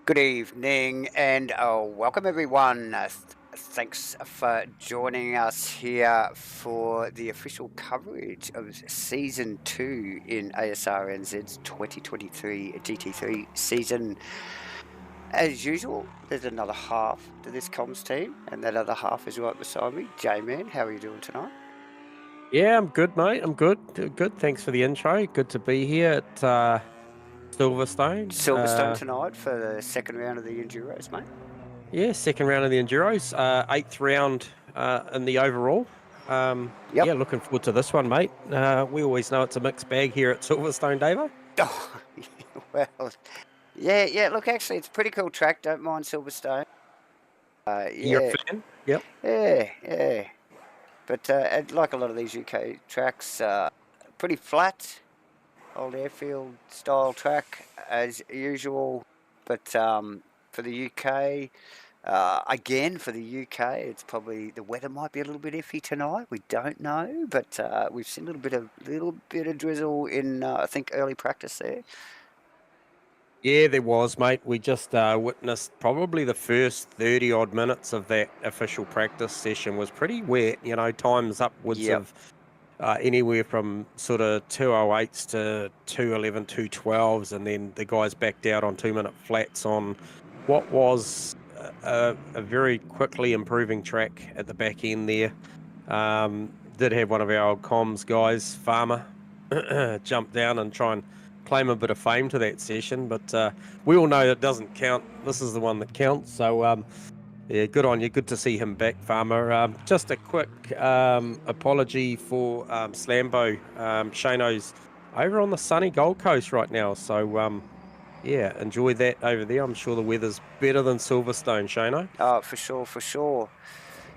Good evening and welcome everyone. Thanks for joining us here for the official coverage of Season 2 in Asrnz's 2023 GT3 season. As usual, there's another half to this comms team, and that other half is right beside me. J-Man, how are you doing tonight? Yeah, I'm good, mate. I'm good. Good. Thanks for the intro. Good to be here at Silverstone. Silverstone tonight for the second round of the Enduros, mate. Yeah, second round of the Enduros. Eighth round in the overall. Yep. Yeah, looking forward to this one, mate. We always know it's a mixed bag here at Silverstone, Davo. Oh, well, yeah. Look, actually, it's a pretty cool track. Don't mind Silverstone. You're Yeah, a fan? Yep. yeah. But like a lot of these UK tracks, pretty flat, old airfield style track as usual. But for the UK, again for the UK, it's probably the weather might be a little bit iffy tonight. We don't know, but we've seen a little bit of drizzle in I think early practice there. Yeah, there was, mate. We just witnessed probably the first 30 odd minutes of that official practice session was pretty wet. You know, times upwards Yep. of anywhere from sort of 208s to 211, 212s, and then the guys backed out on 2-minute flats on what was a very quickly improving track at the back end there. Did have one of our old comms guys, Farmer, jump down and try and claim a bit of fame to that session, but we all know it doesn't count. This is the one that counts. So yeah, good on you. Good to see him back, Farmer. Just a quick apology for Slambo. Shano's over on the sunny Gold Coast right now. So, yeah, enjoy that over there. I'm sure the weather's better than Silverstone, Shano. Oh, for sure.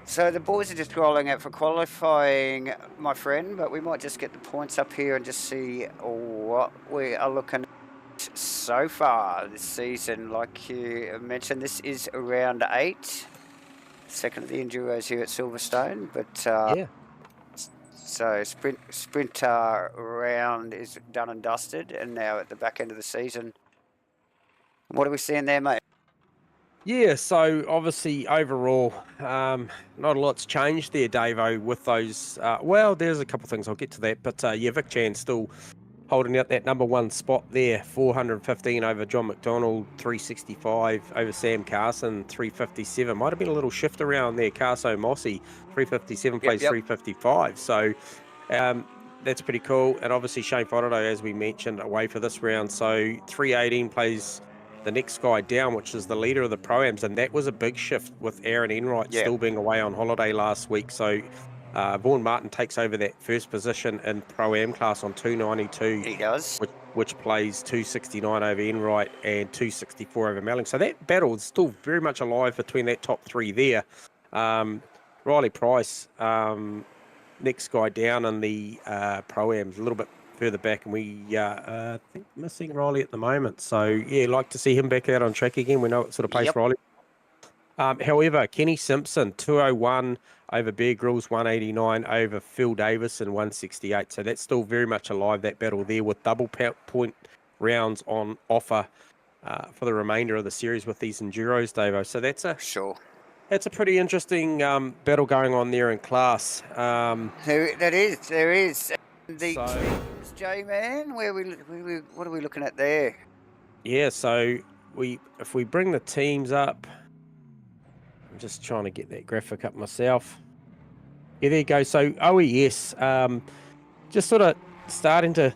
So the boys are just rolling out for qualifying, my friend, but we might just get the points up here and just see what we are looking at so far this season. Like you mentioned, this is round 8, second of the Enduros here at Silverstone, but Yeah. so sprint round is done and dusted, and now at the back end of the season. What are we seeing there, mate? Yeah, so obviously overall, not a lot's changed there, Davo, with those. Well, there's a couple of things, I'll get to that. But yeah, Vic Chan still holding out that number one spot there, 415 over John McDonald, 365 over Sam Carson, 357. Might have been a little shift around there. Carso Mossy, 357 plays Yep. 355. So that's pretty cool. And obviously Shane Fodado, as we mentioned, away for this round. So 318 plays the next guy down, which is the leader of the Pro-Ams. And that was a big shift with Aaron Enright still being away on holiday last week. So Vaughan Martin takes over that first position in Pro-Am class on 292. He does. Which plays 269 over Enright and 264 over Melling. So that battle is still very much alive between that top three there. Riley Price, next guy down in the Pro-Ams, a little bit further back, and we think missing Riley at the moment. So yeah, like to see him back out on track again. We know what sort of pace Riley. However, Kenny Simpson, 201 over Bear Grylls, 189 over Phil Davis and 168. So that's still very much alive, that battle there, with double point rounds on offer for the remainder of the series with these Enduros, Davo. So that's a pretty interesting battle going on there in class. There is. The J-Man, what are we looking at there? Yeah, so if we bring the teams up, I'm just trying to get that graphic up myself. Yeah, there you go. So OES, just sort of starting to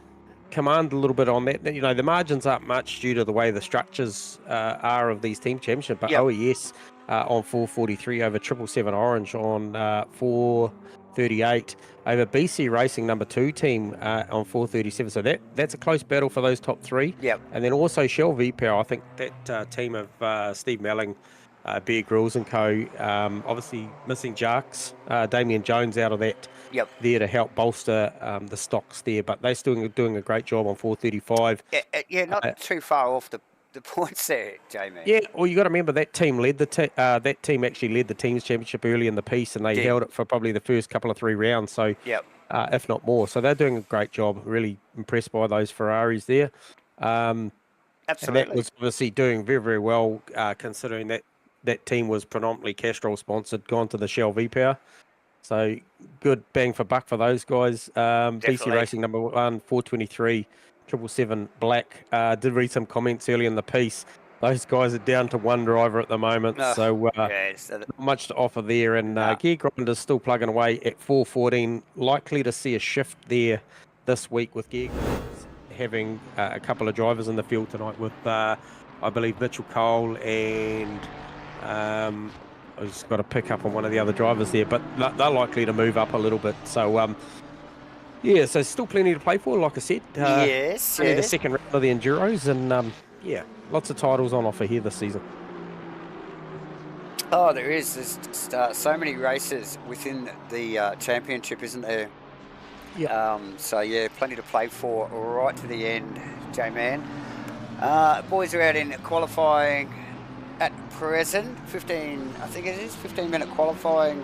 command a little bit on that. You know, the margins aren't much due to the way the structures are of these team championships, but OES on 443 over 777 Orange on 438 over BC Racing number 2 team on 437. So that's a close battle for those top three. Yep. And then also Shell V-Power, I think that team of Steve Melling, Bear Grylls and co. Obviously missing Jarks, Damien Jones out of that there to help bolster the stocks there, but they're still doing a great job on 435. Yeah, not too far off the points there, Jamie. Yeah, well, you got to remember that team led that team actually led the teams championship early in the piece, and they held it for probably the first couple of 3 rounds. So if not more, so they're doing a great job. Really impressed by those Ferraris there. And that Absolutely. was obviously doing very, very well, considering that that team was predominantly Castrol sponsored, gone to the Shell V-Power. So good bang for buck for those guys. BC Definitely. Racing number 1, 423, 777 Black. Did read some comments early in the piece. Those guys are down to one driver at the moment, so Yeah, not much to offer there. And no. Gear Grinder's still plugging away at 414. Likely to see a shift there this week with Gear Grinders having a couple of drivers in the field tonight with, I believe, Mitchell Cole and I just got to pick up on one of the other drivers there, but they're likely to move up a little bit. So, yeah, so still plenty to play for, like I said. Yes, Only the yes. second round of the Enduros, and yeah, lots of titles on offer here this season. Oh, there is. There's just, so many races within the championship, isn't there? Yeah. So, yeah, plenty to play for right to the end, J-Man. Boys are out in qualifying at present. 15-minute qualifying.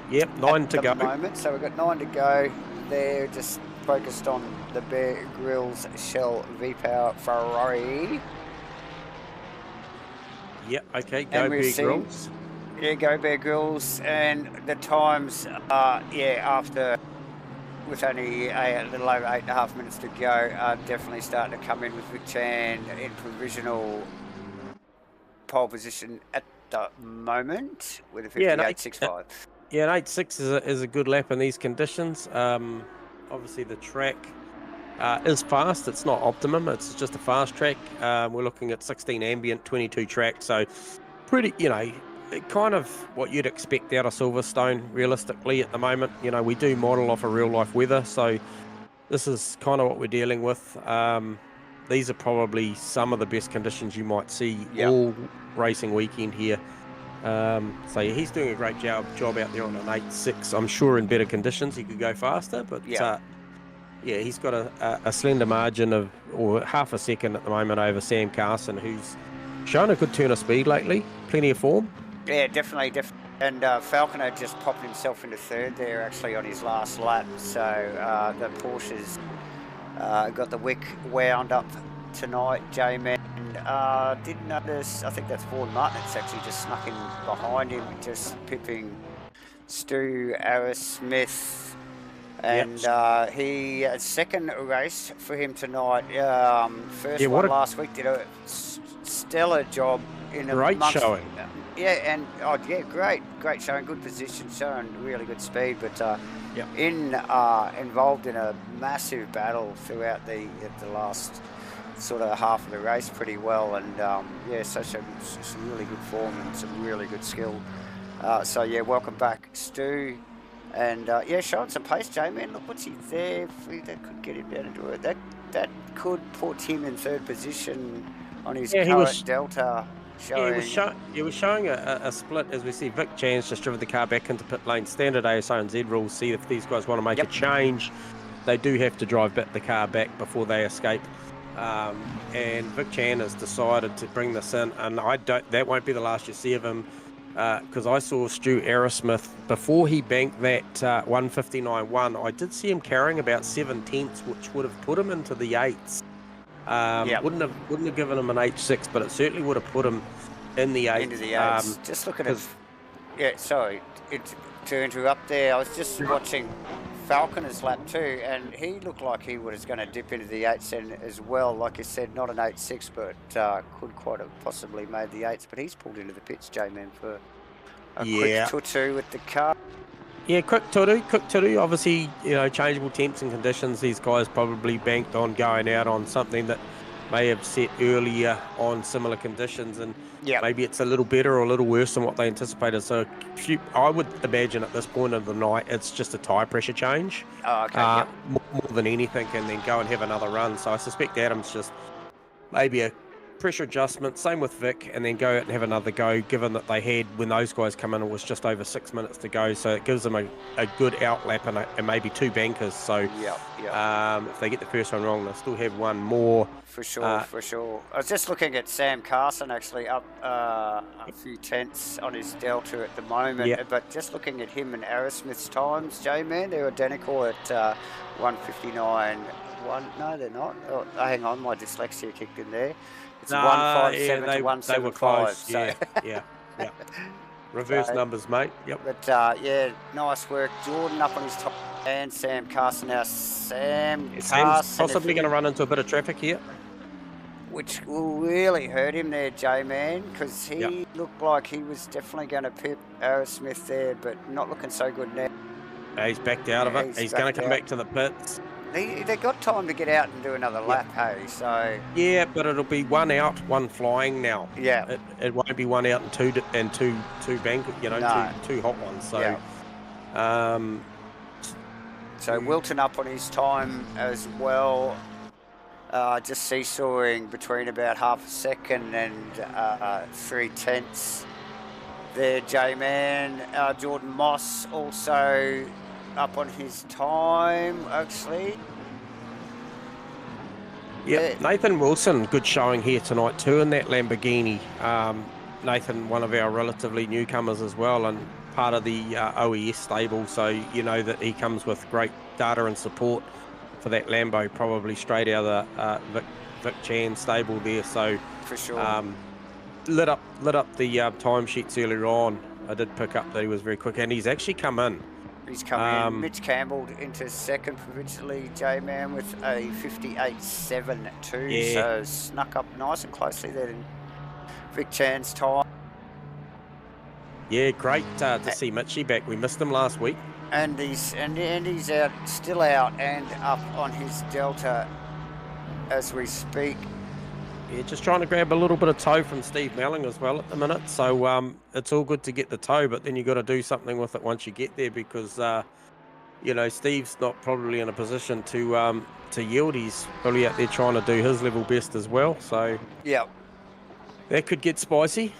Yep, 9 to go. At the moment, so we've got 9 to go. They're just focused on the Bear Grylls Shell V-Power Ferrari. Yep, okay, go Bear Grylls. Yeah, go Bear Grylls. And the times are, after, with only a little over 8.5 minutes to go, are definitely starting to come in with Vic Chan in provisional pole position at the moment with a 58.65. Yeah, an 8.6 is a good lap in these conditions. Obviously, the track is fast. It's not optimum. It's just a fast track. We're looking at 16 ambient, 22 track. So pretty, kind of what you'd expect out of Silverstone, realistically, at the moment. We do model off of real-life weather. So this is kind of what we're dealing with. These are probably some of the best conditions you might see all racing weekend here. So yeah, he's doing a great job out there on an 8.6. I'm sure in better conditions he could go faster, but yeah, he's got a slender margin or half a second at the moment over Sam Carson, who's shown a good turn of speed lately, plenty of form. Yeah, definitely. And Falconer just popped himself into third there actually on his last lap. So the Porsche's got the wick wound up tonight, J-Man. Did notice, I think that's Vaughan Martin. It's actually just snuck in behind him, just pipping Stu Arrowsmith. And he second race for him tonight. First one last week, did a stellar job in a great showing. Great showing, good position, showing really good speed, but involved in a massive battle throughout the last sort of half of the race pretty well, and so some really good form and some really good skill. So yeah, welcome back, Stu, and showing some pace, J-Man. Look, what's he there? That could get him down into it. That could put him in third position on his current Delta. He was showing a split, as we see. Vic Chan's just driven the car back into pit lane. Standard Asrnz rules see if these guys want to make a change, they do have to drive the car back before they escape. And Vic Chan has decided to bring this in, and that won't be the last you see of him, because I saw Stu Arrowsmith before he banked that 159.1. I did see him carrying about 7/10, which would have put him into the 8s. Wouldn't have given him an 8.6, but it certainly would have put him in the 8s. Into the 8s. Just looking at... Yeah, sorry to interrupt there. I was just watching Falconer's lap too, and he looked like he was going to dip into the 8s as well. Like you said, not an 8.6, but could quite have possibly made the 8s. But he's pulled into the pits, J-Man, for a quick tutu with the car. Yeah, quick tutu. Obviously, changeable temps and conditions. These guys probably banked on going out on something that may have set earlier on similar conditions, and maybe it's a little better or a little worse than what they anticipated. So I would imagine at this point of the night, it's just a tyre pressure change. Oh, okay. More than anything, and then go and have another run. So I suspect Adam's just maybe a pressure adjustment, same with Vic, and then go out and have another go, given that they had, when those guys come in, it was just over 6 minutes to go, so it gives them a good outlap and maybe two bankers. So if they get the first one wrong, they'll still have one more. For sure. I was just looking at Sam Carson, actually up a few tenths on his Delta at the moment, but just looking at him and Arrowsmith's times, J-Man, they're identical at 159. one. No, they're not. Oh, hang on, my dyslexia kicked in there. It's Nah, 157 yeah, to they were 175. close. So, Yeah. Reverse so, numbers, mate. Yep. but yeah, nice work. Jordan up on his top, and Sam Carson. Now Sam Sam's Carson, possibly going to run into a bit of traffic here. which will really hurt him there, J-Man, because Yep. he looked like he was definitely going to pip Aerosmith there, but not looking so good now. He's backed out of it. He's going to come back to the pits. They got time to get out and do another lap, hey? So yeah, but it'll be one out, one flying now. Yeah, it won't be one out and two bank, No. two hot ones. So, Yeah. So Wilton up on his time as well. Just seesawing between about half a second and 3/10 there, J-Man. Jordan Moss also up on his time, actually. Yeah, Nathan Wilson, good showing here tonight too in that Lamborghini. Nathan, one of our relatively newcomers as well, and part of the OES stable, so you know that he comes with great data and support for that Lambo, probably straight out of the Vic Chan stable there. So for sure. Lit up the timesheets earlier on. I did pick up that he was very quick, and he's actually come in. He's come in. Mitch Campbell into second provincially, J-Man, with a 58.72. Yeah. So snuck up nice and closely there in Vic Chan's time. Yeah, great to see Mitchie back. We missed him last week. And he's out, still out and up on his Delta as we speak. Yeah, just trying to grab a little bit of toe from Steve Melling as well at the minute. So it's all good to get the toe, but then you got to do something with it once you get there, because Steve's not probably in a position to yield. He's probably out there trying to do his level best as well. So yeah, that could get spicy.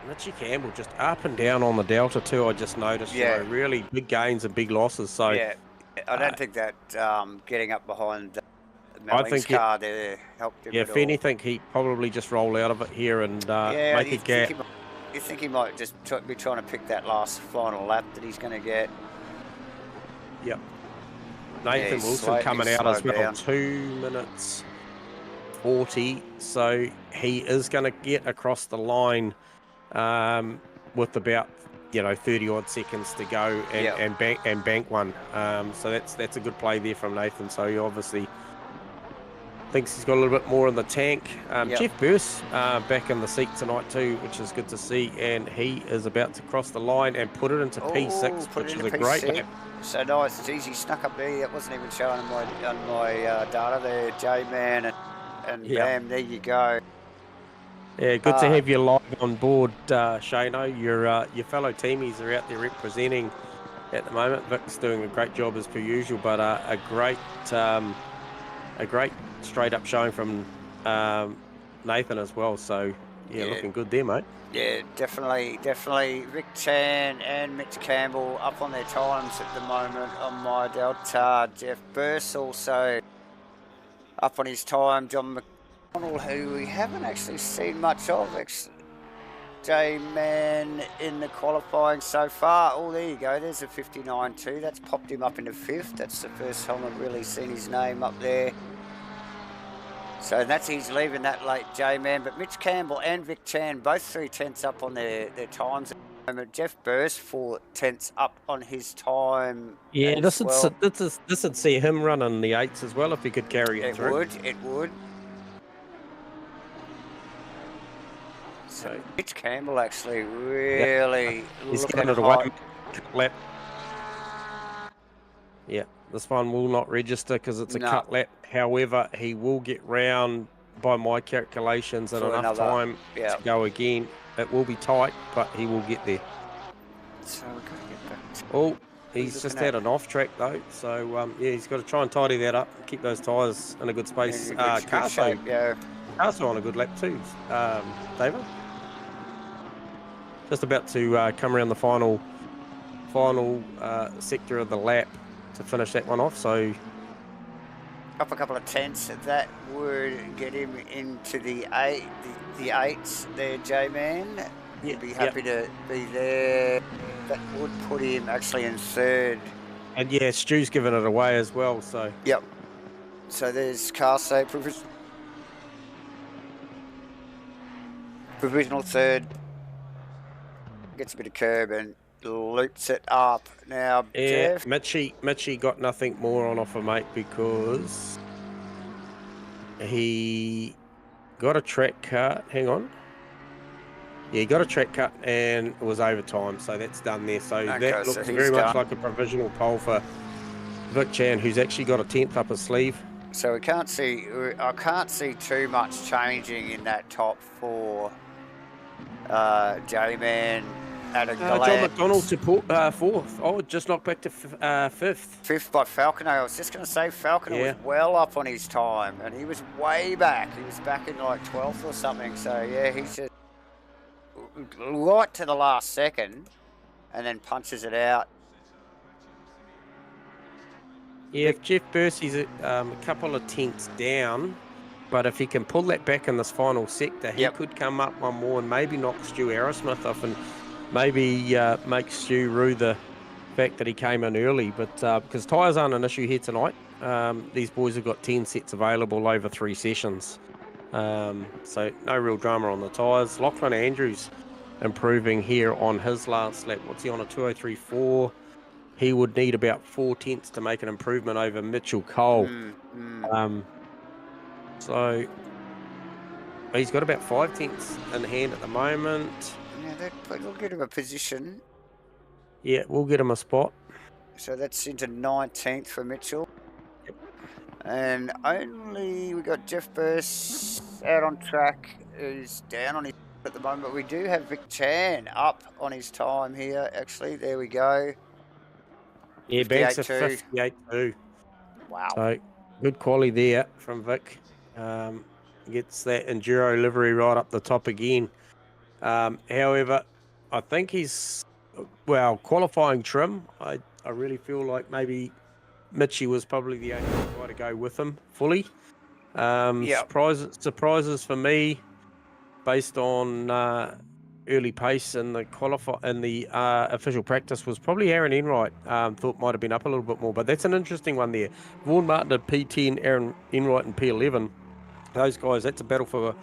Mitchie Campbell just up and down on the Delta too. I just noticed. Yeah. Really big gains and big losses. So yeah. I don't think that getting up behind Melling's car there helped him. Yeah, if anything, he probably just roll out of it here and make a gap. You think he might just be trying to pick that last final lap that he's going to get? Yep. Nathan Wilson coming out as well, down. 2 minutes 40. So he is going to get across the line with about 30 odd seconds to go and bank one. So that's a good play there from Nathan. So he obviously thinks he's got a little bit more in the tank. Jeff Burse back in the seat tonight too, which is good to see, and he is about to cross the line and put it into P6, which is a great lap. So nice, it's easy, snuck up there. That wasn't even showing on my data there, J-Man, and bam, there you go. Yeah, good to have you live on board, Shano. Your fellow teamies are out there representing at the moment. Vic's doing a great job as per usual, but a great straight up showing from Nathan as well. So yeah, looking good there, mate. Yeah, definitely. Vic Chan and Mitch Campbell up on their times at the moment on my Delta. Jeff Burse also up on his time. John McDonald, who we haven't actually seen much of, J-Man in the qualifying so far. Oh, there you go. There's a 59.2. That's popped him up into 5th. That's the first time I've really seen his name up there. So he's leaving that late, J-Man. But Mitch Campbell and Vic Chan, both 3/10 up on their times at the moment. Jeff Burse 4/10 up on his time. Yeah, this would see him running the 8s as well if he could carry it through. It would. So Mitch Campbell actually really he's looking getting it away. Lap. Yeah, this one will not register because it's a cut lap. However, he will get round by my calculations in enough time to go again. It will be tight, but he will get there. So we've got to get back to... Oh, he's just had an off track though. So he's got to try and tidy that up, keep those tyres in a good space. Carso on a good lap too, David. Just about to come around the final sector of the lap to finish that one off. So up a couple of tenths, that would get him into the 8s there, J-Man. He'd be happy to be there. That would put him actually in 3rd And yeah, Stu's given it away as well. So Yep. So there's Carso, provisional third. Gets a bit of curb and loops it up. Now, yeah, Jeff. Mitchie got nothing more on offer, mate, because he got a track cut. Hang on. Yeah, he got a track cut and it was overtime, so that's done there. So Okay, that so looks he's very much done. like a provisional pole for Vic Chan, who's actually got a 10th up his sleeve. So I can't see too much changing in that top four. J-Man at a glance. John McDonald to fourth. Oh, just knocked back to fifth. Fifth by Falconer. I was just going to say Falconer was well up on his time, and he was way back. He was back in like 12th or something. So yeah, he's just right to the last second, and then punches it out. Yeah, if Jeff Bursey's a couple of tenths down, but if he can pull that back in this final sector, he could come up one more and maybe knock Stu Arrowsmith off and maybe make Stu rue the fact that he came in early. But because tyres aren't an issue here tonight, these boys have got 10 sets available over 3 sessions. So no real drama on the tyres. Lachlan Andrews improving here on his last lap. What's he on, a 2:03.4? He would need about 4 tenths to make an improvement over Mitchell Cole. So he's got about 5 tenths in hand at the moment. Yeah, that'll get him a position. Yeah, we'll get him a spot. So that's into 19th for Mitchell. Yep. And only we got Jeff Burst out on track, who's down on his at the moment. We do have Vic Chan up on his time here. Actually, there we go. Yeah, banks a 58.2. Wow. So good quality there from Vic. Gets that Enduro livery right up the top again. However, I think he's, qualifying trim. I really feel like maybe Mitchie was probably the only guy to go with him fully. Surprises for me based on early pace in the official practice was probably Aaron Enright. Thought might have been up a little bit more, but that's an interesting one there. Vaughan Martin at P10, Aaron Enright in P11. Those guys, that's a battle for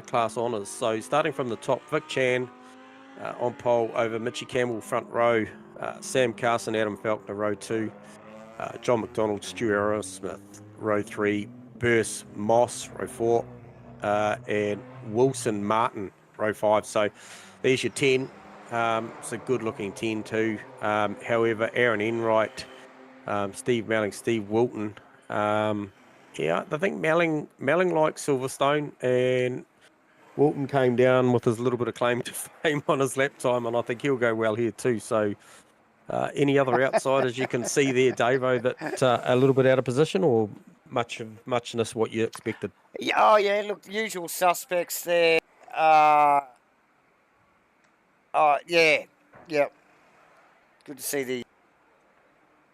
class honours. So starting from the top, Vic Chan on pole over Mitchie Campbell front row, Sam Carson, Adam Falconer row 2, John McDonald, Stu Arrowsmith row 3, Burse Moss row 4, and Wilson Martin row 5. So there's your 10. It's a good looking 10 too. However, Aaron Enright, Steve Melling, Steve Wilton. I think Melling likes Silverstone, and Wilton came down with his little bit of claim to fame on his lap time, and I think he'll go well here too. So any other outsiders you can see there, Davo, that a little bit out of position, or muchness what you expected? Yeah, look, usual suspects there. Good to see the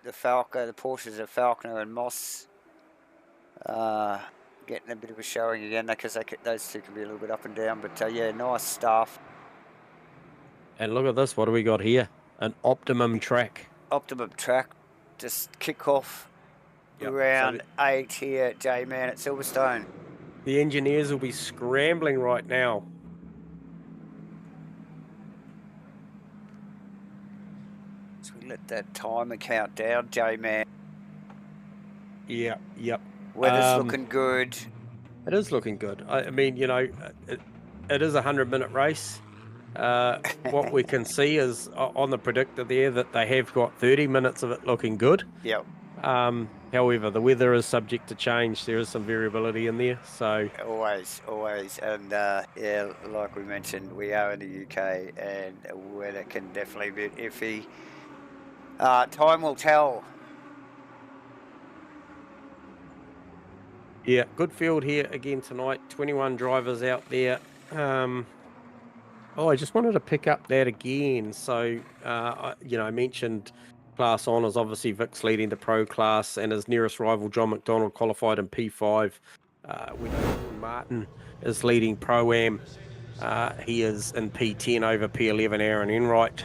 Porsches of Falconer and Moss getting a bit of a showing again, because those two can be a little bit up and down. But nice stuff. And look at this. What do we got here? An Optimum track. Just kick off round 8 here at J-Man at Silverstone. The engineers will be scrambling right now. So we let that timer count down, J-Man. Yeah, yep. Weather's looking good. It is looking good. I mean, it is a 100-minute race. What we can see is on the predictor there that they have got 30 minutes of it looking good. Yep. However, the weather is subject to change. There is some variability in there. So always, and like we mentioned, we are in the UK, and weather can definitely be iffy. Time will tell. Yeah, good field here again tonight. 21 drivers out there. I just wanted to pick up that again. So, I mentioned class honours. Obviously, Vic's leading the pro class, and his nearest rival, John McDonald, qualified in P5. We know Vaughan Martin is leading Pro-Am. He is in P10 over P11, Aaron Enright,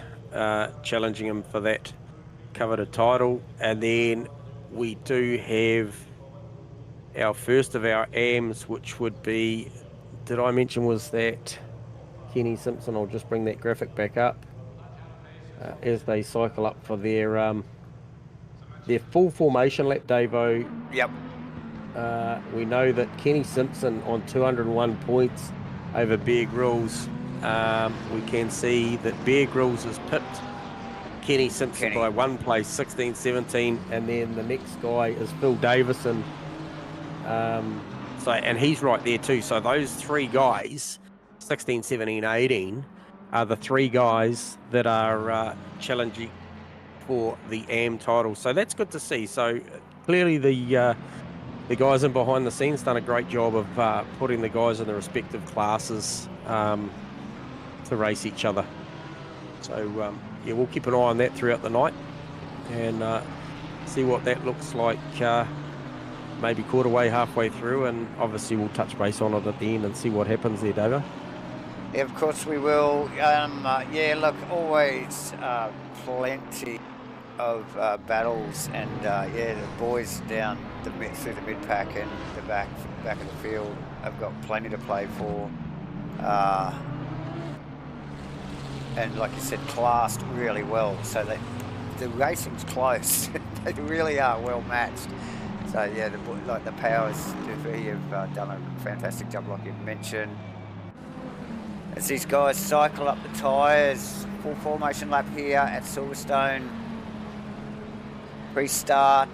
challenging him for that coveted title. And then we do have our first of our AMs, which would be, did I mention was that Kenny Simpson? I'll just bring that graphic back up as they cycle up for their full formation lap, Davo. Yep. We know that Kenny Simpson on 201 points over Bear Grylls. We can see that Bear Grylls has pipped Kenny Simpson by 1 place, 16-17, and then the next guy is Phil Davison. And he's right there too. So those three guys, 16, 17, 18, are the three guys that are challenging for the AM title. So that's good to see. So clearly the guys in behind the scenes done a great job of putting the guys in the respective classes to race each other. So yeah, we'll keep an eye on that throughout the night and see what that looks like. Maybe quarter way, halfway through, and obviously we'll touch base on it at the end and see what happens there, David. Yeah, of course we will. Yeah, look, always plenty of battles, and yeah, the boys down through the mid pack and the back of the field have got plenty to play for. And like you said, classed really well, so the racing's close. They really are well matched. So yeah, the powers have done a fantastic job, like you mentioned. As these guys cycle up the tyres, full formation lap here at Silverstone. Pre-start,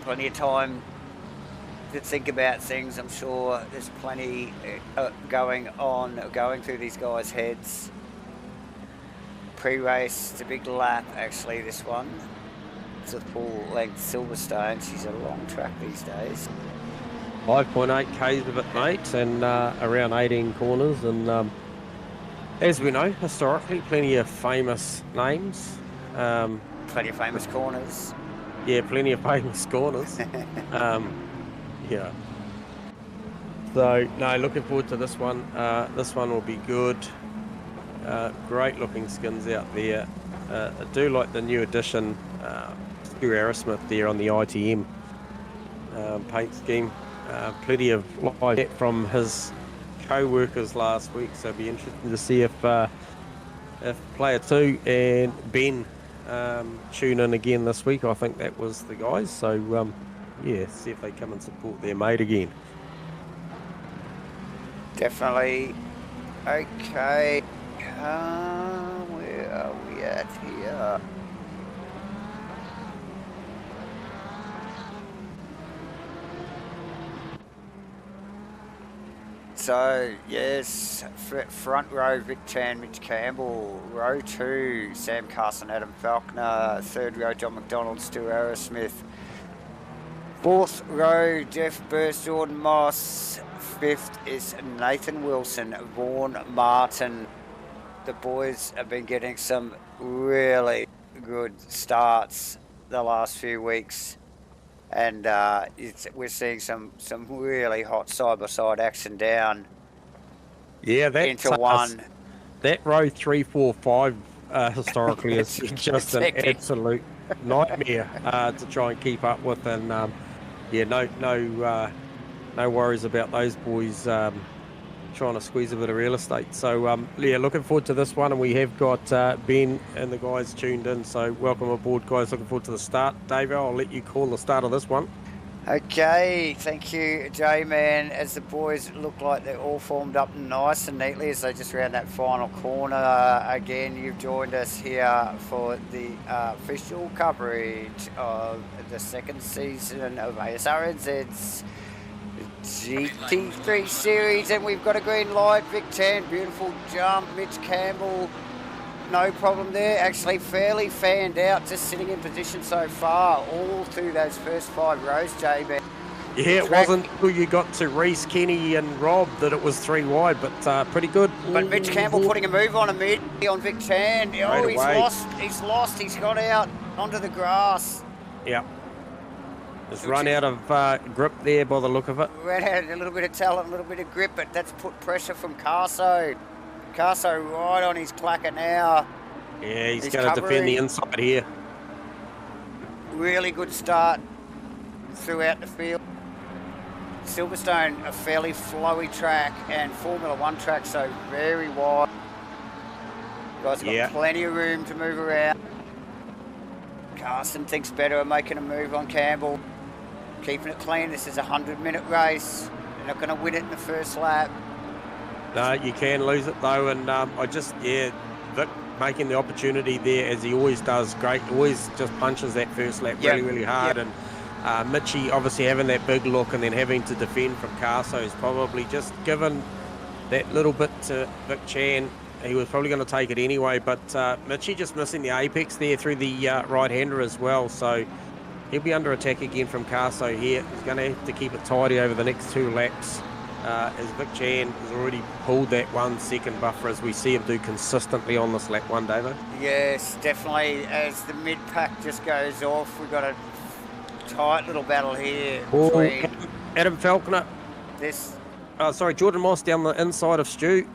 plenty of time to think about things. I'm sure there's plenty going through these guys' heads. Pre-race, it's a big lap actually, this one. It's a full-length Silverstone. She's a long track these days. 5.8 k's of it, mate, and around 18 corners. And as we know, historically, plenty of famous names. Plenty of famous corners. Yeah, plenty of famous corners. Yeah. So, no, looking forward to this one. This one will be good. Great looking skins out there. I do like the new addition, Stu Arrowsmith there on the ITM paint scheme. Plenty of live from his co-workers last week, so it'll be interesting to see if Player 2 and Ben tune in again this week. I think that was the guys, so yeah, see if they come and support their mate again. Definitely. Okay, where are we at here? So, yes, front row, Vic Chan, Mitch Campbell. Row 2, Sam Carson, Adam Falconer. Third row, John McDonald, Stu Arrowsmith. Fourth row, Jeff Burst, Jordan Moss. Fifth is Nathan Wilson, Vaughan Martin. The boys have been getting some really good starts the last few weeks. And we're seeing some really hot side-by-side action down into one. That row 3, 4, 5 historically is just an absolute nightmare to try and keep up with. And yeah, no worries about those boys trying to squeeze a bit of real estate. So yeah, looking forward to this one, and we have got Ben and the guys tuned in, so welcome aboard, guys. Looking forward to the start. Dave, I'll let you call the start of this one. Okay, thank you, J-Man. As the boys look like they're all formed up nice and neatly as they just round that final corner. Again, you've joined us here for the official coverage of the second season of Asrnz's GT3 series, and we've got a green light. Vic Chan, beautiful jump. Mitch Campbell, no problem there. Actually fairly fanned out, just sitting in position so far all through those first 5 rows, JB. Yeah, it wasn't until you got to Reese, Kenny and Rob that it was 3 wide, but pretty good. But Mitch Campbell putting a move on immediately on Vic Chan. Oh, he's lost. He's got out onto the grass. Yeah. Just run out of grip there by the look of it. Ran out a little bit of talent, a little bit of grip, but that's put pressure from Carso. Carso right on his clacker now. Yeah, he's going to defend the inside here. Really good start throughout the field. Silverstone, a fairly flowy track, and Formula One track, so very wide. Guys got plenty of room to move around. Carson thinks better of making a move on Campbell. Keeping it clean. This is a 100-minute race. They're not going to win it in the first lap. No, you can lose it though, and Vic making the opportunity there as he always does. Great, always just punches that first lap really hard, and Mitchie obviously having that big look and then having to defend from Carso is probably just given that little bit to Vic Chan. He was probably going to take it anyway, but Mitchie just missing the apex there through the right-hander as well, so he'll be under attack again from Carso here. He's going to have to keep it tidy over the next 2 laps. As Vic Chan has already pulled that 1 second buffer, as we see him do consistently on this lap 1, Davo. Yes, definitely. As the mid-pack just goes off, we've got a tight little battle here. Adam Falconer. Jordan Moss down the inside of Stu.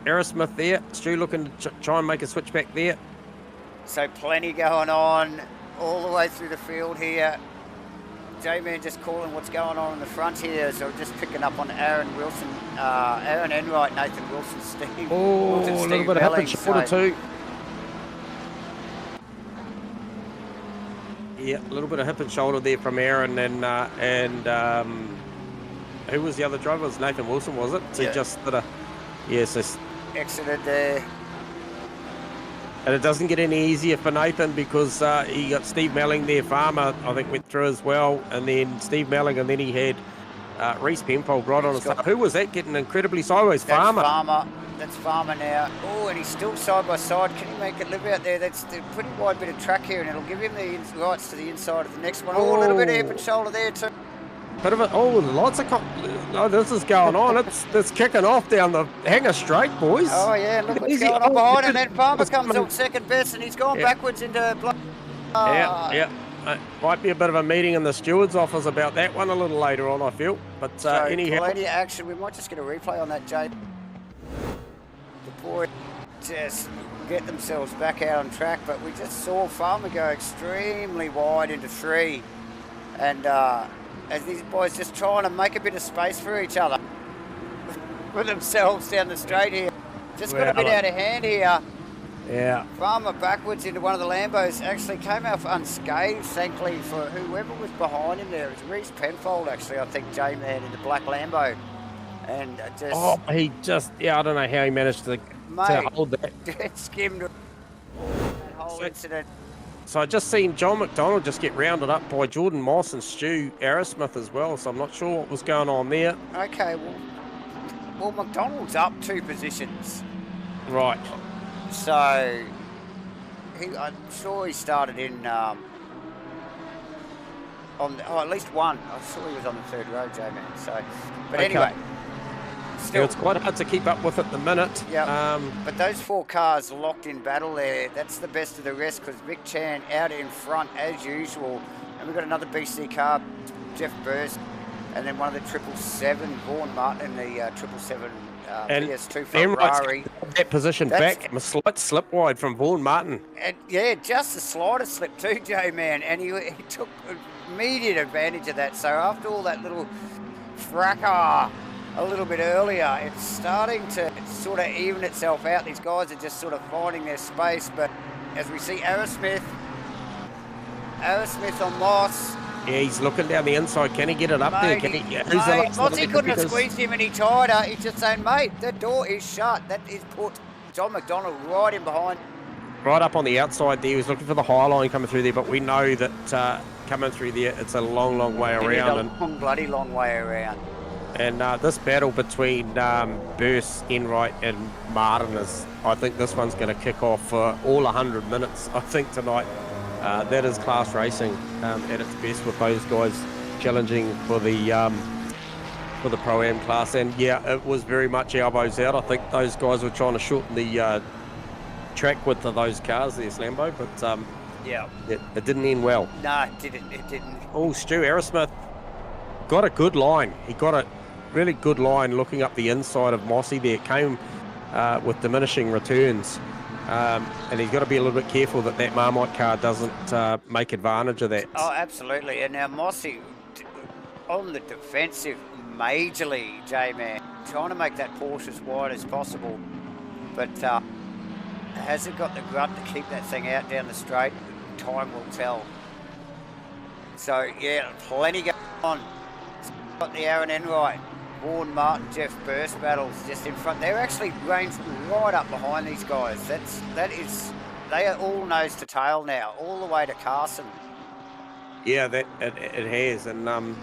Aerosmith there. Stu looking to try and make a switch back there. So plenty going on all the way through the field here. J-Man just calling what's going on in the front here, so just picking up on Aaron Wilson, Aaron Enright, Nathan Wilson, Steve. Oh, a little bit of hip and shoulder too. Yeah, a little bit of hip and shoulder there from Aaron, and who was the other driver? It was Nathan Wilson, was it? So just did exited there. And it doesn't get any easier for Nathan because he got Steve Melling there. Farmer, I think, went through as well. And then Steve Melling, and then he had Reece Penfold right on his side. Who was that getting incredibly sideways? Farmer. That's Farmer now. Oh, and he's still side by side. Can he make it live out there? That's a pretty wide bit of track here, and it'll give him the rights to the inside of the next one. Oh, a little bit of hip and shoulder there too. Bit of it. Lots of. This is going on. It's kicking off down the hanger straight, boys. Oh yeah, look what's going on behind, and then Farmer comes up second best, and he's gone backwards into. Might be a bit of a meeting in the stewards' office about that one a little later on, I feel. But so anyhow, plenty of action. We might just get a replay on that, Jay. The boys just get themselves back out on track, but we just saw Farmer go extremely wide into 3, and. As these boys just trying to make a bit of space for each other, for themselves down the straight here. Just got a bit out of hand here. Yeah. Farmer backwards into one of the Lambos, actually came out unscathed, thankfully, for whoever was behind him there. It was Reece Penfold, actually, I think, J-Man in the black Lambo. And I don't know how he managed to hold that. Skimmed that whole incident. So I just seen John McDonald just get rounded up by Jordan Moss and Stu Aerosmith as well, so I'm not sure what was going on there. Okay, well McDonald's up 2 positions. Right. So, I'm sure he started in, at least 1. I'm sure he was on the 3rd row, J-Man, so, but anyway. Still, it's quite hard to keep up with at the minute. Yeah, but those 4 cars locked in battle there. That's the best of the rest because Vic Chan out in front as usual. And we've got another BC car, Jeff Burst, and then one of the 777, Vaughan Martin in the 777 PS2 Ferrari. That position back, a slight slip wide from Vaughan Martin. And yeah, just a slighter slip too, J-Man, and he took immediate advantage of that. So after all that little fracas a little bit earlier, it's starting to sort of even itself out. These guys are just sort of finding their space, but as we see Aerosmith on Moss. Yeah, he's looking down the inside. Can he get it up there? Can he? Mossy couldn't have squeezed him any tighter. He's just saying, mate, the door is shut. That is put John McDonald right in behind. Right up on the outside there. He was looking for the high line coming through there, but we know that coming through there, it's a long, long way around. Bloody long way around. And this battle between Burst, Enright and Martin is, I think this one's going to kick off for all 100 minutes, I think, tonight. That is class racing at its best with those guys challenging for the Pro-Am class. And yeah, it was very much elbows out. I think those guys were trying to shorten the track width of those cars, there's Lambo, but it didn't end well. No, it didn't. Oh, Stu Aerosmith got a good line. He got a really good line looking up the inside of Mossy there. Came with diminishing returns. And he's got to be a little bit careful that that Marmite car doesn't make advantage of that. Oh, absolutely. And now Mossy on the defensive majorly, J-Man, trying to make that Porsche as wide as possible. But has it got the grunt to keep that thing out down the straight? Time will tell. So, yeah, plenty going on. Got the Aaron Enright, Vaughan Martin, Jeff Burst battles just in front. They're actually ranged right up behind these guys. They are all nose to tail now, all the way to Carson. Yeah, it has. And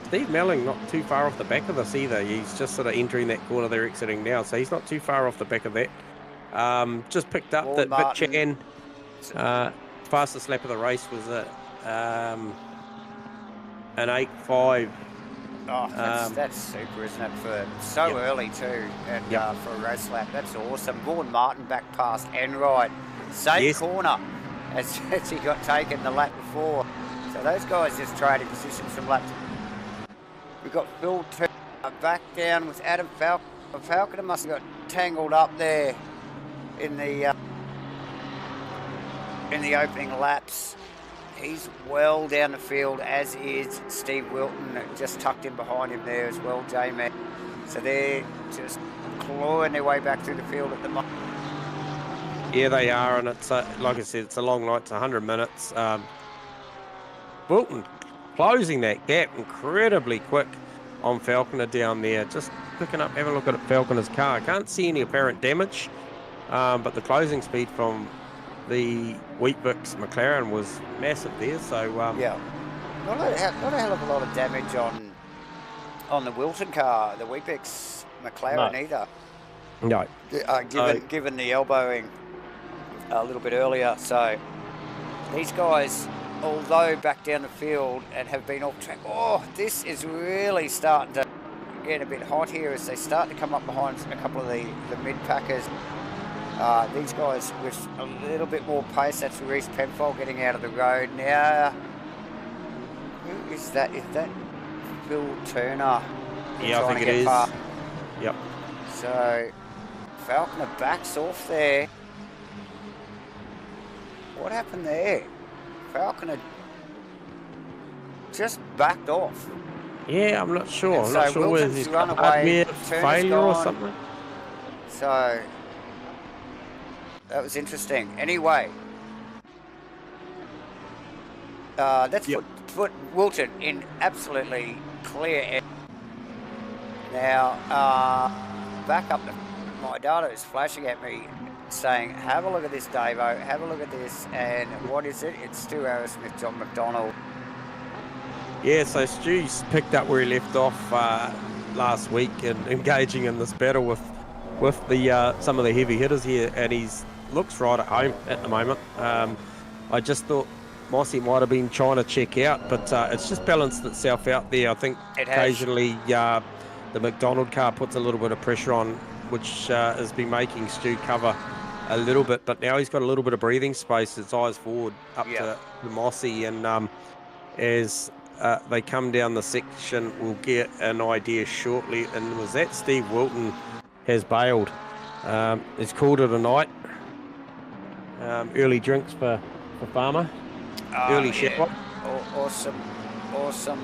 Steve Melling not too far off the back of this either. He's just sort of entering that corner they're exiting now, so he's not too far off the back of that. Just picked up that Bitchan, fastest lap of the race was an 8.5. Oh, that's super, isn't it? For so early too, and for a race lap, that's awesome. Vaughan Martin back past Enright, same corner as he got taken the lap before. So those guys just trading positions from lap. We've got Phil back down with Adam Falconer. Falconer must have got tangled up there in the opening laps. He's well down the field, as is Steve Wilton, just tucked in behind him there as well, J-Man. So they're just clawing their way back through the field at the moment. Yeah, they are, and it's like I said, it's a long night. It's 100 minutes. Wilton closing that gap incredibly quick on Falconer down there. Just picking up, having a look at Falconer's car. I can't see any apparent damage, but the closing speed from the Weet-Bix McLaren was massive there. So yeah, not a hell of a lot of damage on the Wilton car, the Weet-Bix McLaren either. No, given the elbowing a little bit earlier. So these guys, although back down the field and have been off track, this is really starting to get a bit hot here as they start to come up behind a couple of the mid-packers. These guys with a little bit more pace. That's Reece Penfold getting out of the road now. Who is that? Is that Phil Turner? Yeah, I think it is. Yep. So Falconer backs off there. What happened there? Falconer just backed off. Yeah, I'm not sure. And I'm not sure whether he's run away, failure or something. So that was interesting. Anyway, let's put Wilton in absolutely clear air. Now, back up. My data is flashing at me saying, have a look at this, Davo, have a look at this, and what is it? It's Stu Arrowsmith, John McDonald. Yeah, so Stu's picked up where he left off last week and engaging in this battle with the some of the heavy hitters here, and he's looks right at home at the moment. I just thought Mossy might have been trying to check out, but it's just balanced itself out there. I think occasionally the McDonald car puts a little bit of pressure on, which has been making Stu cover a little bit, but now he's got a little bit of breathing space. His eyes forward up to Mossy, and as they come down the section, we'll get an idea shortly. And was that Steve Wilton has bailed? He's called it a night. Early drinks for Farmer. Early shower. Awesome.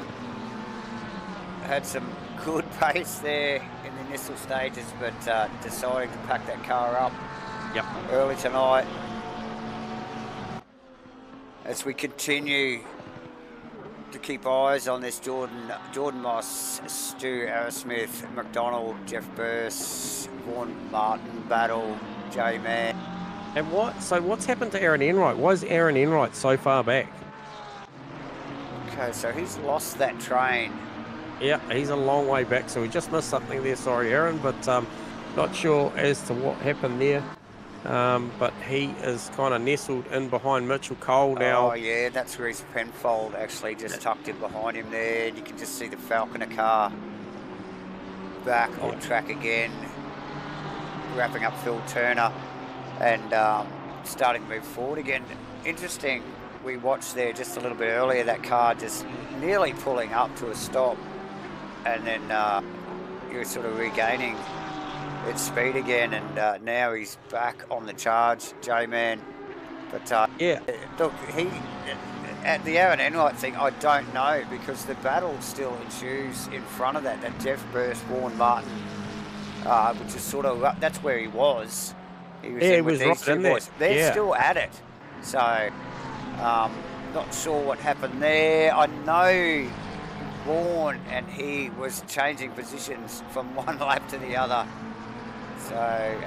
Had some good pace there in the initial stages, but deciding to pack that car up early tonight. As we continue to keep eyes on this Jordan Moss, Stu Arrowsmith, McDonald, Jeff Burst, Vaughan Martin battle, J-Man. And what's happened to Aaron Enright? Why is Aaron Enright so far back? Okay, so he's lost that train. Yeah, he's a long way back, so we just missed something there. Sorry, Aaron, but not sure as to what happened there. But he is kind of nestled in behind Mitchell Cole now. Oh, yeah, that's Reece Penfold actually just tucked in behind him there. And you can just see the Falconer car back on track again, wrapping up Phil Turner and starting to move forward again. Interesting, we watched there just a little bit earlier, that car just nearly pulling up to a stop. And then you're sort of regaining its speed again, and now he's back on the charge, J-Man. But Yeah. look, he at the Aaron Enright thing, I don't know, because the battle still ensues in front of that Jeff Burst, Vaughan Martin, which is sort of, that's where he was. He was in with these two boys. They're still at it. So, not sure what happened there. I know Vaughan and he was changing positions from one lap to the other. So,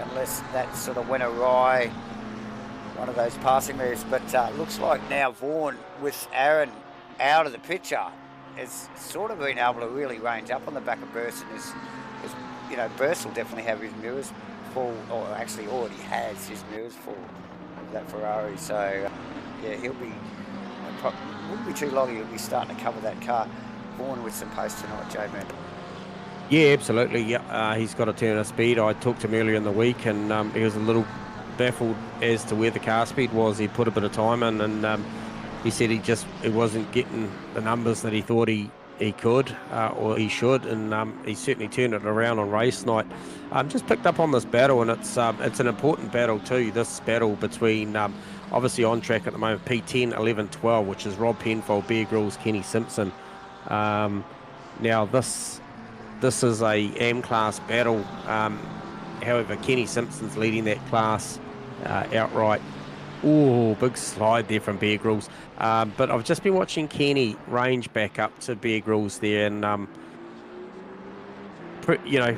unless that sort of went awry, one of those passing moves. But looks like now Vaughan, with Aaron out of the picture, has sort of been able to really range up on the back of Burst, and is you know, Burst will definitely have his mirrors full, or actually already has his mirrors full of that Ferrari. So yeah, he'll be, wouldn't be too long, he'll be starting to cover that car. Vaughan with some pace tonight, J-Man. Yeah, absolutely. Yeah, he's got a turn of speed. I talked to him earlier in the week, and he was a little baffled as to where the car speed was. He put a bit of time in, and he said he wasn't getting the numbers that he thought he could or he should, and he certainly turned it around on race night. Just picked up on this battle, and it's an important battle too. This battle between obviously on track at the moment P10, 11, 12, which is Rob Penfold, Bear Grylls, Kenny Simpson. Now this is a AM class battle. However, Kenny Simpson's leading that class outright. Oh, big slide there from Bear Grylls. But I've just been watching Kenny range back up to Bear Grylls there, and you know,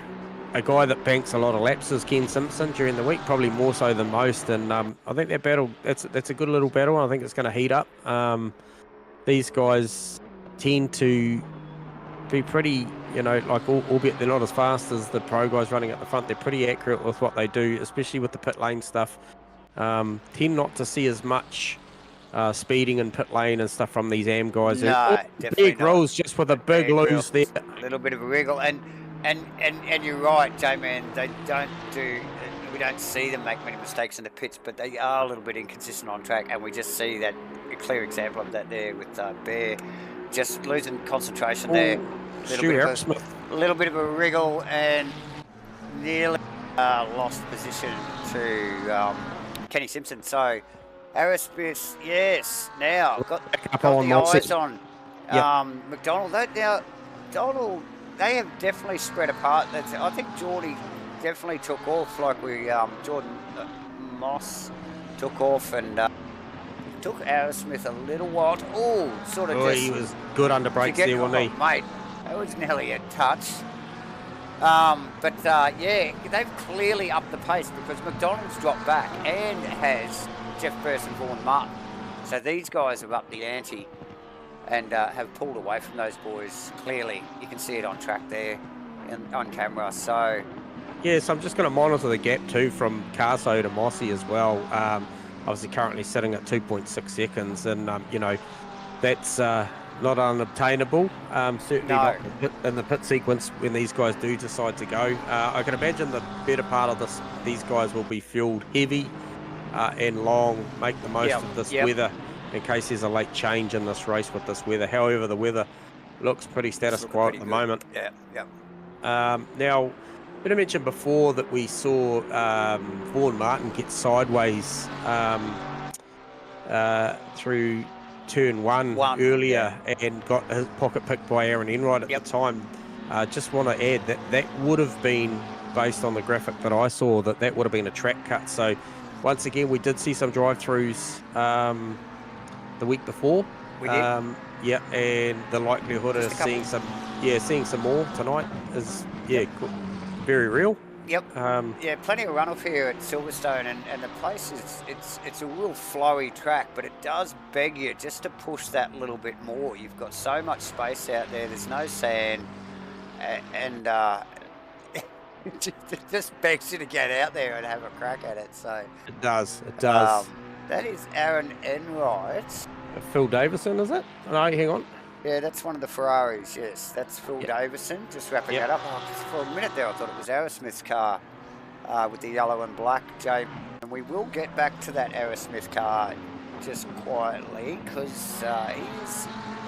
a guy that banks a lot of laps is Ken Simpson during the week, probably more so than most. And I think that battle, that's a good little battle. I think it's going to heat up. These guys tend to be pretty, you know, like, albeit they're not as fast as the pro guys running at the front, they're pretty accurate with what they do, especially with the pit lane stuff. Tend not to see as much speeding in pit lane and stuff from these AM guys. No, definitely Big rolls just with a big lose there. A little bit of a wriggle, and you're right, J-Man. They don't do. We don't see them make many mistakes in the pits, but they are a little bit inconsistent on track, and we just see that, a clear example of that there with Bear, just losing concentration there. A little bit of a wriggle, and nearly lost position to Kenny Simpson. So Aerosmith, yes, now got the eyes on McDonald. McDonald, they have definitely spread apart. I think Geordie definitely took off, like Jordan Moss took off, and took Aerosmith a little while. He was good under brakes there, wasn't he? Mate, that was nearly a touch. Yeah, they've clearly upped the pace, because McDonald's dropped back and has Jeff Burst and Vaughan Martin. So these guys have upped the ante and have pulled away from those boys. Clearly, you can see it on track there on camera. So yes, I'm just going to monitor the gap too from Carso to Mossy as well. Obviously currently sitting at 2.6 seconds, and you know, that's not unobtainable. Certainly not in the pit sequence when these guys do decide to go. I can imagine the better part of these guys will be fueled heavy and long, make the most of this weather in case there's a late change in this race with this weather. However, the weather looks pretty status quo at the moment. Now, I mentioned before that we saw Vaughan Martin get sideways through turn one earlier and got his pocket picked by Aaron Enright at the time. Just want to add that would have been, based on the graphic that I saw, that would have been a track cut. So once again, we did see some drive-throughs the week before. We did. And the likelihood of seeing some more tonight is very real. Plenty of runoff here at Silverstone, and the place it's a real flowy track, but it does beg you just to push that little bit more. You've got so much space out there. There's no sand, and it just begs you to get out there and have a crack at it. So it does. That is Aaron Enright. Phil Davison, is it? No, hang on. Yeah, that's one of the Ferraris, yes. That's Phil Davison, just wrapping that up. For a minute there, I thought it was Aerosmith's car with the yellow and black, Jay. And we will get back to that Aerosmith car just quietly, because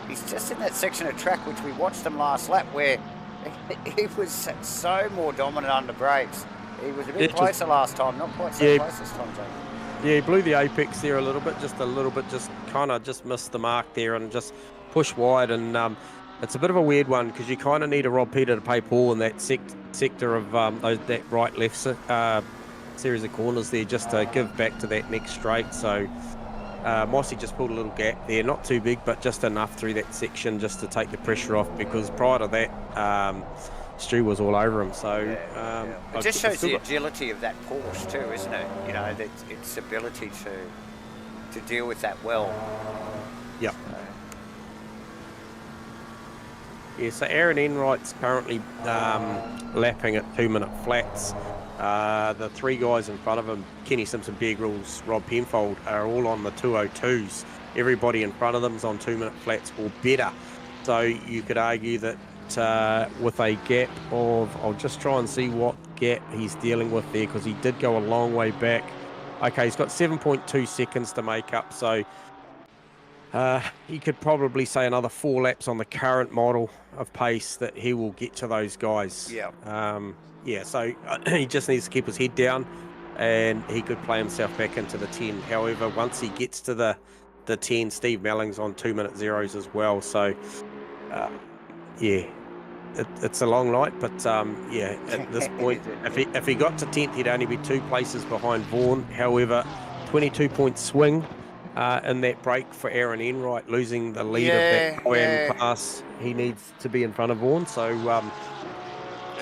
he's just in that section of track which we watched him last lap, where he was so more dominant under brakes. He was a bit closer last time, not quite so close this time, Jake. Yeah, he blew the apex there a little bit, just kind of just missed the mark there and just pushed wide. And it's a bit of a weird one because you kind of need a Rob Peter to pay Paul in that sector of that right-left series of corners there just to give back to that next straight. So Mossy just pulled a little gap there, not too big, but just enough through that section just to take the pressure off, because prior to that, Stu was all over him. So it just shows the agility of that Porsche too, isn't it? You know, that its ability to deal with that well. Yeah. Yeah, so Aaron Enright's currently lapping at 2-minute flats. The three guys in front of him, Kenny Simpson, Bear Grylls, Rob Penfold, are all on the 202s. Everybody in front of them is on 2-minute flats or better. So you could argue that with a gap of, I'll just try and see what gap he's dealing with there, because he did go a long way back. Okay, he's got 7.2 seconds to make up, so he could probably say another 4 laps on the current model of pace that he will get to those guys. Yeah. So he just needs to keep his head down and he could play himself back into the 10. However, once he gets to the 10, Steve Melling's on 2-minute zeros as well. So, it's a long night, but at this point, if he got to 10th, he'd only be 2 places behind Vaughan. However, 22-point swing in that break for Aaron Enright, losing the lead of that Koyan class. He needs to be in front of Vaughan, so he's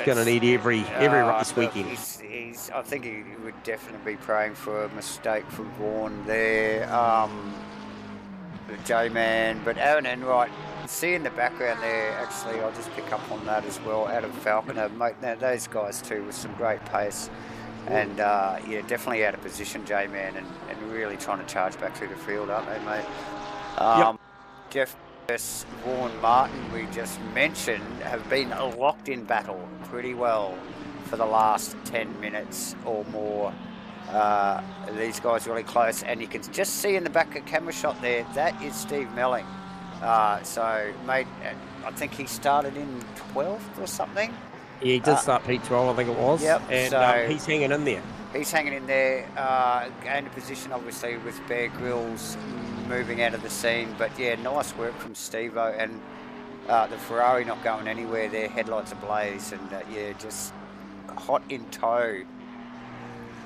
going to need every race weekend. I think he would definitely be praying for a mistake from Vaughan there, the J-Man, but Aaron Enright, see in the background there, actually, I'll just pick up on that as well, out of Falconer, mate, now those guys too with some great pace, and definitely out of position, J-Man, and really trying to charge back through the field, aren't they, mate? Jeff Vaughan Martin, we just mentioned, have been locked in battle pretty well for the last 10 minutes or more. These guys really close, and you can just see in the back of camera shot there, that is Steve Melling. So, mate, I think he started in 12th or something. Yeah, he did start P12, I think it was. Yep. And so he's hanging in there. He's hanging in there, gained a position, obviously, with Bear Grylls moving out of the scene. But, yeah, nice work from Steve-O. And the Ferrari not going anywhere there, headlights ablaze, and, just hot in tow.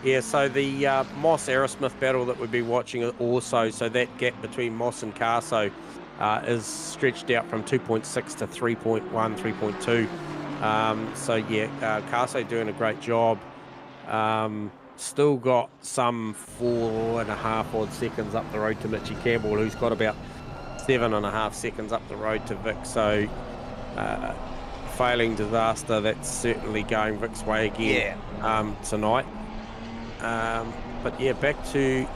Yeah, so the Moss Aerosmith battle that we'll be watching also, so that gap between Moss and Carso is stretched out from 2.6 to 3.1, 3.2. Carso doing a great job. Still got some 4.5 odd seconds up the road to Mitchie Campbell, who's got about 7.5 seconds up the road to Vic. So failing disaster, that's certainly going Vic's way again tonight. Back to...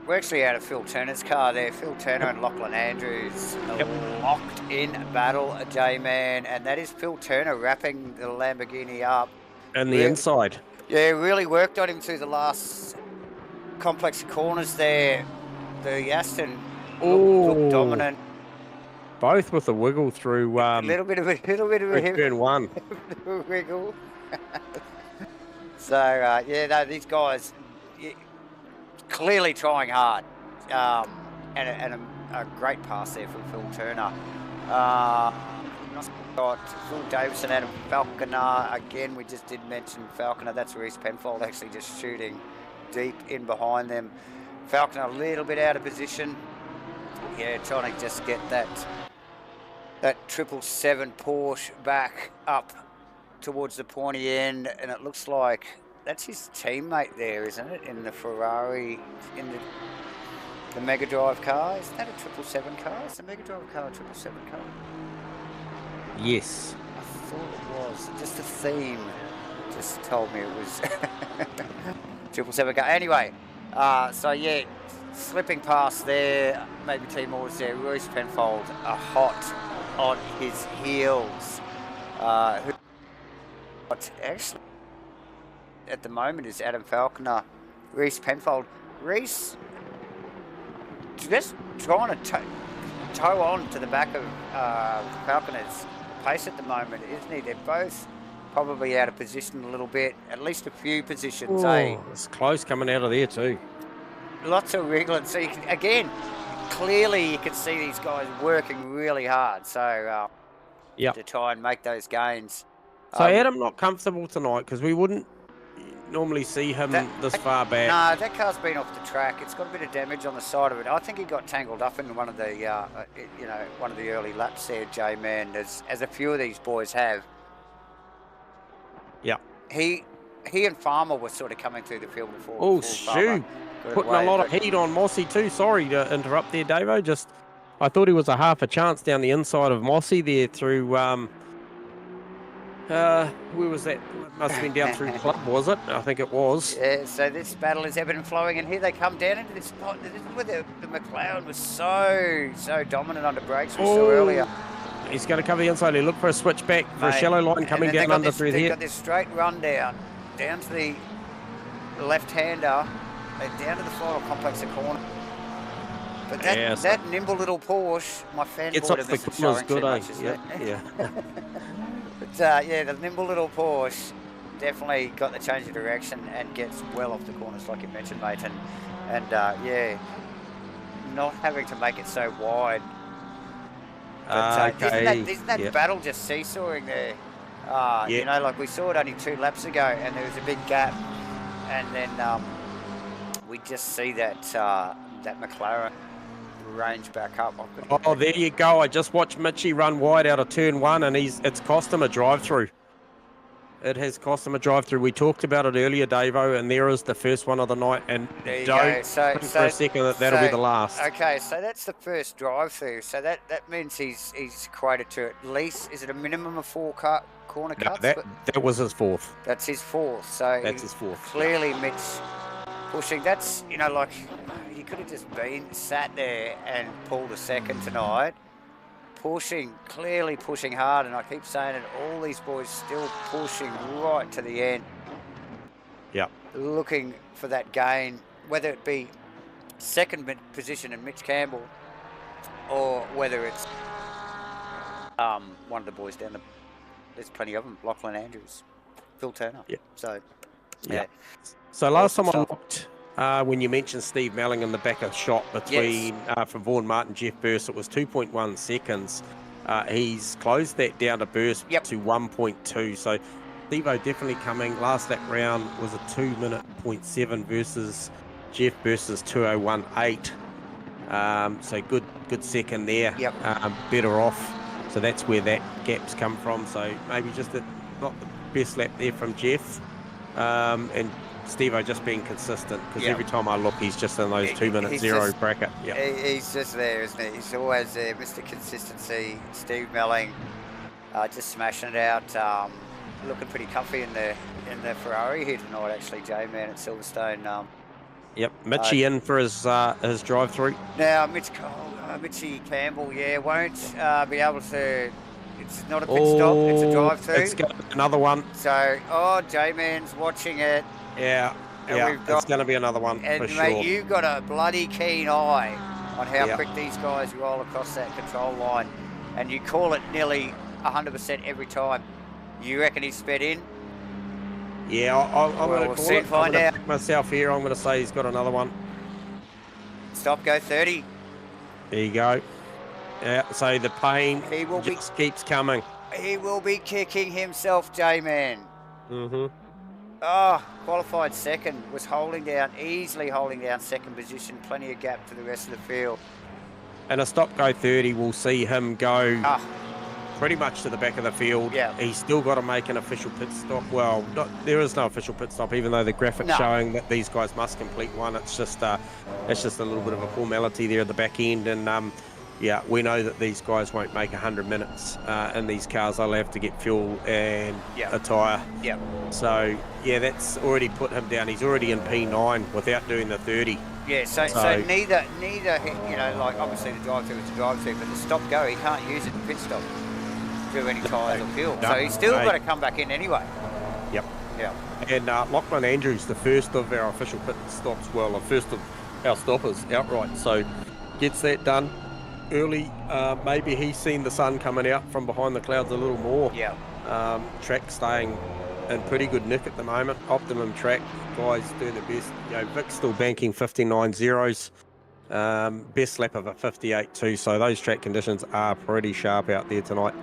We're actually out of Phil Turner's car there. Phil Turner and Lachlan Andrews locked in battle, J-Man, and that is Phil Turner wrapping the Lamborghini up. And the inside. Yeah, really worked on him through the last complex corners there. The Aston looked dominant. Both with a wiggle through... a little bit of a turn one. wiggle. So, these guys... clearly trying hard, and a great pass there from Phil Turner. Got Phil Davison out of Falconer. Again, we just did mention Falconer. That's Reece Penfold actually just shooting deep in behind them. Falconer a little bit out of position. Yeah, trying to just get that 777 Porsche back up towards the pointy end, and it looks like that's his teammate there, isn't it? In the Ferrari, in the Mega Drive car. Isn't that a 777 car? Is the Mega Drive car a 777 car? Yes. I thought it was. Just the theme just told me it was 777 car. Anyway, slipping past there. Maybe Timor's there. Reece Penfold hot on his heels. Actually, at the moment is Adam Falconer, Reece Penfold. Reece just trying to toe on to the back of Falconer's pace at the moment, isn't he? They're both probably out of position a little bit, at least a few positions, It's close coming out of there too. Lots of wriggling. So you can, again, clearly you can see these guys working really hard. So to try and make those gains. So Adam not comfortable tonight because we wouldn't normally see him this far back. No, that car's been off the track. It's got a bit of damage on the side of it. I think he got tangled up in one of the, one of the early laps there, J-Man, as a few of these boys have. Yeah. He and Farmer were sort of coming through the field before. Oh, shoot. Putting a lot of heat on Mossy too. Sorry to interrupt there, Davo. I thought he was a half a chance down the inside of Mossy there through, where was that? It must have been down through Club, was it? I think it was. Yeah, so this battle is ebbing and flowing, and here they come down into this spot. This is where the McLaren was so dominant under brakes we saw earlier. He's going to cover the inside. He look for a switch back for a shallow line coming down under through here. They've got this straight run down to the left-hander, and down to the final complex of corner. But that nimble little Porsche, my fan board of this is showing too much, isn't it? Yeah. But the nimble little Porsche definitely got the change of direction and gets well off the corners, like you mentioned, mate. And not having to make it so wide. But isn't that battle just seesawing there? You know, like we saw it only 2 laps ago, and there was a big gap, and then we just see that McLaren range back up. Oh, there you go. I just watched Mitchie run wide out of turn 1, and it's cost him a drive-through. It has cost him a drive-through. We talked about it earlier, Davo, and there is the first one of the night, and don't think for a second that'll be the last. Okay, so that's the first drive-through. So that means he's created to at least, is it a minimum of 4 corner cuts? That was his 4th. That's his 4th. So that's his 4th. Clearly, Mitch pushing. That's, like, he could have just sat there and pulled a second tonight. Clearly pushing hard, and I keep saying it, all these boys still pushing right to the end. Yeah. Looking for that gain, whether it be second position in Mitch Campbell, or whether it's one of the boys down there's plenty of them, Lachlan Andrews, Phil Turner. Yeah. So, So last time I looked, when you mentioned Steve Melling in the back of shot between from Vaughan Martin, Jeff Burst, it was 2.1 seconds. He's closed that down to Burst to 1.2. So Stevo definitely coming. Last lap round was a 2-minute 0.7 versus Jeff Burst's 2:01.8. So good second there. Better off. So that's where that gap's come from. So maybe just not the best lap there from Jeff. And Stevo just being consistent, because every time I look, he's just in those 2-minute 0 bracket. He's just there, isn't he? He's always there, Mr. Consistency. Steve Melling, just smashing it out. Looking pretty comfy in the Ferrari here tonight, actually, J-Man at Silverstone. Mitchie in for his drive-through. Now, Mitchie Campbell, won't be able to. It's not a pit stop, it's a drive-through. It's got another one. So, J-Man's watching it. It's going to be another one, for sure. Mate, you've got a bloody keen eye on how quick these guys roll across that control line, and you call it nearly 100% every time. You reckon he's sped in? Yeah, I'm going to call it. Find out. Pick myself here. I'm going to say he's got another one. Stop, go 30. There you go. Yeah, so the pain just keeps coming. He will be kicking himself, J-Man. Mm-hmm. Qualified second, was easily holding down second position, plenty of gap to the rest of the field. And a stop-go 30 will see him go pretty much to the back of the field. He's still got to make an official pit stop. Well, there is no official pit stop, even though the graphic's showing that these guys must complete one. It's just a little bit of a formality there at the back end, and we know that these guys won't make 100 minutes in these cars. They'll have to get fuel and a tyre. So, that's already put him down. He's already in P9 without doing the 30. So neither, like obviously the drive-through is a drive-through, but the stop-go, he can't use it in pit stop through any tyres or fuel. So he's still got to come back in anyway. And Lachlan Andrews, the first of our official pit stops, the first of our stoppers outright. So gets that done early. Maybe he's seen the sun coming out from behind the clouds a little more. Track staying in pretty good nick at the moment. Optimum track, guys doing the best. You know, Vic's still banking 59 zeros. Best lap of a 58.2, so those track conditions are pretty sharp out there tonight.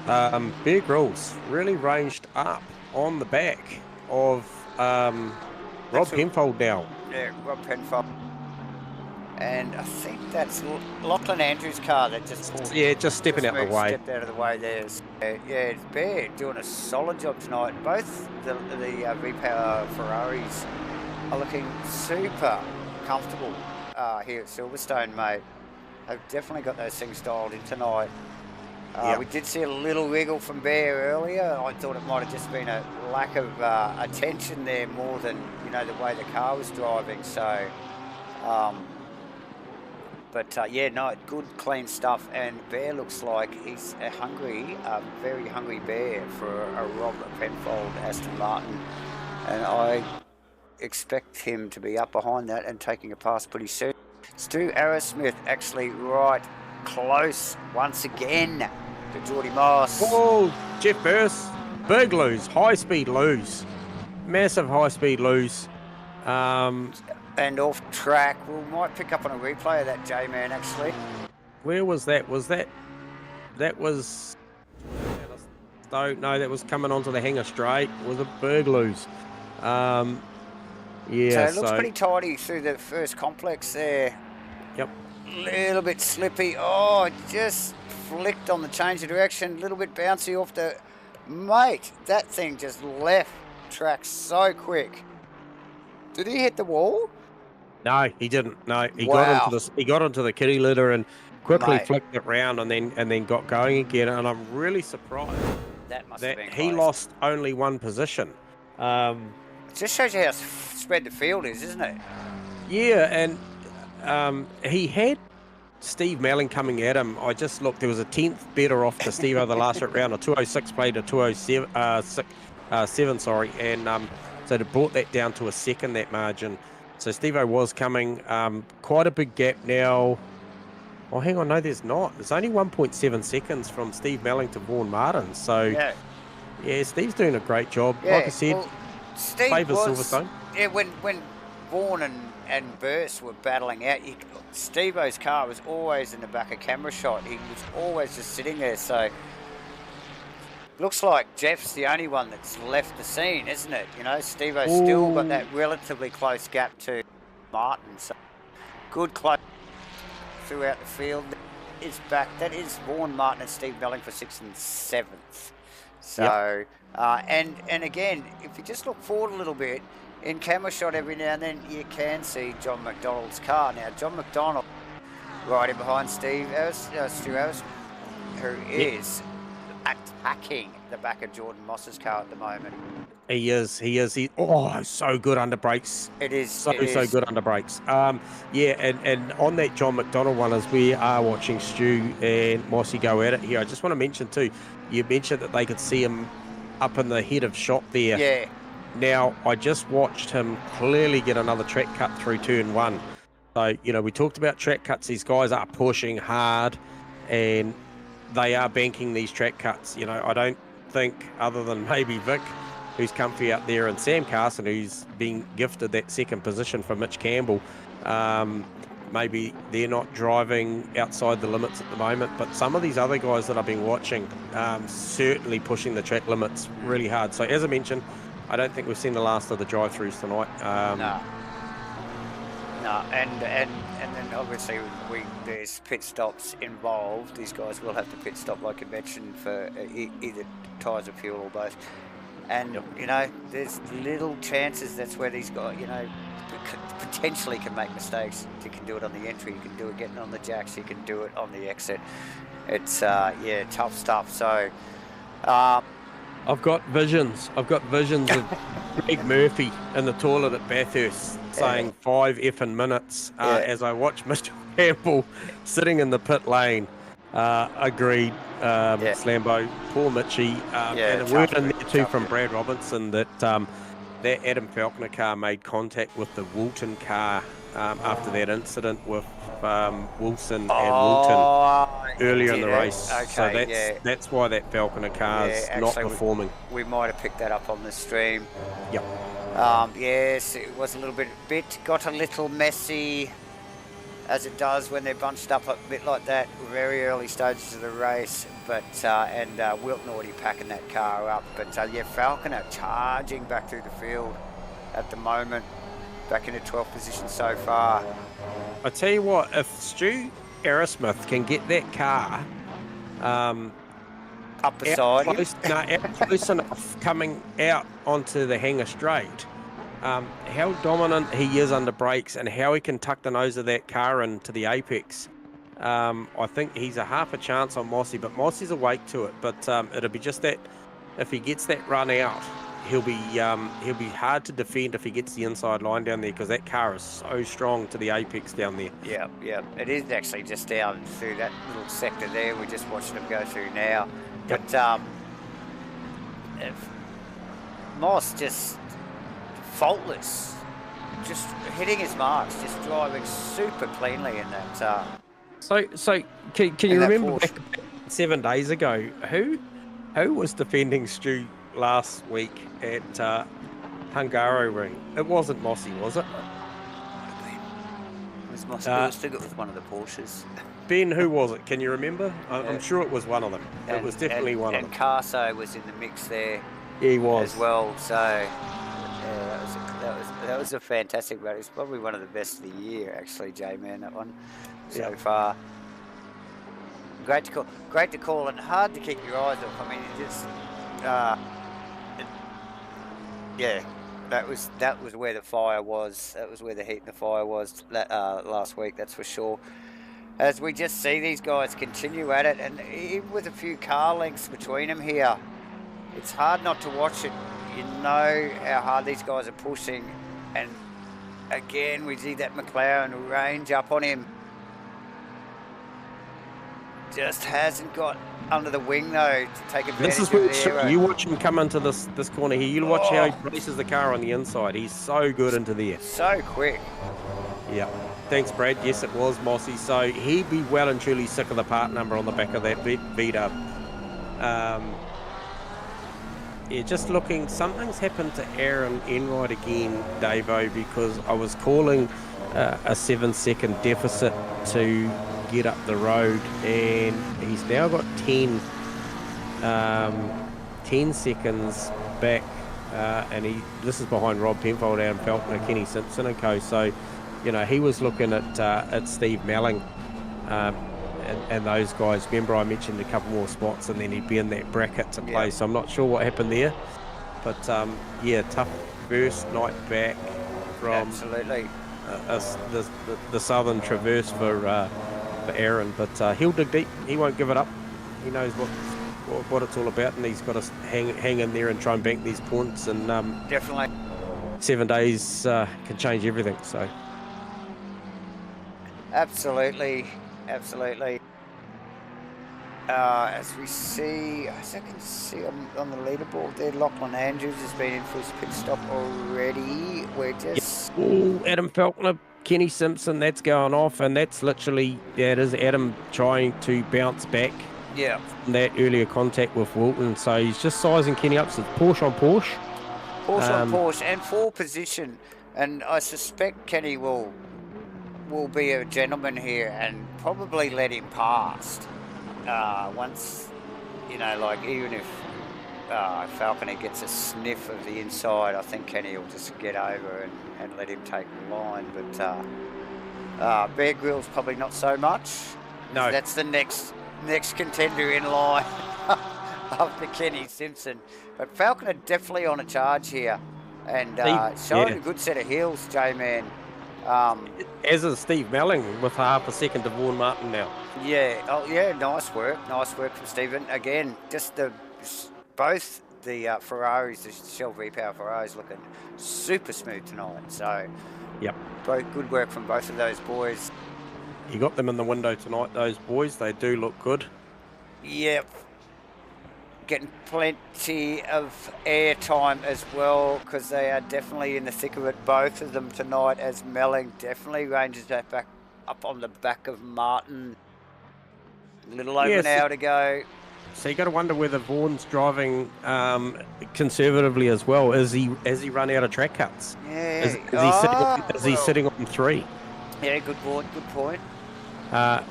Bear Grylls really ranged up on the back of Rob Penfold now. Yeah, Rob Penfold. And I think that's Lachlan Andrews' car that just pulled. Yeah, just stepping out the way. Stepped out of the way there. Yeah, it's Bear doing a solid job tonight. Both the V-Power Ferraris are looking super comfortable here at Silverstone, mate. They've definitely got those things dialed in tonight. We did see a little wiggle from Bear earlier. I thought it might have just been a lack of attention there more than, you know, the way the car was driving. So, yeah, no, good, clean stuff. And Bear looks like he's a very hungry Bear for a Rob Penfold Aston Martin. And I expect him to be up behind that and taking a pass pretty soon. Stu Arrowsmith actually right close once again to Geordie Moss. Oh, Jeff Burris, big lose, high speed lose, massive high speed lose. And off track, we might pick up on a replay of that, J-Man, actually. Where was that? That was, don't know, that was coming onto the hanger straight. It was a big lose. Yeah. So it looks pretty tidy through the first complex there. Yep. Little bit slippy. Oh, it just flicked on the change of direction. A little bit bouncy off the... Mate, that thing just left track so quick. Did he hit the wall? No, he didn't. No, he Wow. got onto the kitty litter and quickly Mate. flicked it round and then got going again. And I'm really surprised That must have been he close. lost only one position. It just shows you how spread the field is, isn't it? Yeah, and he had Steve Melling coming at him. I just looked, there was a 10th better off to Steve over the last round, a 206 played a 207, sorry, and so it brought that down to a second, that margin. So Steve-O was coming, quite a big gap now. Oh, hang on, no, there's not. There's only 1.7 seconds from Steve Melling to Vaughan Martin. So, yeah, Steve's doing a great job. Yeah, like I said, well, Steve favours was, Silverstone. Yeah, when Vaughan and Burst were battling out, Steve-O's car was always in the back of camera shot. He was always just sitting there. So looks like Jeff's the only one that's left the scene, isn't it? You know, Steve-O's still got that relatively close gap to Martin. So good close throughout the field. It's back. That is Vaughan Martin and Steve Melling for 6th and 7th. So, and again, if you just look forward a little bit, in camera shot every now and then, you can see John McDonald's car. Now, John McDonald, riding behind Stu Harris, who is attacking the back of Jordan Moss's car at the moment. He is. So good under brakes. It is. So good under brakes. Yeah, and on that John McDonald one, as we are watching Stu and Mossy go at it here, I just want to mention too, you mentioned that they could see him up in the head of shot there. Yeah. Now, I just watched him clearly get another track cut through turn 1. So, you know, we talked about track cuts. These guys are pushing hard and they are banking these track cuts. You know, I don't think, other than maybe Vic, who's comfy out there, and Sam Carson, who's been gifted that second position from Mitch Campbell, maybe they're not driving outside the limits at the moment. But some of these other guys that I've been watching, certainly pushing the track limits really hard. So, as I mentioned, I don't think we've seen the last of the drive-throughs tonight. No, and then obviously there's pit stops involved. These guys will have to pit stop, like you mentioned, for either tyres or fuel or both. And, you know, there's little chances that's where these guys, you know, potentially can make mistakes. You can do it on the entry, you can do it getting on the jacks, you can do it on the exit. It's, yeah, tough stuff. So, I've got visions of Greg Murphy in the toilet at Bathurst saying 5 effing minutes as I watch Mr. Campbell sitting in the pit lane. Agreed, Slambo, poor Mitchie. And a word in there too from Brad Robinson that that Adam Falconer car made contact with the Woolton car after that incident with Wilson and Oh, Wilton earlier in the race. Okay, So that's why that Falconer car's not performing. We might have picked that up on the stream. Yep. Yes, it was a little bit got a little messy, as it does when they're bunched up a bit like that, very early stages of the race. But Wilton already packing that car up. But yeah, Falconer charging back through the field at the moment, back into 12th position so far. I tell you what, if Stu Aerosmith can get that car up the side, out close enough coming out onto the Hangar Straight, how dominant he is under brakes and how he can tuck the nose of that car into the apex. I think he's a half a chance on Mossy, but Mossy's awake to it. But it'll be just that if he gets that run out, he'll be hard to defend if he gets the inside line down there, because that car is so strong to the apex down there. Yeah, it is actually just down through that little sector there. We're just watching them go through now. Yep. But if Moss just faultless, just hitting his marks, just driving super cleanly in that. So can you remember back 7 days ago who was defending Stu last week at Hungaro Ring? It wasn't Mossy, was it? It was Mossy. I think it was one of the Porsches. Ben, who was it? Can you remember? I'm sure it was one of them. It was definitely one of them. And Carso was in the mix there. He was as well. So yeah, that was a fantastic race. It's probably one of the best of the year, actually, J-Man. That one so far. Great to call, and hard to keep your eyes off. I mean, it just that was where the fire was. That was where the heat and the fire was last week. That's for sure. As we just see these guys continue at it, and even with a few car lengths between them here, it's hard not to watch it. You know how hard these guys are pushing, and again we see that McLaren range up on him. Just hasn't got under the wing though to take advantage. This is where you watch him come into this corner here. You watch how he places the car on the inside. He's so good into there. So quick. Yeah. Thanks, Brad. Yes, it was Mossy. So he'd be well and truly sick of the part number on the back of that V-dub. Yeah, just looking, something's happened to Aaron Enright again, Davo, because I was calling a 7-second deficit to get up the road, and he's now got 10 seconds back, and this is behind Rob Penfold, Adam Falconer, Kenny Simpson and co. So, you know, he was looking at Steve Melling and those guys. Remember, I mentioned a couple more spots, and then he'd be in that bracket to play. So I'm not sure what happened there, but yeah, tough first night back from absolutely the southern traverse for Aaron, but he'll dig deep. He won't give it up. He knows what it's all about, and he's got to hang in there and try and bank these points. And definitely 7 days can change everything. So absolutely. As we see, as I can see on the leaderboard there, Lachlan Andrews has been in for his pit stop already. We're just Adam Falconer, Kenny Simpson, that's going off, and that's literally, that is Adam trying to bounce back from that earlier contact with Wilton. So he's just sizing Kenny up. So it's Porsche on Porsche. On Porsche, and 4 position. And I suspect Kenny will be a gentleman here and probably let him past. Once, you know, like even if Falconer gets a sniff of the inside, I think Kenny will just get over and let him take the line. But Bear Grylls probably not so much. No, that's the next contender in line after Kenny Simpson. But Falconer definitely on a charge here, and showing a good set of heels, J-Man. As is Steve Melling with half a second to Vaughan Martin now. Nice work from Stephen. Again, just both the Ferraris, the Shell V-Power Ferraris, looking super smooth tonight. So, both good work from both of those boys. You got them in the window tonight, those boys. They do look good. Yep. getting plenty of air time as well, because they are definitely in the thick of it, both of them tonight, as Melling definitely ranges that back up on the back of Martin. A little over an hour to go. So you got to wonder whether Vaughan's driving conservatively as well. Has he run out of track cuts? Yeah. Is he sitting on 3? Yeah, good point.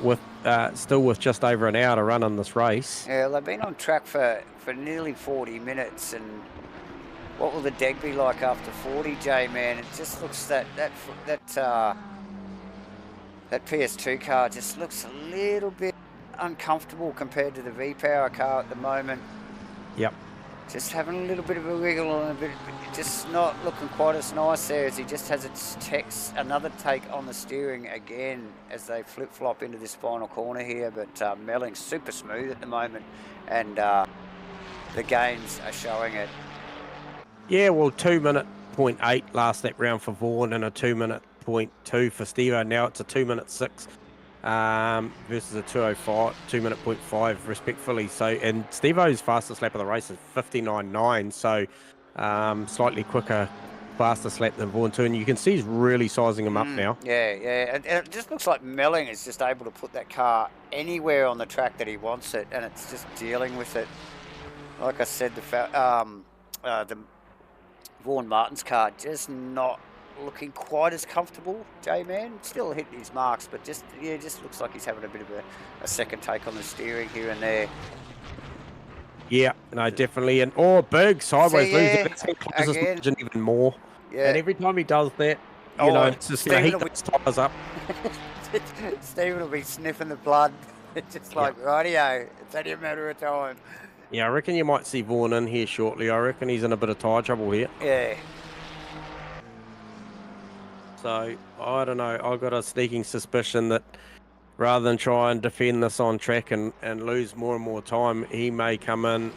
With still with just over an hour to run on this race. Yeah, they've been on track for nearly 40 minutes, and what will the deg be like after 40, J-Man? It just looks that PS2 car just looks a little bit uncomfortable compared to the V-Power car at the moment. Yep. Just having a little bit of a wiggle and just not looking quite as nice there, as he just has another take on the steering again as they flip-flop into this final corner here. But Melling's super smooth at the moment, and the gains are showing it. Yeah, well, 2:08 last lap round for Vaughan and a 2:02 for Stevo. Now it's a 2:06 versus a 2:05 respectfully. So, and Stevo's fastest lap of the race is 59.9, so slightly quicker, fastest lap than Vaughan too. And you can see he's really sizing him up now. Yeah, and it just looks like Melling is just able to put that car anywhere on the track that he wants it, and it's just dealing with it. Like I said, the Vaughan Martin's car just not looking quite as comfortable, J-Man. Still hitting his marks, but just looks like he's having a bit of a second take on the steering here and there. Yeah, no, definitely. And big sideways losing even more. Yeah. And every time he does that, you know, it's just going to heat those tyres up. Stephen will be sniffing the blood. It's just like, rightio, it's only a matter of time. Yeah, I reckon you might see Vaughan in here shortly. I reckon he's in a bit of tyre trouble here. Yeah. So, I don't know. I've got a sneaking suspicion that rather than try and defend this on track and lose more and more time, he may come in,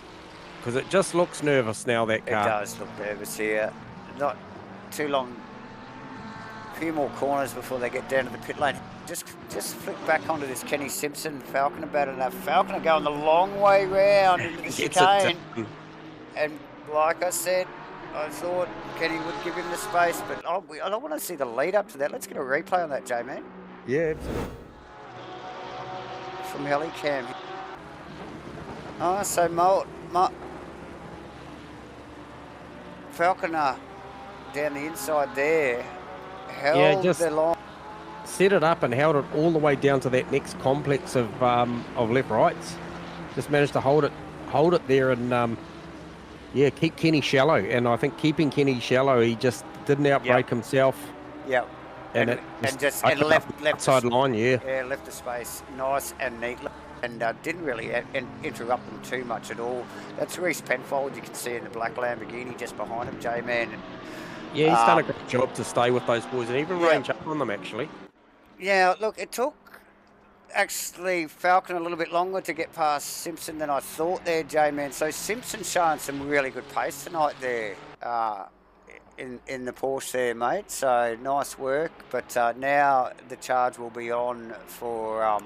because it just looks nervous now, that car. It does look nervous here. Not too long. A few more corners before they get down to the pit lane. Just flick back onto this Kenny Simpson. Falconer bad enough. Falconer going the long way round into the chicane. And like I said, I thought Kenny would give him the space, but I don't want to see the lead up to that. Let's get a replay on that, J-Man. Yeah, absolutely. From Helicam. Oh, so Falconer down the inside there held the line. Set it up and held it all the way down to that next complex of left rights. Just managed to hold it there and keep Kenny shallow. And I think keeping Kenny shallow, he just didn't outbrake himself. Yep. And left side line, left the space nice and neatly, and didn't really interrupt them too much at all. That's Reece Penfold, you can see in the black Lamborghini just behind him, J-Man. Yeah, he's done a great job to stay with those boys and even range up on them, actually. Yeah, look, it took actually Falcon a little bit longer to get past Simpson than I thought there, J-Man. So Simpson's showing some really good pace tonight there. In the Porsche there, mate. So nice work. But now the charge will be on for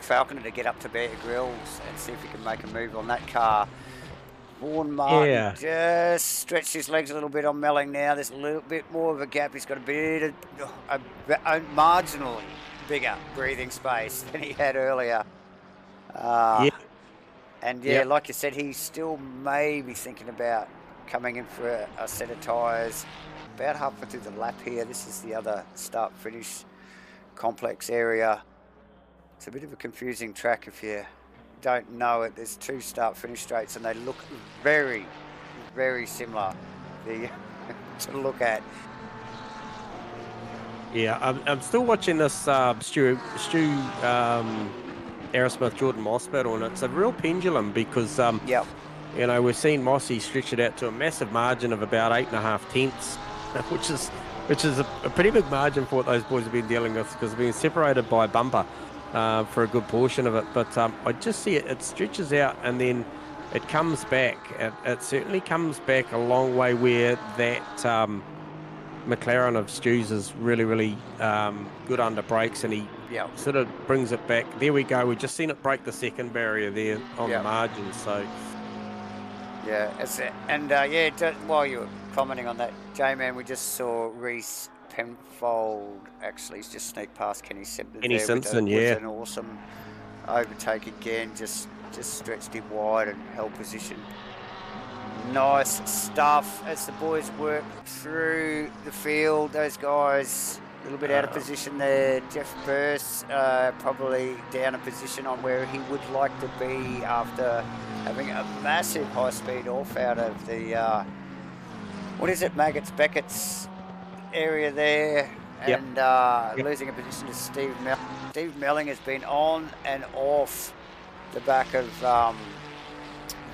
Falconer to get up to Bear Grylls and see if he can make a move on that car. Vaughan Martin just stretched his legs a little bit on Melling now. There's a little bit more of a gap. He's got a marginally bigger breathing space than he had earlier. And like you said, he's still maybe thinking about coming in for a set of tyres about halfway through the lap here. This is the other start-finish complex area. It's a bit of a confusing track if you don't know it. There's 2 start-finish straights and they look very, very similar to look at. Yeah, I'm still watching this Stu Aerosmith Jordan Moss battle, and it's a real pendulum because you know, we've seen Mossy stretch it out to a massive margin of about 8.5 tenths, which is a pretty big margin for what those boys have been dealing with, because they've been separated by a bumper for a good portion of it. But I just see it stretches out and then it comes back. It certainly comes back a long way where that McLaren of Stu's is really, really good under brakes, and he sort of brings it back. There we go. We've just seen it break the second barrier there on the margin. So yeah, that's it. And yeah, just while you were commenting on that, J-Man, we just saw Reese Penfold actually just sneak past Kenny Simpson there with an awesome overtake again. Just stretched him wide and held position. Nice stuff as the boys work through the field. Those guys a little bit out of position there. Jeff Burse probably down a position on where he would like to be after having a massive high-speed off out of the, what is it, Beckett's area there. And losing a position to Steve Melling. Steve Melling has been on and off the back of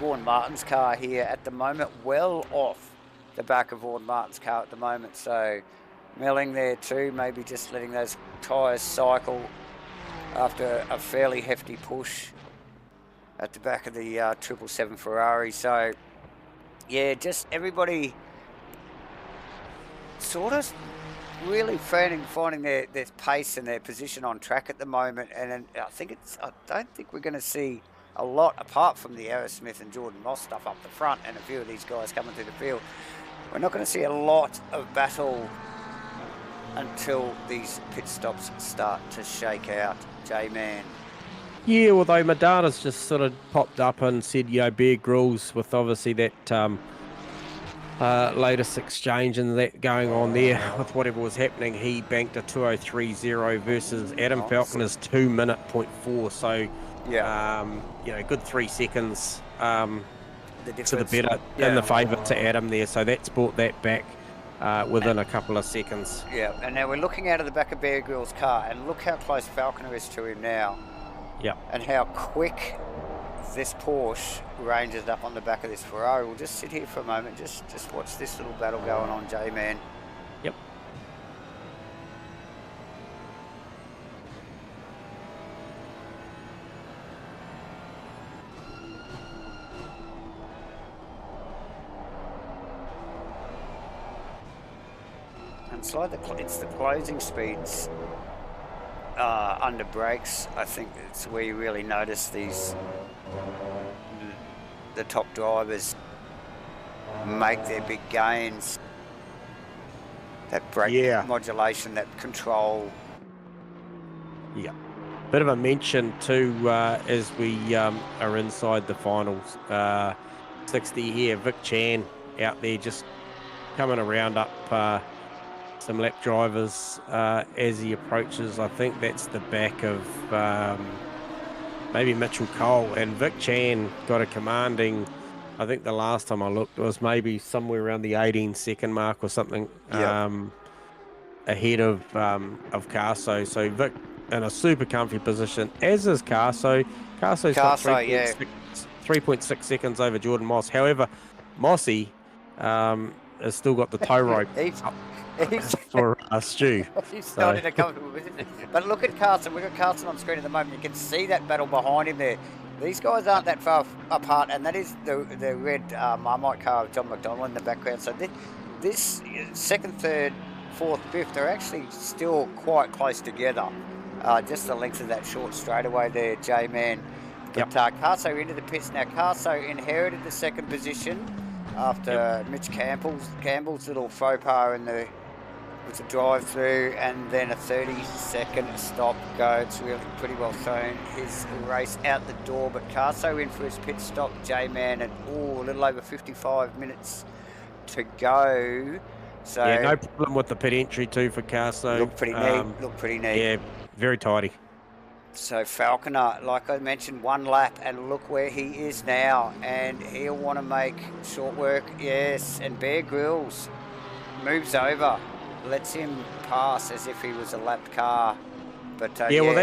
Vaughan Martin's car here at the moment, well off the back of Vaughan Martin's car at the moment. So Melling there too, maybe just letting those tyres cycle after a fairly hefty push at the back of the 777 Ferrari. So yeah, just everybody sort of really finding their pace and their position on track at the moment. And I don't think we're going to see a lot apart from the Aerosmith and Jordan Moss stuff up the front and a few of these guys coming through the field. We're not going to see a lot of battle until these pit stops start to shake out. J-Man. Yeah, although Madana's just sort of popped up and said, you know, Bear Grylls with obviously that latest exchange and that going on there with whatever was happening, he banked a 2:03.0 versus Adam Falconer's 2-minute 0.4. So you know, good 3 seconds to the better in the favour to Adam there. So that's brought that back within a couple of seconds. Yeah, and now we're looking out of the back of Bear Grylls' car, and look how close Falconer is to him now. Yeah. And how quick this Porsche ranges up on the back of this Ferrari. We'll just sit here for a moment, just watch this little battle going on, J-Man. Yep. It's the closing speeds under brakes. I think it's where you really notice the top drivers make their big gains. That brake modulation, that control. Yeah. Bit of a mention too as we are inside the finals. 60 here, Vic Chan out there just coming around up some lap drivers as he approaches. I think that's the back of maybe Mitchell Cole, and Vic Chan got a commanding, I think the last time I looked it was maybe somewhere around the 18-second mark or something ahead of Carso. So Vic in a super comfy position, as is Carso. Carso's got 3.6 seconds over Jordan Moss. However, Mossy has still got the tow rope for Stu. He's not in a comfortable position. But look at Carson. We've got Carson on screen at the moment. You can see that battle behind him there. These guys aren't that far apart, and that is the red Marmite car of John McDonnell in the background. So this second, third, fourth, fifth are actually still quite close together. Just the length of that short straightaway there, J-Man. But Carso into the pits now. Carso inherited the second position after Mitch Campbell's little faux pas in the with the drive through, and then a 30-second stop go. It's really pretty well shown his race out the door. But Carso in for his pit stop, J-Man, and a little over 55 minutes to go. So yeah, no problem with the pit entry too for Carso. Look pretty neat. Yeah, very tidy. So Falconer, like I mentioned, one lap, and look where he is now, and he'll want to make short work. Yes, and Bear Grylls moves over, lets him pass as if he was a lapped car. But well,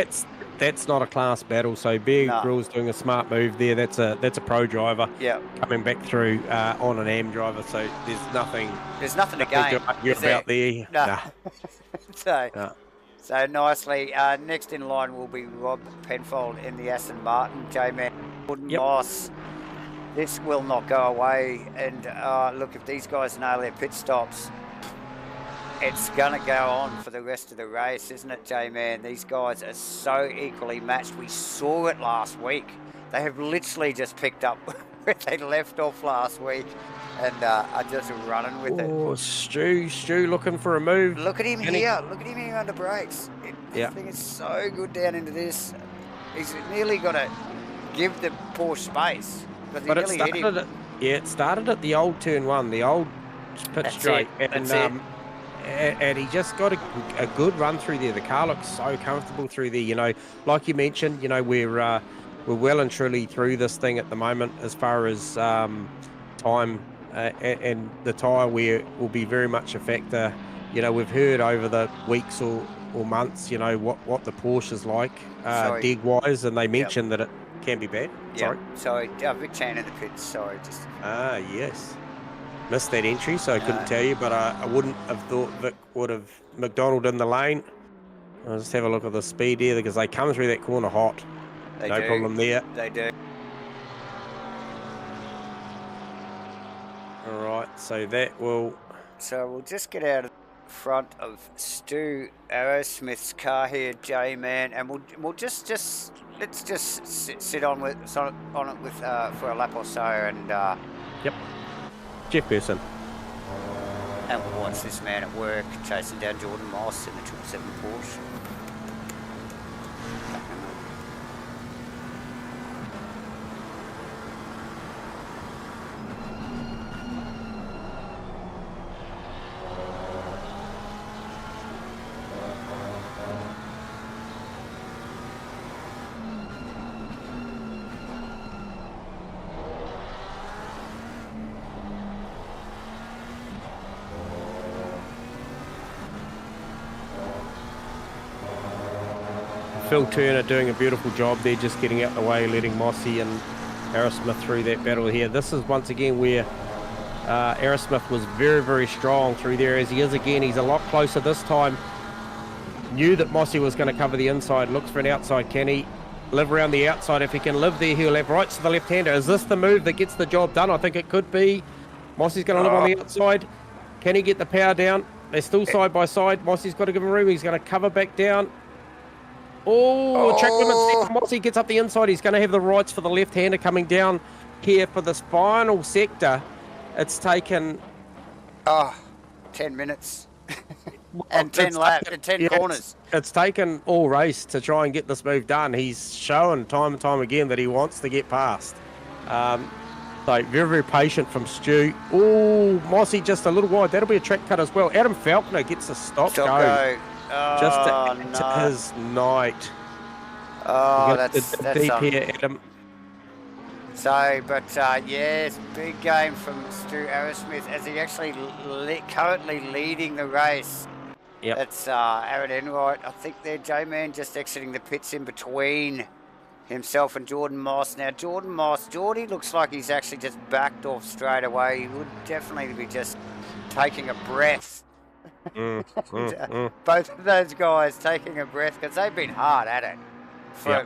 that's not a class battle. So Bear Grylls doing a smart move there. That's a pro driver. Yeah, coming back through on an AM driver. So there's nothing to gain. You're about there. No. So nicely, next in line will be Rob Penfold in the Aston Martin. J-Man, Moss. This will not go away. And look, if these guys nail their pit stops, it's going to go on for the rest of the race, isn't it, J-Man? These guys are so equally matched. We saw it last week. They have literally just picked up where they left off last week and are just running with it. Oh, Stu looking for a move. Look at him here. Look at him here under brakes. Yeah. I think it's so good down into this. He's nearly got to give the Porsche space. But it started it started at the old turn 1, the old pit straight. And he just got a good run through there. The car looks so comfortable through there. You know, like you mentioned, you know, we're well and truly through this thing at the moment as far as time and the tyre wear will be very much a factor. You know, we've heard over the weeks or months, you know, what the Porsche is like, dig-wise, and they mentioned that it can be bad. Sorry, Rick Chan in the pits. Sorry, just. Yes. Missed that entry, so I couldn't tell you, but I wouldn't have thought Vic would have McDonald in the lane. I'll just have a look at the speed here because they come through that corner hot. No problem there. They do. All right, so that will. So we'll just get out of front of Stu Arrowsmith's car here, J-Man, and we'll just let's just sit on it with for a lap or so, and Yep. Jeff Pearson. And we'll watch this man at work chasing down Jordan Moss in the 777 Porsche. Phil Turner doing a beautiful job there, just getting out the way, letting Mossy and Aerosmith through that battle here. This is once again where Aerosmith was very, very strong through there, as he is again. He's a lot closer this time. Knew that Mossy was going to cover the inside, looks for an outside. Can he live around the outside? If he can live there, he'll have rights to the left-hander. Is this the move that gets the job done? I think it could be. Mossy's going to live on the outside. Can he get the power down? They're still side by side. Mossy's got to give him room. He's going to cover back down. Track limits. Mossy gets up the inside. He's going to have the rights for the left-hander coming down here for this final sector. It's taken 10 minutes and 10 laps and 10 corners. It's taken all race to try and get this move done. He's shown time and time again that he wants to get past. So very, very patient from Stu. Mossy just a little wide. That'll be a track cut as well. Adam Falconer gets a stop go. Just to add to his night. That's deep here, Adam. So, but yes, big game from Stu Arrowsmith as he actually currently leading the race. Yep. It's Aaron Enright. I think they're J-Man just exiting the pits in between himself and Jordan Moss. Now, Geordie looks like he's actually just backed off straight away. He would definitely be just taking a breath. Both of those guys taking a breath because they've been hard at it for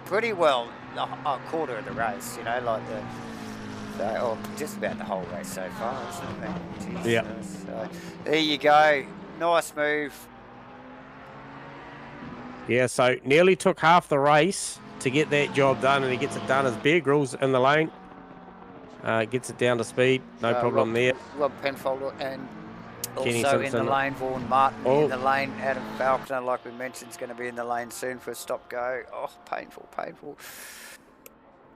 pretty well a quarter of the race, you know, like just about the whole race so far, isn't it? Yeah. So there you go. Nice move. Yeah, so nearly took half the race to get that job done, and he gets it done as Bear Grylls in the lane. Gets it down to speed, no problem there. Rob Penfolder and Kenny also Simpson. in the lane, Vaughan Martin in the lane. Adam Falconer, like we mentioned, is going to be in the lane soon for a stop-go. Oh, painful.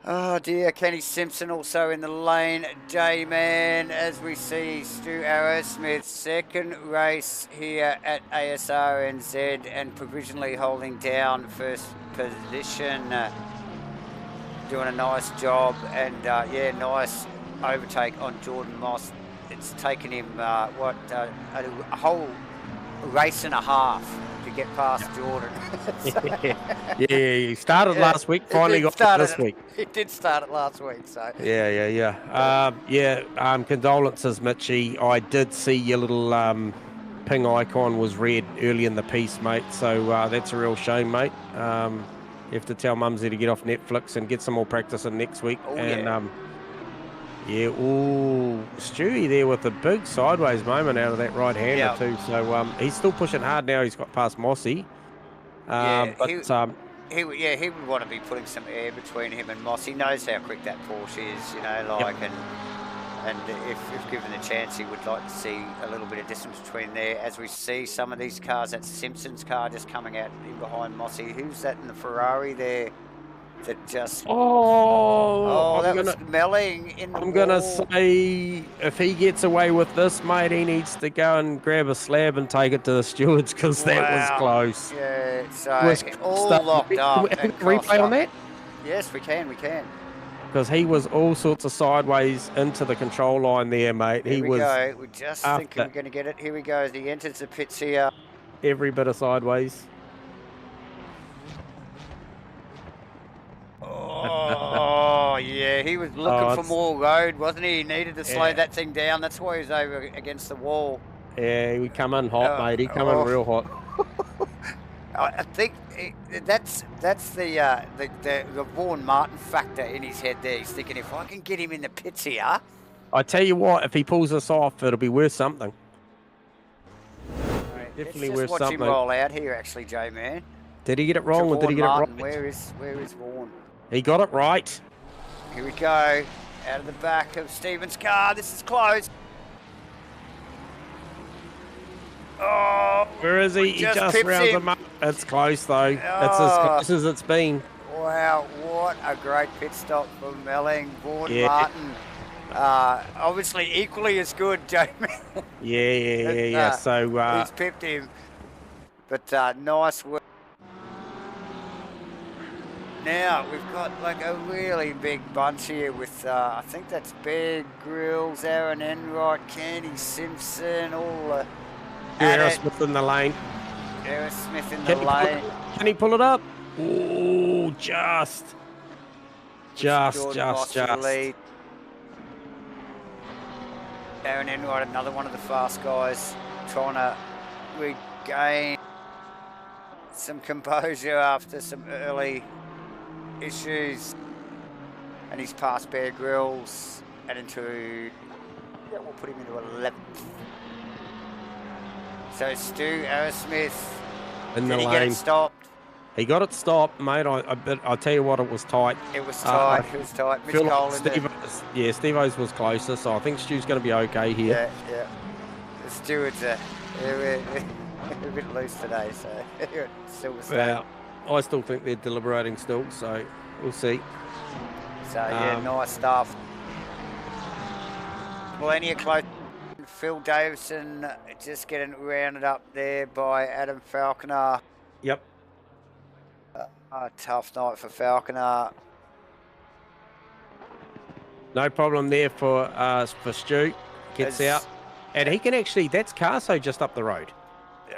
Oh, dear. Kenny Simpson also in the lane. J-Man, as we see Stu Arrowsmith, second race here at Asrnz and provisionally holding down first position. Doing a nice job and, nice overtake on Jordan Moss. It's taken him, a whole race and a half to get past Jordan. He started last week, finally got it this week. He did start it last week, so. Condolences, Mitchie. I did see your little ping icon was red early in the piece, mate, so that's a real shame, mate. You have to tell Mumsy to get off Netflix and get some more practice in next week. Yeah, ooh, Stewie there with a big sideways moment out of that right-hander too. So he's still pushing hard now. He's got past Mossy. Yeah, But he would want to be putting some air between him and Moss. He knows how quick that Porsche is, you know, like, and if given the chance, he would like to see a little bit of distance between there. As we see some of these cars, that Simpson's car just coming out in behind Mossy. Who's that in the Ferrari there? That just that was Melling in the I'm gonna say if he gets away with this, mate, he needs to go and grab a slab and take it to the stewards because that was close. Yeah, so all locked up. Can we replay on that? Yes, we can. Because he was all sorts of sideways into the control line there, mate. Here we go. We just think we're going to get it. Here we go. He enters the pits here. Every bit of sideways. Oh, yeah. He was looking for more road, wasn't he? He needed to slow that thing down. That's why he was over against the wall. Yeah, he come in hot, mate. He come in real hot. I think that's the Vaughan Martin factor in his head there. He's thinking, if I can get him in the pits here. I tell you what, if he pulls this off, it'll be worth something. Right, definitely worth something. Let's just watch him roll out here, actually, J-Man. Did he get it wrong, or did he get it right? Where is Vaughan? He got it right. Here we go. Out of the back of Stephen's car. This is close. Oh, where is he? He just rounds him up. It's close, though. It's as close as it's been. Wow, what a great pit stop from Melling. Vaughan Martin. Obviously equally as good, Jamie. Yeah. So he's pipped him. But nice work. Now we've got like a really big bunch here with I think that's Bear Grylls, Aaron Enright, Candy Simpson, all Aerosmith in the lane. Aerosmith in the lane. Can he pull it up? Ooh, just. Aaron Enright, another one of the fast guys, trying to regain some composure after some early issues. And he's past Bear Grylls and into, we'll put him into 11th. So Stu Aerosmith, in the lane. Get it stopped? He got it stopped, mate. I'll tell you what, it was tight. It was tight. Mitch Cole Steve-O's was closer, so I think Stu's going to be okay here. Yeah. The stewards are a bit loose today, so Silverstone. Well, I still think they're deliberating still, so we'll see. So, nice stuff. Plenty of close. Phil Davison just getting rounded up there by Adam Falconer. Yep. A tough night for Falconer. No problem there for Stu. Gets out. And he can actually, that's Carso just up the road.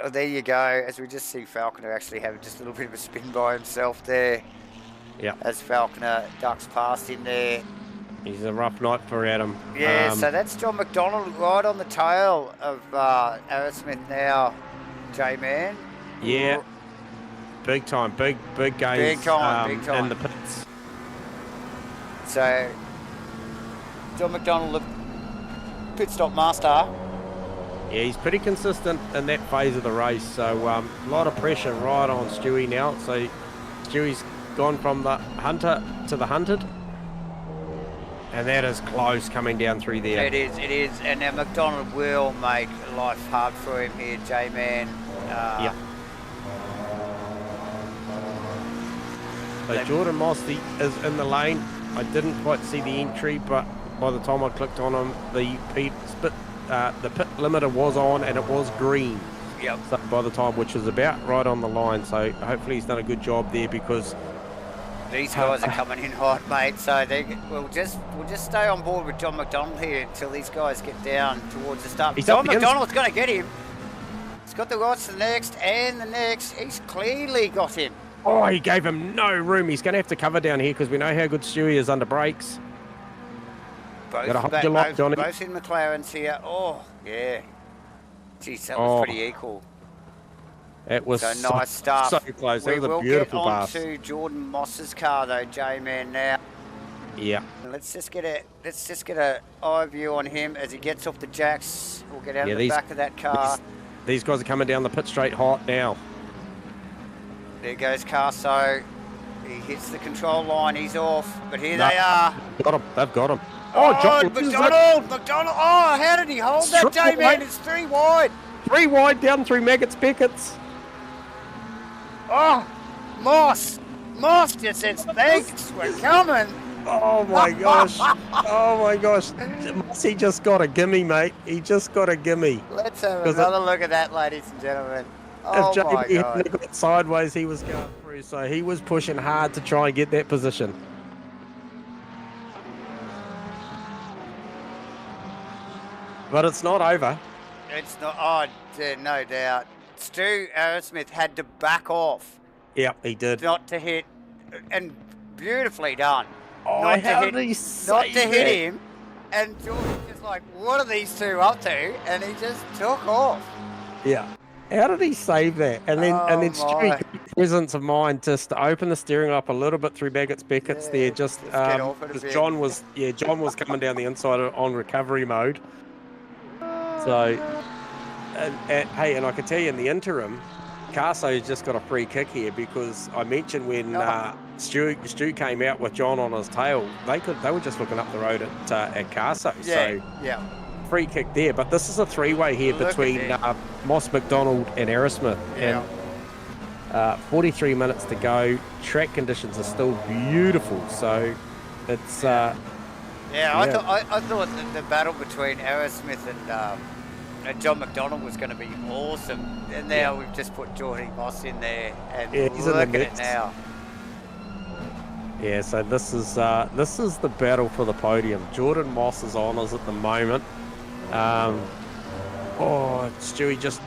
Oh, there you go. As we just see Falconer actually have just a little bit of a spin by himself there. Yeah. As Falconer ducks past him there. He's a rough night for Adam. Yeah, so that's John McDonald right on the tail of Aerosmith now, J-Man. Yeah. Big time, big gains. Big time. In the pits. So, John McDonald, the pit stop master. Yeah, he's pretty consistent in that phase of the race. So, a lot of pressure right on Stewie now. So, Stewie's gone from the hunter to the hunted. And that is close coming down through there. It is. And now McDonald will make life hard for him here, J-Man. Yeah. So Jordan Mossy is in the lane. I didn't quite see the entry, but by the time I clicked on him, the pit limiter was on and it was green. Yep. So by the time, which is about right on the line. So hopefully he's done a good job there because these guys are coming in hot, mate. So we'll just stay on board with John McDonald here until these guys get down towards the start. John McDonald's going to get him. He's got the rights to the next and the next. He's clearly got him. Oh, he gave him no room. He's going to have to cover down here because we know how good Stewie is under brakes. Both in McLarens here. Oh, yeah. Geez, that was pretty equal. It was so nice stuff. So close. That was a beautiful pass. We will get on to Jordan Moss's car, though, J-Man, now. Yeah. Let's just get a eye view on him as he gets off the jacks. We'll get out of the back of that car. These guys are coming down the pit straight hot now. There goes Carso. He hits the control line. He's off, but here they are. Got him. They've got him. Oh, McDonald! Oh, how did he hold that, J-Man? It's 3 wide. 3 wide down through Maggots Beckett's. Oh, Moss just says thanks. We're coming. Oh my gosh. Oh my gosh. He just got a gimme, mate. He just got a gimme. Let's have another look at that, ladies and gentlemen. Oh my God. If JB got sideways, he was going through, so he was pushing hard to try and get that position. But it's not over. It's not. Oh, no doubt. Stu Asrnz had to back off. Yep, he did. Not to hit, and beautifully done. Oh, not how to did he not to hit him. And Jordan's just like, what are these two up to? And he just took off. Yeah. How did he save that? And then Stu's presence of mind just to open the steering up a little bit through Maggots Beckett's there, just because John was coming down the inside on recovery mode. So, and I can tell you in the interim, Carso's just got a free kick here because I mentioned when Stu came out with John on his tail, they were just looking up the road at Carso. Yeah. Free kick there, but this is a 3-way here between Moss, McDonald and Aerosmith. Yeah. And 43 minutes to go. Track conditions are still beautiful, so it's I thought the battle between Aerosmith and John McDonald was going to be awesome, and now we've just put Geordie Moss in there, and look at it now. Yeah, so this is the battle for the podium. Jordan Moss's honours at the moment. Stewie just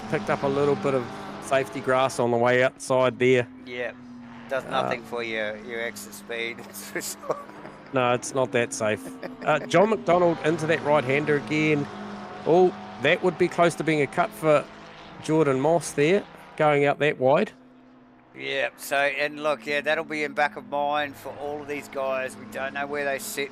picked up a little bit of safety grass on the way outside there. Yeah, does nothing for your exit speed. No, it's not that safe. John McDonald into that right-hander again. Oh, that would be close to being a cut for Jordan Moss there, going out that wide. Yeah, so, and look, that'll be in back of mind for all of these guys. We don't know where they sit.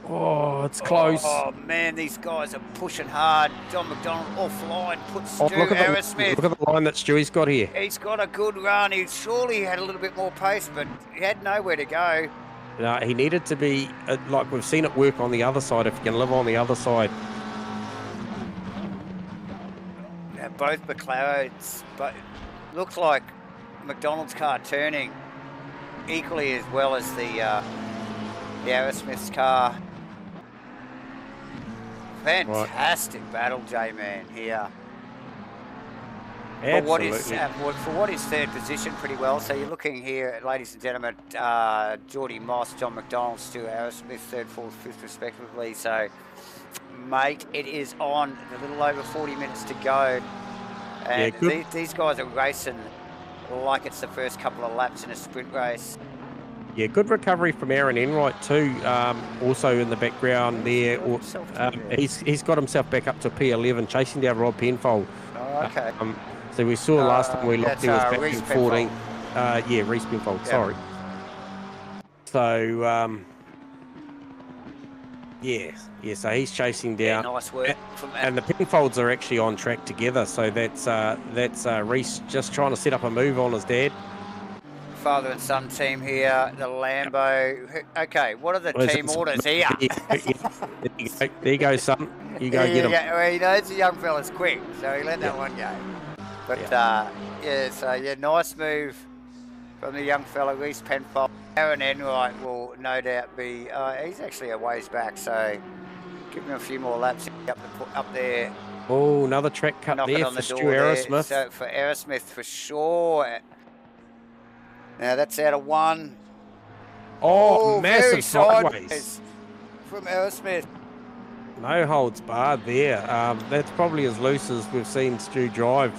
Oh, it's close. Oh, man, these guys are pushing hard. John McDonald offline, puts Stu Aerosmith. Look at the line that Stewie's got here. He's got a good run. He surely had a little bit more pace, but he had nowhere to go. No, he needed to be, like we've seen it work on the other side, if you can live on the other side. Now, both McLarens, but looks like McDonald's car turning equally as well as the Aerosmith's car. Fantastic battle, J-Man, here. Absolutely. For what is third position, pretty well. So you're looking here, ladies and gentlemen, Geordie Moss, John McDonald, Stu Aerosmith, third, fourth, fifth, respectively. So, mate, it is on. A little over 40 minutes to go. And these guys are racing like it's the first couple of laps in a sprint race. Yeah, good recovery from Aaron Enright too. Also in the background there, he's got himself back up to P11, chasing down Rob Penfold. Oh, okay. So we saw last time we looked, he was back in 14. Reece Penfold. Yeah. Sorry. So so he's chasing down. Yeah, nice work from that. And the Penfolds are actually on track together. So that's Reece just trying to set up a move on his dad. Father and son team here, the Lambo. Okay, what are the team orders here? There you go, son. You go get him. Yeah, well, he knows the young fella's quick, so he let that one go. But nice move from the young fella, Reece Penfold. Aaron Enright will no doubt be, he's actually a ways back, so give him a few more laps up there. Oh, another track cut there for Stu Aerosmith. So for Aerosmith for sure. Now that's out of one. Oh, massive sideways from Aerosmith. No holds barred there. That's probably as loose as we've seen Stu drive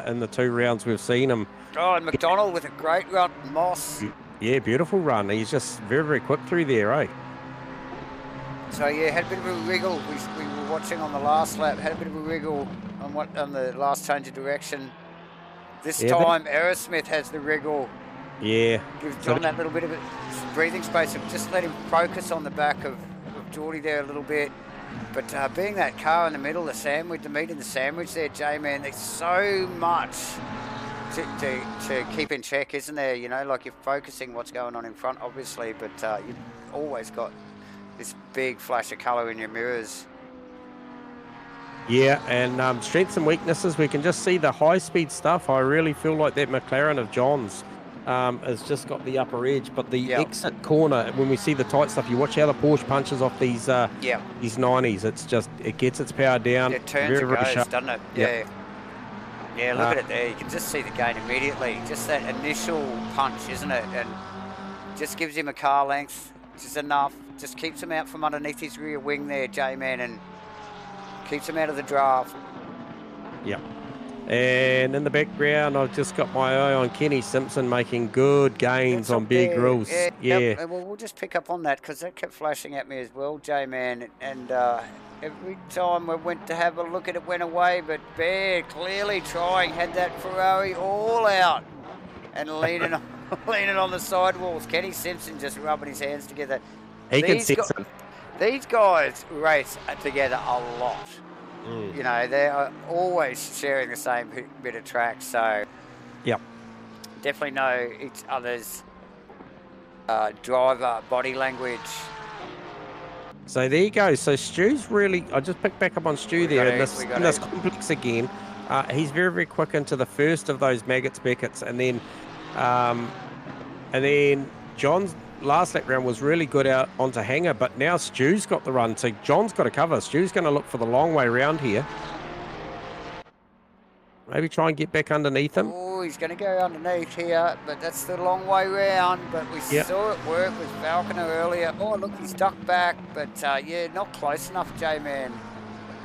in the 2 rounds we've seen him. Oh, and McDonald with a great run. Moss. Yeah, beautiful run. He's just very, very quick through there, eh? So yeah, had a bit of a wriggle. We were watching on the last lap. Had a bit of a wriggle on the last change of direction. This time, Aerosmith has the wriggle. Yeah. Gives So John that little bit of breathing space, and just let him focus on the back of Geordie there a little bit. But being that car in the middle, the sandwich, the meat in the sandwich there, J-Man, there's so much to keep in check, isn't there? You know, like you're focusing what's going on in front, obviously, but you've always got this big flash of colour in your mirrors. yeah, and strengths and weaknesses, we can just see the high-speed stuff. I really feel like that McLaren of John's has just got the upper edge, but the exit corner, when we see the tight stuff, you watch how the Porsche punches off these 90s. It's just, it gets its power down. It turns very, and very goes, sharp. doesn't it? Yep. Yeah, look at it there. You can just see the gain immediately. Just that initial punch, isn't it? And just gives him a car length, which is enough. Just keeps him out from underneath his rear wing there, J-Man, and keeps him out of the draft. Yep. And in the background, I've just got my eye on Kenny Simpson making good gains on big rules. Yeah. Yep. Well, we'll just pick up on that because that kept flashing at me as well, J-Man. And every time I went to have a look at it, went away. But Bear clearly trying, had that Ferrari all out and leaning on the sidewalls. Kenny Simpson just rubbing his hands together. He can sense it. These guys race together a lot. You know, they are always sharing the same bit of track, so yep, definitely know each other's driver body language. So there you go. So Stu's really, I just picked back up on Stu there in this complex again. He's very, very quick into the first of those Maggots Beckett's, and then John's last lap round was really good out onto Hanger, but now Stu's got the run, so John's got to cover. Stu's going to look for the long way round here. Maybe try and get back underneath him. Oh, he's going to go underneath here, but that's the long way round. But we saw it work with Falconer earlier. Oh, look, he's ducked back, but yeah, not close enough, J-Man.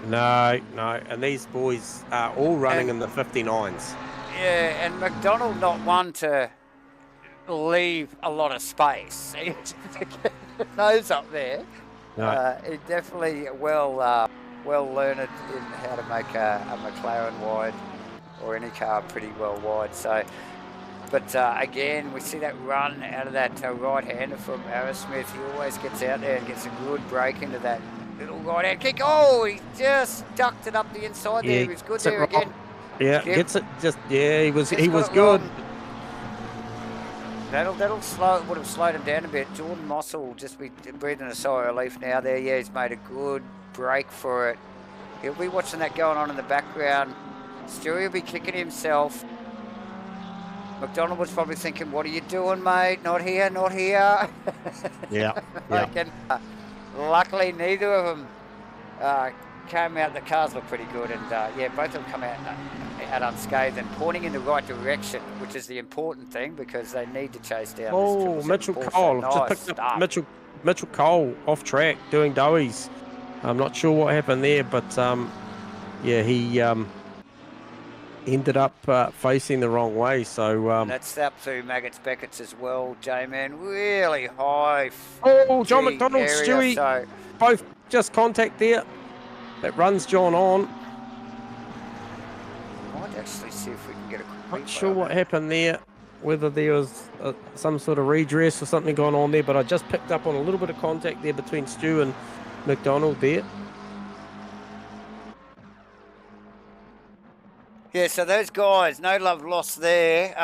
No, and these boys are all running in the 59s. Yeah, and McDonald not one to leave a lot of space. Nose up there. No. He definitely well learned in how to make a McLaren wide or any car pretty well wide. So, but again, we see that run out of that right-hander from Asrnz. He always gets out there and gets a good break into that little right-hand kick. Oh, he just ducked it up the inside there. He was good there again. Yeah, gets it. He was good. Wrong. That'll slow. Would have slowed him down a bit. Jordan Moss will just be breathing a sigh of relief now. There, yeah, he's made a good break for it. He'll be watching that going on in the background. Stewie will be kicking himself. McDonald was probably thinking, "What are you doing, mate? Not here, not here." Yeah. Luckily, neither of them came out. The cars look pretty good, and yeah, both of them come out unscathed and pointing in the right direction, which is the important thing because they need to chase down. Oh, Mitchell Cole! Just picked up Mitchell Cole off track doing doughies. I'm not sure what happened there, but yeah, he ended up facing the wrong way. So that's up to Maggots Beckett's as well, J-Man. Really high. Oh, John McDonald, Stewie, both just contact there. That runs John on. Might actually see if we can get a quick Not sure what happened there, whether there was some sort of redress or something going on there, but I just picked up on a little bit of contact there between Stu and McDonald there. Yeah, so those guys, no love lost there.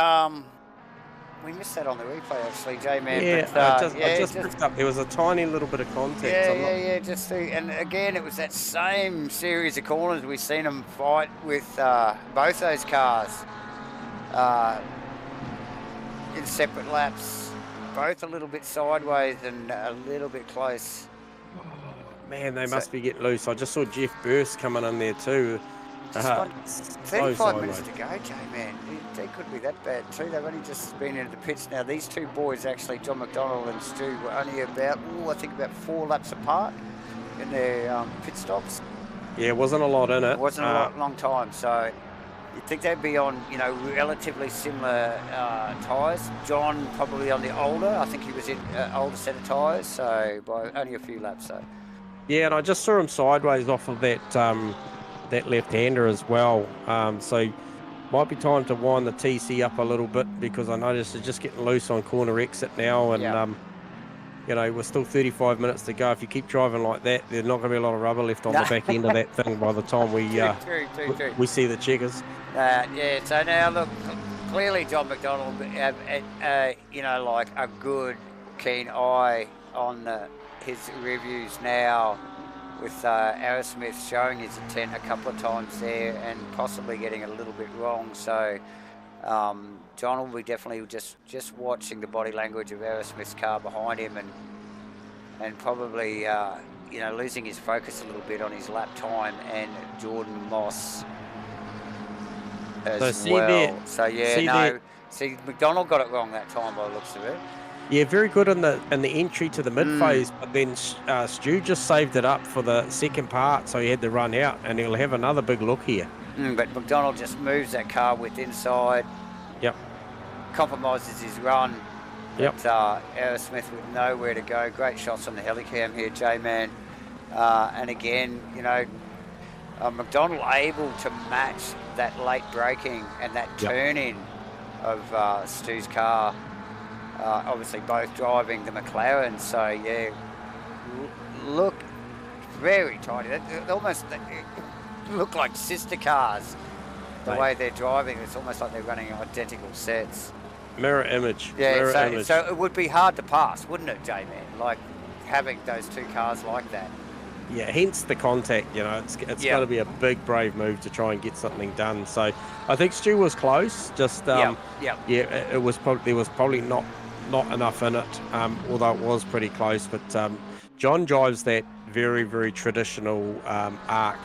We missed that on the replay, actually, J-Man. Yeah, but, I just picked up. There was a tiny little bit of contact. Yeah. And again, it was that same series of corners. We've seen them fight with both those cars in separate laps. Both a little bit sideways and a little bit close. Man, they must be getting loose. I just saw Jeff Burst coming in there too. 35 minutes to go, J-Man. They could be that bad too. They've only just been into the pits now. These two boys, actually, John McDonald and Stu, were only about, I think about 4 laps apart in their pit stops. Yeah, it wasn't a lot in it. It wasn't a long time, so you'd think they'd be on, relatively similar tyres. John probably on the older. I think he was in older set of tyres, so by only a few laps. So. Yeah, and I just saw him sideways off of that that left-hander as well. So Might be time to wind the TC up a little bit because I noticed it's just getting loose on corner exit now, and Yeah. you know, we're still 35 minutes to go. If you keep driving like that, there's not going to be a lot of rubber left on No. the back end of that thing by the time True. we see the checkers. Yeah, so now look, clearly John McDonald have, you know, like a good, keen eye on his reviews now, with Aerosmith showing his intent a couple of times there and possibly getting a little bit wrong. So John will be definitely just watching the body language of Aerosmith's car behind him, and probably you know, losing his focus a little bit on his lap time and Jordan Moss as well. So yeah, see, McDonald got it wrong that time by the looks of it. Yeah, very good in the entry to the mid phase, but then Stu just saved it up for the second part, so he had to run out, and he'll have another big look here. But McDonald just moves that car with inside. Yep. Compromises his run. Yep. But Aerosmith with nowhere to go. Great shots on the helicam here, J-Man. And again, you know, McDonald able to match that late braking and that turn-in of Stu's car. Obviously both driving the McLaren, so yeah, look very tidy. They almost look like sister cars, the way they're driving. It's almost like they're running identical sets. Mirror image. Yeah, so it would be hard to pass, wouldn't it, J-Man? Like having those two cars like that. Yeah, hence the contact. You know, it's got to be a big, brave move to try and get something done. So I think Stu was close. Just it was probably, there was probably not enough in it, although it was pretty close. But John drives that very, very traditional arc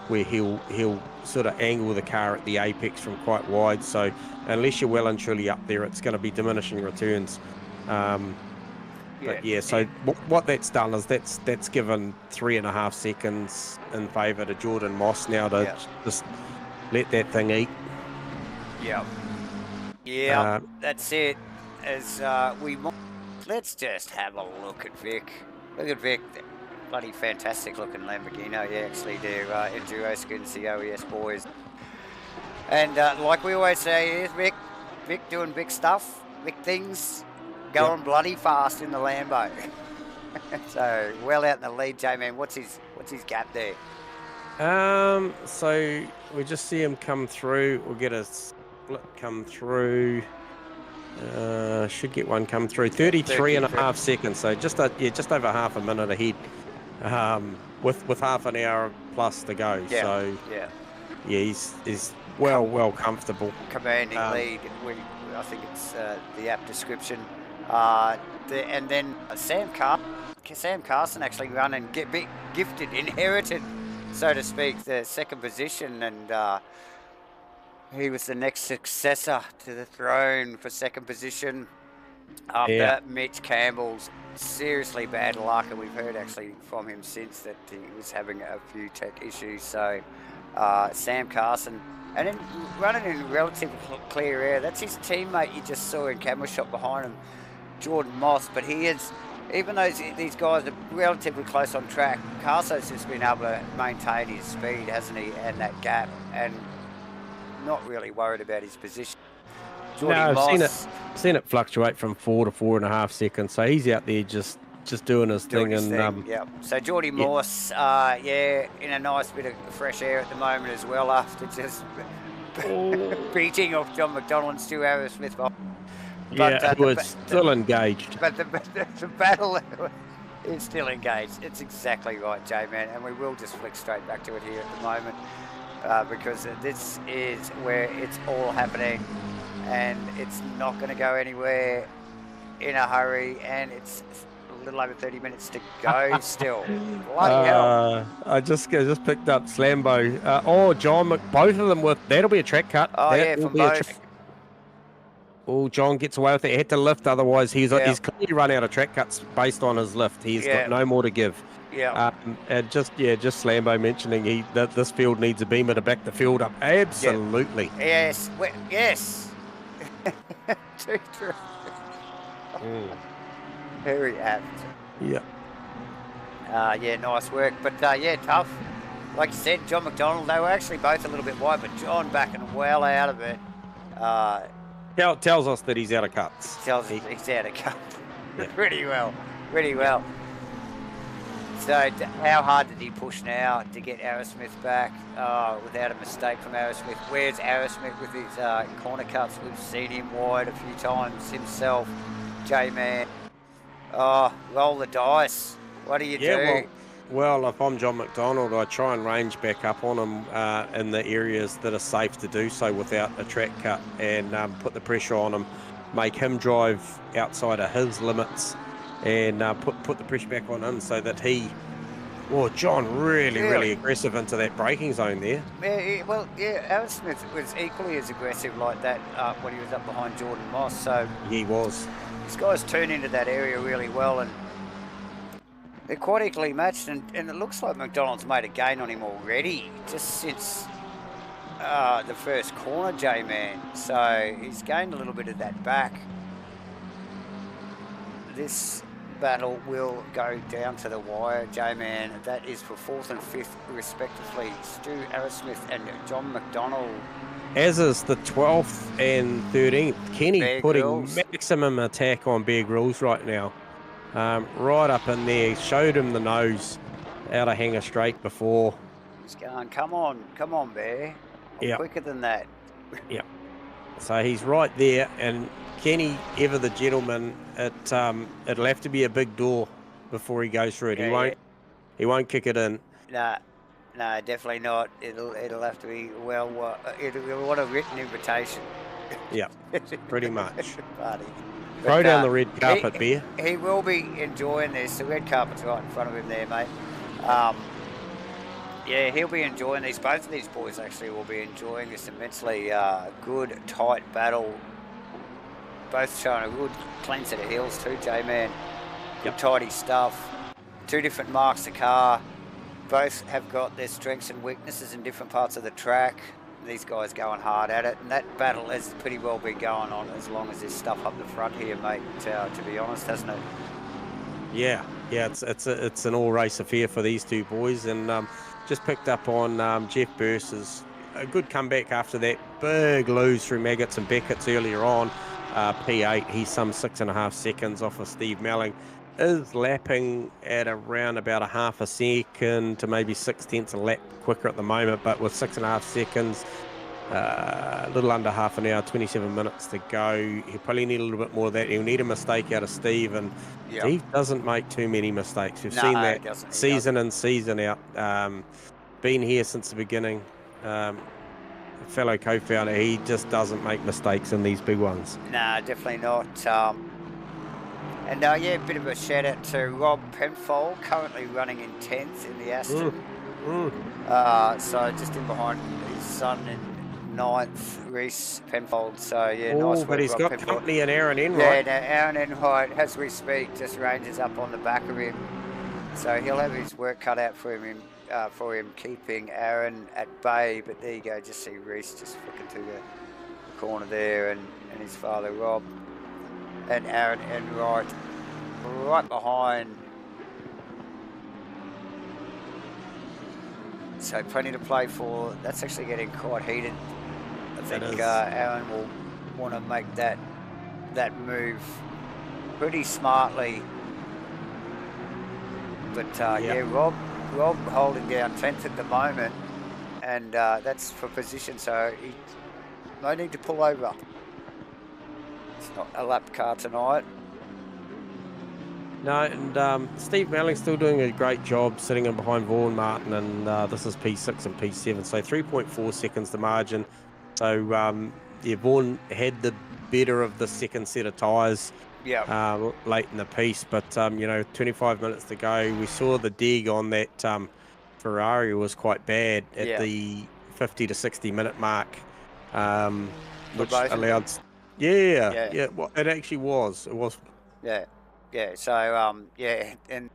where he'll sort of angle the car at the apex from quite wide. So unless you're well and truly up there, it's going to be diminishing returns. So what that's done is that's given 3.5 seconds in favour to Jordan Moss now to just let that thing eat. Yeah, that's it. As let's just have a look at Vic. Look at Vic, bloody fantastic looking Lamborghini. Yeah, actually they're Enduro skins, the OES boys. And like we always say, here's Vic doing big stuff, big things, going bloody fast in the Lambo. So well out in the lead, J-Man. What's his gap there? So we just see him come through. We'll get a split come through. Should get one come through. 33.5 seconds. So just over half a minute ahead. With half an hour plus to go. He's well comfortable. Commanding lead. I think it's the app description. And then Sam Carson actually running, inherited, so to speak, the second position, and he was the next successor to the throne for second position after Mitch Campbell's seriously bad luck, and we've heard actually from him since that he was having a few tech issues. So Sam Carson, and then running in relatively clear air, that's his teammate you just saw in camera shot behind him, Jordan Moss. But he is, even though these guys are relatively close on track, Carso's just been able to maintain his speed, hasn't he, and that gap, and not really worried about his position. I've seen it fluctuate from 4 to 4.5 seconds. So he's out there just doing his thing. So Geordie Morse, in a nice bit of fresh air at the moment as well, after just beating off John McDonald and Stu Aerosmith. But who is still engaged. But the battle is still engaged. It's exactly right, J-Man, and we will just flick straight back to it here at the moment. Because this is where it's all happening, and it's not going to go anywhere in a hurry, and it's a little over 30 minutes to go still. Bloody hell. I just picked up Slambo. John, both of them that'll be a track cut. From both. John gets away with it. He had to lift, otherwise he's clearly run out of track cuts based on his lift. He's got no more to give. And just Slambo mentioning that this field needs a beamer to back the field up. Absolutely. Yes. Too true. Very apt. Yeah. Nice work. But tough. like you said, John McDonald, they were actually both a little bit wide, but John backing well out of it. Tells us that he's out of cuts. Tells us he's out of cut. Yeah. Pretty well. So how hard did he push now to get Asrnz back without a mistake from Asrnz? Where's Asrnz with his corner cuts? We've seen him wide a few times himself. J-Man. Roll the dice. What do you do? Well, if I'm John McDonald, I try and range back up on him in the areas that are safe to do so without a track cut, and put the pressure on him, make him drive outside of his limits, and put the pressure back on him so that John really aggressive into that braking zone there. Asrnz was equally as aggressive like that when he was up behind Jordan Moss. So he was. These guys turn into that area really well, and they're quite equally matched. And it looks like McDonald's made a gain on him already, just since the first corner, J-Man. So he's gained a little bit of that back. This battle will go down to the wire, J-Man. That is for 4th and 5th respectively. Stu Asrnz and John McDonald. As is the 12th and 13th. Kenny Bear putting Grylls. maximum attack on Bear Grylls right now. Right up in there, showed him the nose out of hanger straight before. He's going, come on, Bear. I'm quicker than that. Yeah. So he's right there, and Kenny, ever the gentleman, it'll have to be a big door before he goes through it. He won't kick it in. No, definitely not. It'll have to be it'll want a written invitation. Yeah, pretty much. Party. Throw down the red carpet, Bear. He will be enjoying this. The red carpet's right in front of him there, mate. He'll be enjoying this. Both of these boys actually will be enjoying this immensely. Good, tight battle. Both showing a good clean set of heels too, J-Man. Good, tidy stuff. Two different marks of car. Both have got their strengths and weaknesses in different parts of the track. These guys going hard at it, and that battle has pretty well been going on as long as there's stuff up the front here, mate, to be honest, hasn't it? Yeah, it's an all-race affair for these two boys, and just picked up on Jeff Burse's a good comeback after that big lose through Maggots and Beckett's earlier on. P8, he's some 6.5 seconds off of Steve Melling. Is lapping at around about a half a second to maybe 6/10 a lap quicker at the moment, but with 6.5 seconds, a little under half an hour, 27 minutes to go. He'll probably need a little bit more of that. He'll need a mistake out of Steve, and Steve doesn't make too many mistakes. We've seen that season in, season out. Been here since the beginning. Fellow co-founder, he just doesn't make mistakes in these big ones. Nah, definitely not. And a bit of a shout out to Rob Penfold, currently running in 10th in the Aston. So just in behind his son in 9th, Reese Penfold. So nice. But he's got Penfold. Company in Aaron Yeah, Enright. Aaron Enright, as we speak, just ranges up on the back of him. So he'll have his work cut out for him keeping Aaron at bay. But there you go, just see Reese just flicking to the corner there, and his father Rob. And Aaron Enright right behind. So plenty to play for. That's actually getting quite heated. I think Aaron will want to make that pretty smartly. But Rob holding down 10th at the moment, and that's for position, so he no need to pull over. It's not a lap car tonight. No, and Steve Melling's still doing a great job sitting in behind Vaughan Martin, and this is P6 and P7, so 3.4 seconds the margin. So, Vaughan had the better of the second set of tyres late in the piece, but, 25 minutes to go. We saw the dig on that Ferrari was quite bad at the 50 to 60 minute mark, which allowed... Yeah. Well, it actually was. It was. Yeah. So, and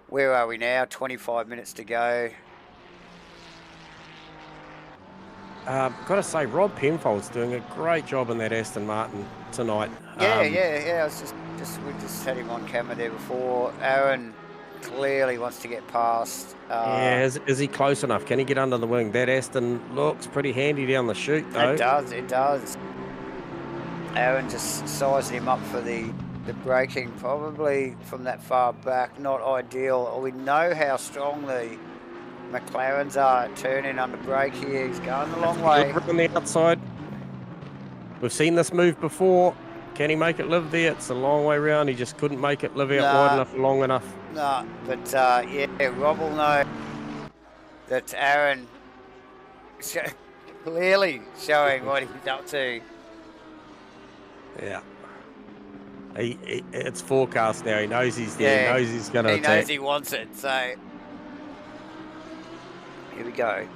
where are we now? 25 minutes to go. Got to say, Rob Penfold's doing a great job in that Aston Martin tonight. I was we just had him on camera there before. Aaron clearly wants to get past. Yeah, is he close enough? Can he get under the wing? That Aston looks pretty handy down the chute, though. It does. Aaron just sized him up for the braking, probably from that far back. Not ideal. We know how strong the McLarens are at turning under brake here. He's going the long way. On the outside. We've seen this move before. Can he make it live there? It's a long way round. He just couldn't make it live out wide enough, long enough. No, but yeah, Rob will know that Aaron clearly showing what he's up to. Yeah. It's forecast now. He knows he's there. He knows he's going to attack. He knows he wants it. So here we go.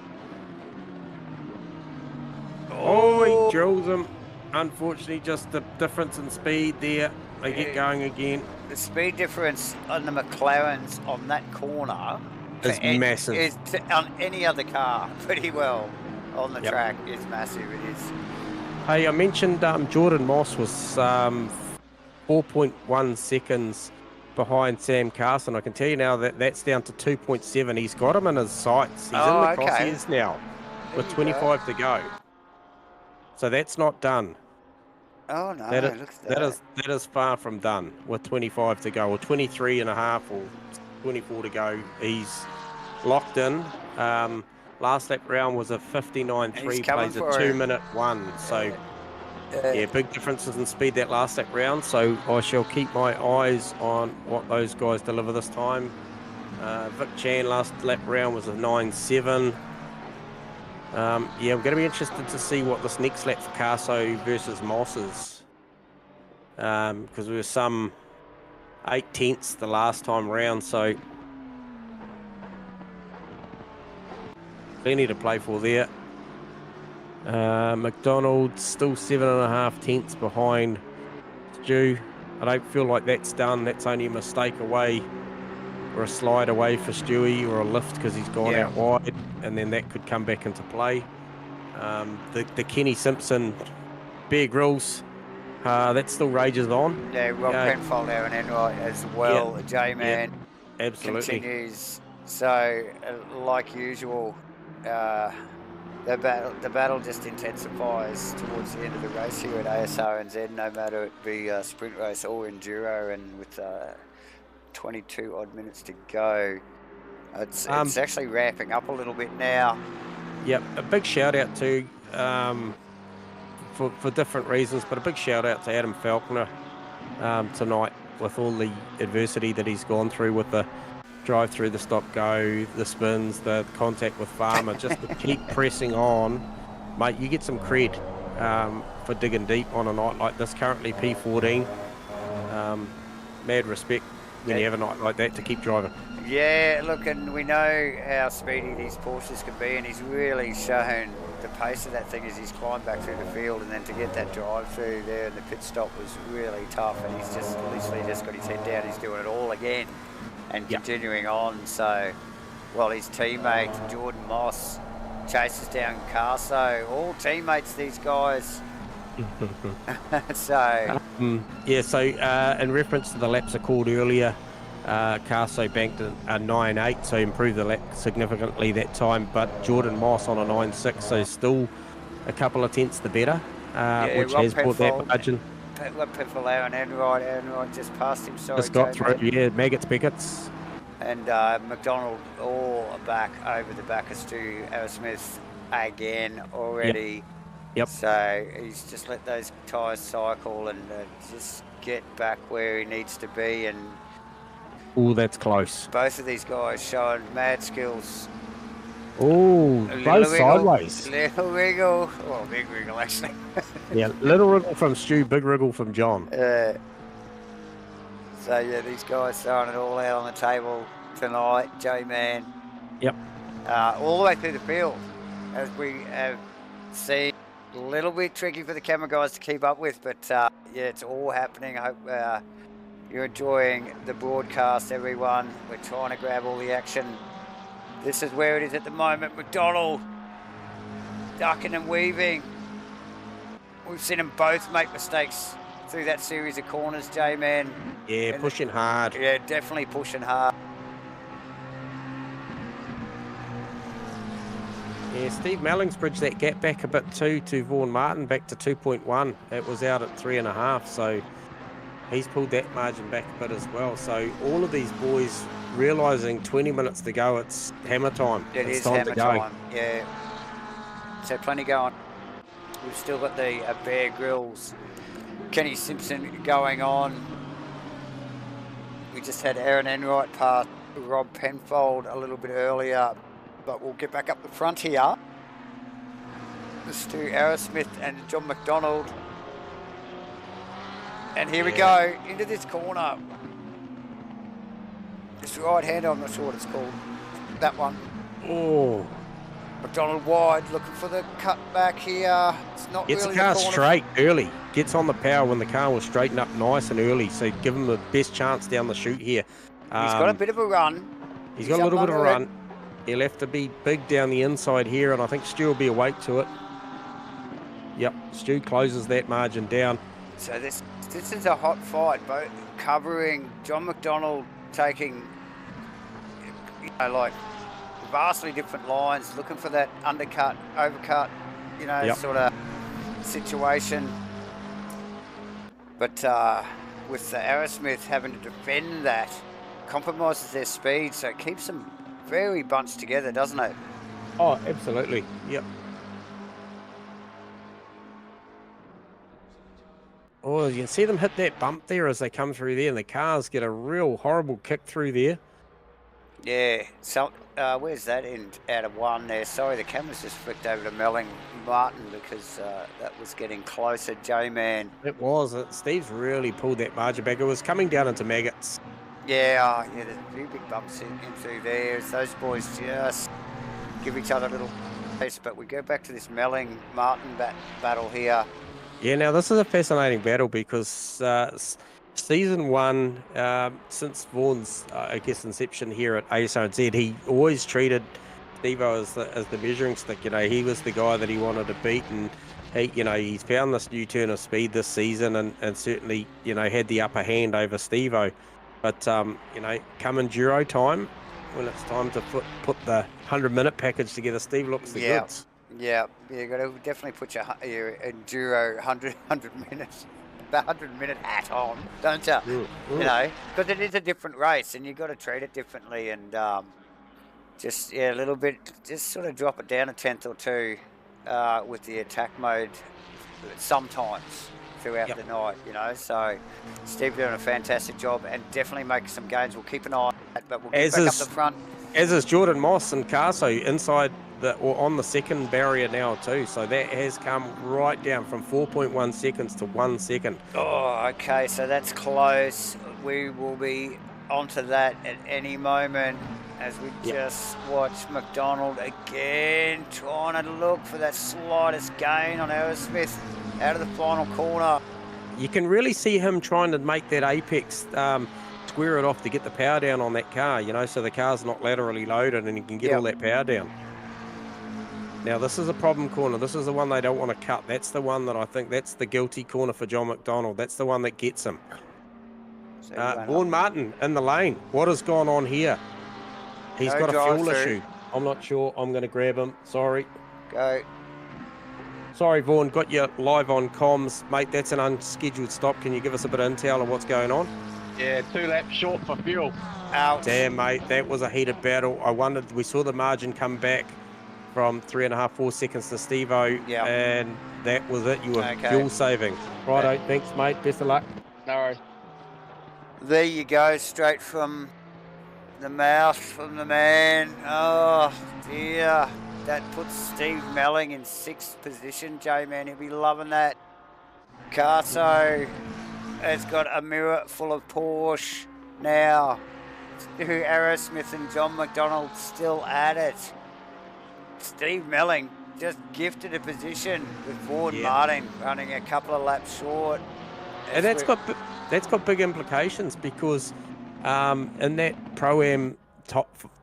Oh, he drills him. Unfortunately, just the difference in speed there. They get going again. The speed difference on the McLarens on that corner is massive. Is on any other car pretty well on the track. It's massive. It is. Hey, I mentioned Jordan Moss was 4.1 seconds behind Sam Carson. I can tell you now that that's down to 2.7. He's got him in his sights. He's in the crosshairs now with 25 to go. So that's not done. Oh no, that is far from done with 25 to go, or 23 and a half, or 24 to go. He's locked in. Last lap round was a 59.3, plays a 2-minute 1. So yeah, big differences in speed that last lap round. So I shall keep my eyes on what those guys deliver this time. Vic Chan last lap round was a 9.7. Yeah, I'm going to be interested to see what this next lap for Carso versus Moss is. Because we were some 8/10 the last time round, so plenty to play for there. McDonald still 7.5 tenths behind Stu. I don't feel like that's done. That's only a mistake away, or a slide away for Stewie, or a lift because he's gone out wide, and then that could come back into play. The Kenny Simpson Bear Grylls, that still rages on. Yeah, Rob Penfold there and Enright as well. J-Man absolutely continues. So, like usual, the battle just intensifies towards the end of the race here at Asrnz, no matter it be a sprint race or enduro, and with 22 odd minutes to go. It's actually ramping up a little bit now. Yep, a big shout out to for different reasons, but a big shout out to Adam Falconer tonight, with all the adversity that he's gone through with the drive through, the stop go, the spins, the contact with Farmer, just to keep pressing on. Mate, you get some cred for digging deep on a night like this, currently P14. Mad respect when you have a night like that to keep driving. Yeah, look, and we know how speedy these Porsches can be, and he's really shown the pace of that thing as he's climbed back through the field, and then to get that drive through there and the pit stop was really tough, and he's just literally just got his head down. He's doing it all again and continuing on. So, well, his teammate Jordan Moss chases down Carso, all teammates, these guys. So in reference to the laps I called earlier, Carso banked a 9.8, so improved the lap significantly that time, but Jordan Moss on a 9.6, so still a couple of tenths the better, which has brought that margin. Penfold and Enright just passed him. Sorry, just got through, Maggots, Beckett's. And McDonald all back over the back of Stu Smith again already. Yep. So he's just let those tyres cycle and just get back where he needs to be. And oh, that's close. Both of these guys showing mad skills. Oh, both sideways. Little wriggle. Well, big wriggle actually. Yeah, little wriggle from Stu, big wriggle from John. So yeah, these guys throwing it all out on the table tonight, J-Man. Yep. All the way through the field, as we have seen. A little bit tricky for the camera guys to keep up with, but yeah, it's all happening. I hope you're enjoying the broadcast, everyone. We're trying to grab all the action. This is where it is at the moment. McDonald ducking and weaving. We've seen them both make mistakes through that series of corners, J-Man. Yeah, pushing hard. Yeah, definitely pushing hard. Yeah, Steve Melling's bridged that gap back a bit too to Vaughan Martin, back to 2.1. It was out at 3.5, so he's pulled that margin back a bit as well. So all of these boys realising 20 minutes to go, it's hammer time. It's time hammer to go. time, yeah. So plenty going. We've still got the Bear Grylls, Kenny Simpson going on. We just had Aaron Enright past Rob Penfold a little bit earlier, but we'll get back up the front here. Stu Arrowsmith and John McDonald. And here we go, into this corner. This right hander, I'm not sure what it's called. That one. Oh. McDonald wide, looking for the cut back here. It's not Gets really the car the corner. straight early. Gets on the power when the car will straighten up nice and early. So give him the best chance down the chute here. He's got a bit of a run. He's got a little bit of a run. He'll have to be big down the inside here, and I think Stu will be awake to it. Yep, Stu closes that margin down. So this is a hot fight, both covering John McDonald taking, you know, like vastly different lines, looking for that undercut, overcut, you know, sort of situation. But with the Arrowsmith having to defend that, compromises their speed, so it keeps them very bunched together, doesn't it? Oh, absolutely. Yep. Oh, you can see them hit that bump there as they come through there, and the cars get a real horrible kick through there. Yeah, so where's that end out of one there? Sorry, the camera's just flicked over to Melling Martin because that was getting closer. J-Man. It was. Steve's really pulled that margin back. It was coming down into maggots. Yeah, there's a few big bumps in through there. Those boys just give each other a little space. But we go back to this Melling Martin battle here. Yeah, now this is a fascinating battle because season one, since Vaughan's, I guess, inception here at Asrnz, he always treated Steve-O as the measuring stick. You know, he was the guy that he wanted to beat, and he, you know, he's found this new turn of speed this season, and certainly, you know, had the upper hand over Steve-O. But you know, come Enduro time, when it's time to put the 100-minute package together, Steve looks the goods. Yeah, you got to definitely put your Enduro 100 minutes. The 100-minute hat on, don't you? You know, because it is a different race and you've got to treat it differently, and just a little bit, just sort of drop it down a tenth or two with the attack mode sometimes throughout the night, you know. So Steve doing a fantastic job and definitely making some gains. We'll keep an eye on that, but we'll get back up the front. As is Jordan Moss and Carso inside or on the second barrier now too, so that has come right down from 4.1 seconds to 1 second. Oh, okay, so that's close. We will be onto that at any moment as we just watch McDonald again trying to look for that slightest gain on Arrowsmith out of the final corner. You can really see him trying to make that apex square it off to get the power down on that car, you know, so the car's not laterally loaded and he can get all that power down. Now, this is a problem corner. This is the one they don't want to cut. That's the one that I think, that's the guilty corner for John McDonald. That's the one that gets him. So Vaughan Martin in the lane. What has gone on here? He's got a fuel issue. I'm not sure. I'm going to grab him. Sorry. Go. Sorry, Vaughan. Got you live on comms. Mate, that's an unscheduled stop. Can you give us a bit of intel on what's going on? Yeah, 2 laps short for fuel. Ouch. Damn, mate. That was a heated battle. I wondered, we saw the margin come back from 3.5, 4 seconds to Steve-O, and that was it. You were fuel saving. Righto, thanks, mate. Best of luck. No worries. There you go, straight from the mouth from the man. Oh dear, that puts Steve Melling in 6th position. J-Man, he'll be loving that. Carso has got a mirror full of Porsche now. Arrowsmith and John McDonald still at it. Steve Melling just gifted a position with Vaughan Martin running a couple of laps short. And that's got big implications because in that Pro-Am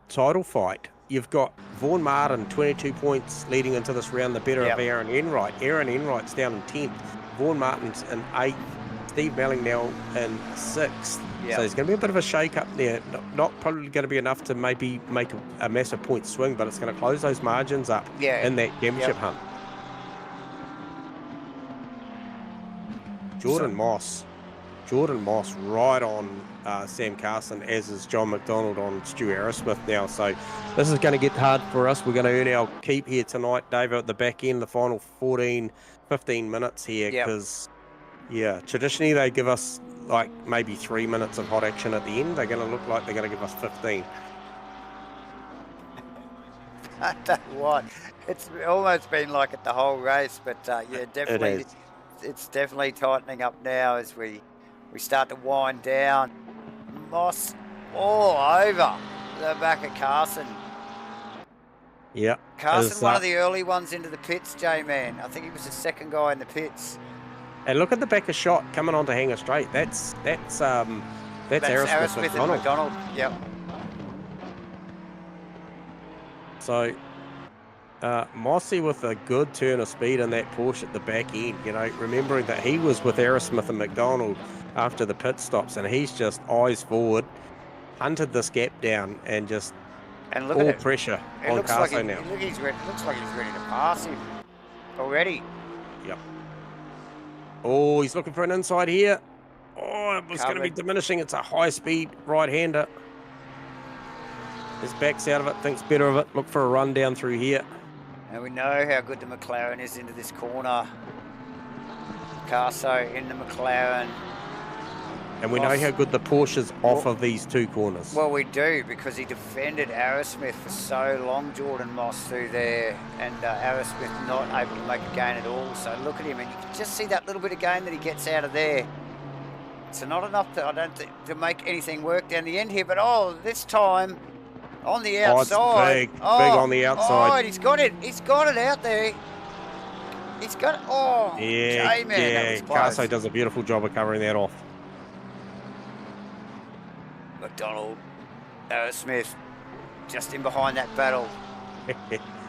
title fight, you've got Vaughan Martin 22 points leading into this round, the better of Aaron Enright. Aaron Enright's down in 10th. Vaughan Martin's in 8th. Steve Melling now in 6th. Yeah. So there's going to be a bit of a shake-up there. Not probably going to be enough to maybe make a massive point swing, but it's going to close those margins up in that championship hunt. Jordan Moss right on Sam Carson, as is John McDonald on Stu Aerosmith now. So this is going to get hard for us. We're going to earn our keep here tonight, Dave, at the back end, the final 14, 15 minutes here, because, traditionally they give us like maybe 3 minutes of hot action at the end. They're going to look like they're going to give us 15. I don't know what. It's almost been like it the whole race, but definitely, it's definitely tightening up now as we start to wind down. Moss all over the back of Carson. Yeah. Carson, one of the early ones into the pits, J-Man. I think he was the second guy in the pits. And look at the back of shot coming on to Hanger Straight. That's Aerosmith and McDonald. Yep. So Mossy with a good turn of speed in that Porsche at the back end, remembering that he was with Aerosmith and McDonald after the pit stops, and he's just eyes forward, hunted this gap down, and just look all at pressure on Carso now. Look, it looks like he's ready to pass him already. Yep. Oh, he's looking for an inside here. Oh, it was going to be diminishing. It's a high-speed right-hander. His back's out of it, thinks better of it. Look for a run down through here. And we know how good the McLaren is into this corner. Carso in the McLaren. And we know how good the Porsche's off of these two corners. Well, we do, because he defended Aerosmith for so long, Jordan Moss, through there, and Aerosmith not able to make a gain at all. So look at him, and you can just see that little bit of gain that he gets out of there. So not enough, I don't think, to make anything work down the end here, but this time on the outside. Big on the outside. Oh, and he's got it out there. He's got it. Oh, yeah. Carso does a beautiful job of covering that off. McDonald, Aerosmith, just in behind that battle.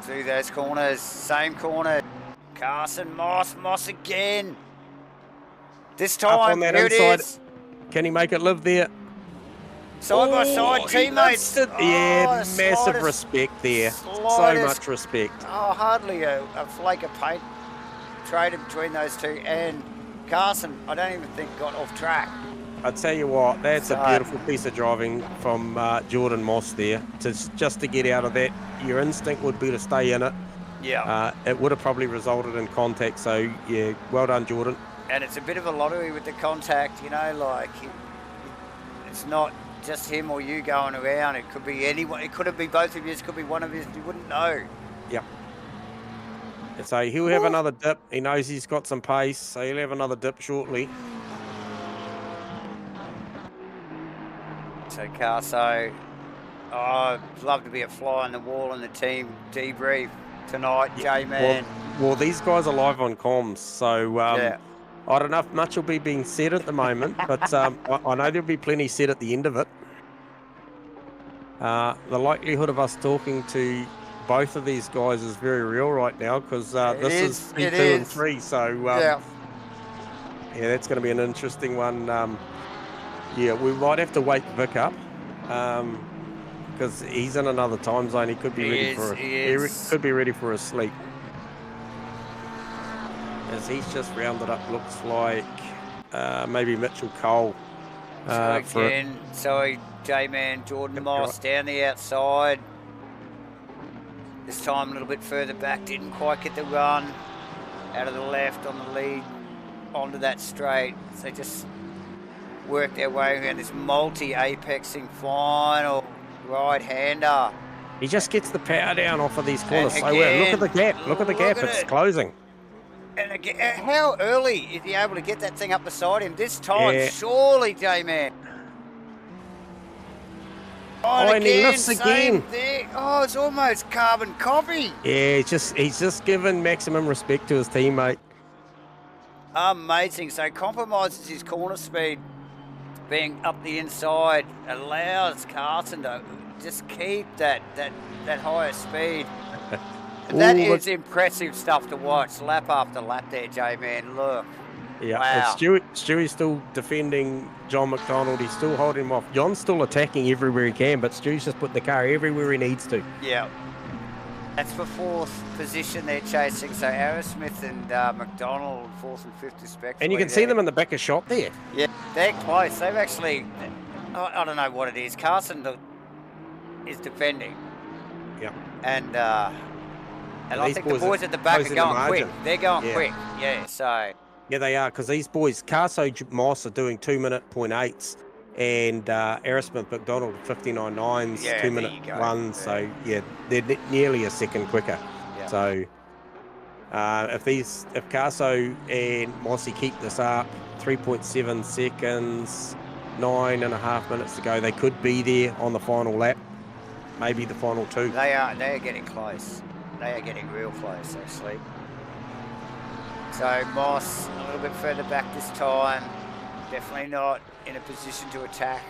Through those corners, same corner. Carson, Moss again. This time, up on that inside. Can he make it live there? Side by side, teammates. Massive respect there. So much respect. Oh, hardly a flake of paint traded between those two. And Carson, I don't even think got off track. I tell you what, that's a beautiful piece of driving from Jordan Moss there. Just to get out of that, your instinct would be to stay in it. Yeah. It would have probably resulted in contact. So yeah, well done, Jordan. And it's a bit of a lottery with the contact, it's not just him or you going around. It could be anyone. It could be both of you. It could be one of you. You wouldn't know. Yeah. So he'll have another dip. He knows he's got some pace, so he'll have another dip shortly. So Carso, I'd love to be a fly on the wall in the team debrief tonight, J-Man. Well, these guys are live on comms, so I don't know if much will be being said at the moment, but I know there'll be plenty said at the end of it. The likelihood of us talking to both of these guys is very real right now, because this is P2 and 3, so that's going to be an interesting one. We might have to wake Vic up, because he's in another time zone. He could be ready for a sleep. As he's just rounded up, looks like maybe Mitchell Cole. J-Man, Jordan Moss down the outside. This time a little bit further back, didn't quite get the run. Out of the left on the lead, onto that straight. So they just worked their way around this multi-apexing final right-hander. He just gets the power down off of these corners so well. Look at the gap. Look at the gap. It's closing. And again, how early is he able to get that thing up beside him? This time, surely, J-Man. And he lifts again. Oh, it's almost carbon copy. Yeah, he's just given maximum respect to his teammate. Amazing. So compromises his corner speed, being up the inside, allows Carson to just keep that higher speed. That is impressive stuff to watch, lap after lap there, J-Man. Look, Yeah, Wow. and Stewie's still defending John McDonald. He's still holding him off. John's still attacking everywhere he can, but Stewie's just put the car everywhere he needs to. Yeah. That's for 4th position they're chasing. So Arrowsmith and McDonald, 4th and 5th respectively. And you can see them in the back of shot there. Yeah, they're close. They've actually, I don't know what it is. Carson is defending. Yeah. And I think the boys at the back are going quick. They're going quick. Yeah, so. Yeah, they are, because these boys, Carso Moss are doing 2-minute .8s, and Arrowsmith McDonald 59.9s, 2-minute ones. So yeah, they're nearly a second quicker. Yeah. So if Carso and Mossy keep this up, 3.7 seconds, 9.5 minutes to go, they could be there on the final lap, maybe the final 2. They are getting close. They are getting real close, actually. So Moss a little bit further back this time. Definitely not in a position to attack.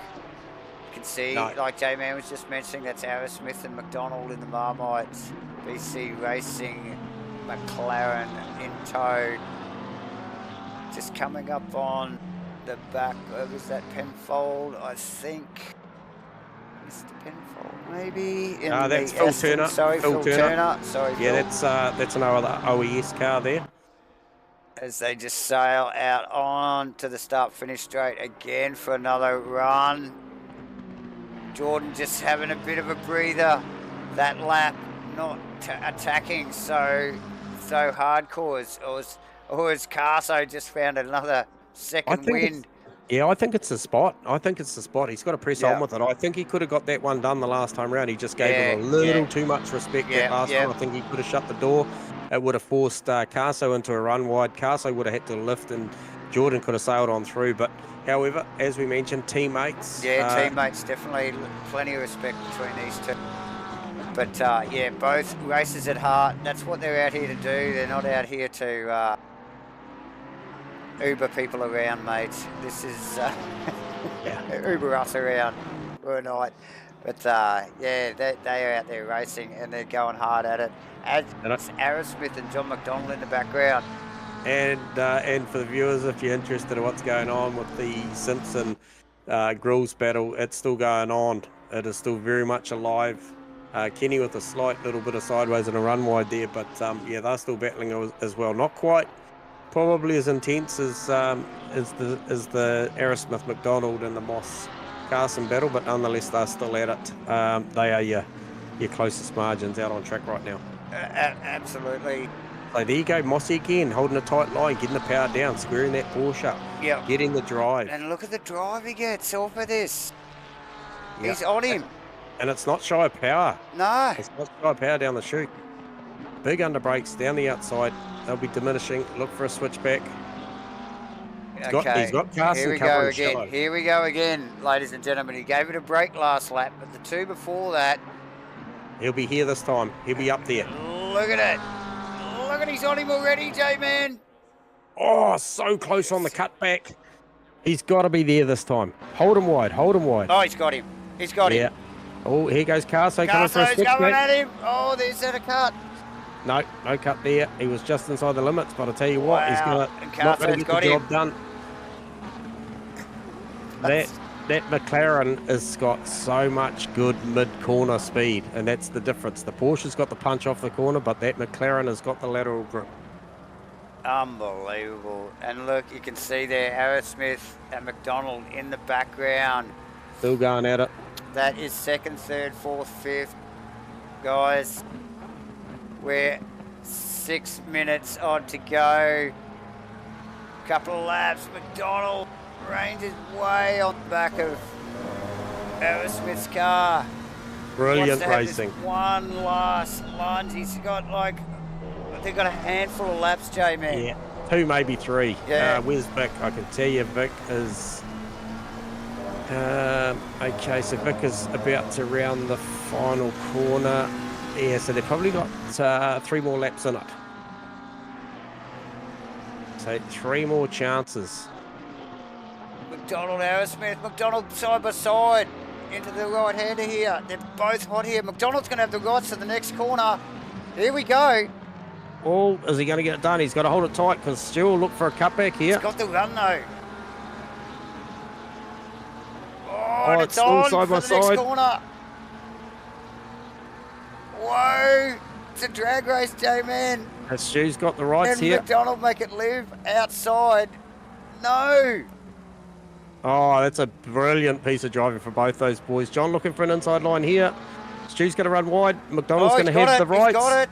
You can see, like J-Man was just mentioning, that's Arrowsmith and McDonald in the Marmites. BC Racing, McLaren in tow. Just coming up on the back, was that Penfold, I think. Mr. Penfold, maybe? That's Phil Turner. Sorry, Phil Turner. Sorry, yeah, Phil. that's another OES car there. As they just sail out on to the start-finish straight again for another run. Jordan just having a bit of a breather that lap, not attacking so hardcore, or as Carso just found another second win. Yeah, I think it's the spot. He's got to press on with it. I think he could have got that one done the last time round. He just gave him a little too much respect that last time. I think he could have shut the door. It would have forced Carso into a run wide. Carso would have had to lift, and Jordan could have sailed on through. But however, as we mentioned, teammates. Yeah, teammates, definitely plenty of respect between these two. But yeah, both races at heart. That's what they're out here to do. They're not out here to Uber people around, mate. This is Uber us around for a night. But yeah, they are out there racing and they're going hard at it. As Arrowsmith and John McDonald in the background. And for the viewers, if you're interested in what's going on with the Simpson Grills battle, it's still going on. It is still very much alive. Kenny with a slight little bit of sideways and a run wide there, but yeah, they're still battling as well. Not quite probably as intense as the Arrowsmith McDonald and the Moss Carson battle, but nonetheless they're still at it. They are your closest margins out on track right now. Absolutely. So there you go, Mossy again, holding a tight line, getting the power down, squaring that Porsche up, getting the drive. And look at the drive he gets off of this. He's on him. And it's not shy of power. No. It's not shy of power down the chute. Big under brakes down the outside. They'll be diminishing. Look for a switchback. He's got Carson covering shallow. Here we go again, ladies and gentlemen. He gave it a break last lap, but the two before that. He'll be here this time. He'll be up there. Look at it. Look at he's on him already, J-Man. Oh, so close on the cutback. He's got to be there this time. Hold him wide. Hold him wide. Oh, he's got him. He's got him. Oh, here goes Carso coming for a switch. Carso's coming at him. Oh, there's a cut. No cut there. He was just inside the limits, but I'll tell you what, he's not going to get the job done. That McLaren has got so much good mid-corner speed, and that's the difference. The Porsche's got the punch off the corner, but that McLaren has got the lateral grip. Unbelievable. And look, you can see there Arrowsmith and McDonald in the background. Still going at it. That is second, third, fourth, fifth. Guys, we're 6 minutes on to go. Couple of laps. McDonald ranges way on the back of Arrowsmith's car. Brilliant racing. One last lunge. He's got they've got a handful of laps, J-Man. Yeah, 2, maybe 3. Yeah. Where's Vic? I can tell you Vic is... okay, so Vic is about to round the final corner. Yeah, so they've probably got 3 more laps in it. So 3 more chances. McDonald, Arrowsmith, McDonald side by side into the right-hander here. They're both hot here. McDonald's going to have the rights to the next corner. Here we go. Oh, is he going to get it done? He's got to hold it tight because Stu will look for a cutback here. He's got the run though. Oh, Oh, and it's it's still on side for by the next side. corner. Whoa, it's a drag race, J-Man. And Stu's got the rights And here. McDonald make it live outside. No. Oh, that's a brilliant piece of driving for both those boys. John looking for an inside line here. Stu's going to run wide. McDonald's going to he's got have it, the rights. He's got it.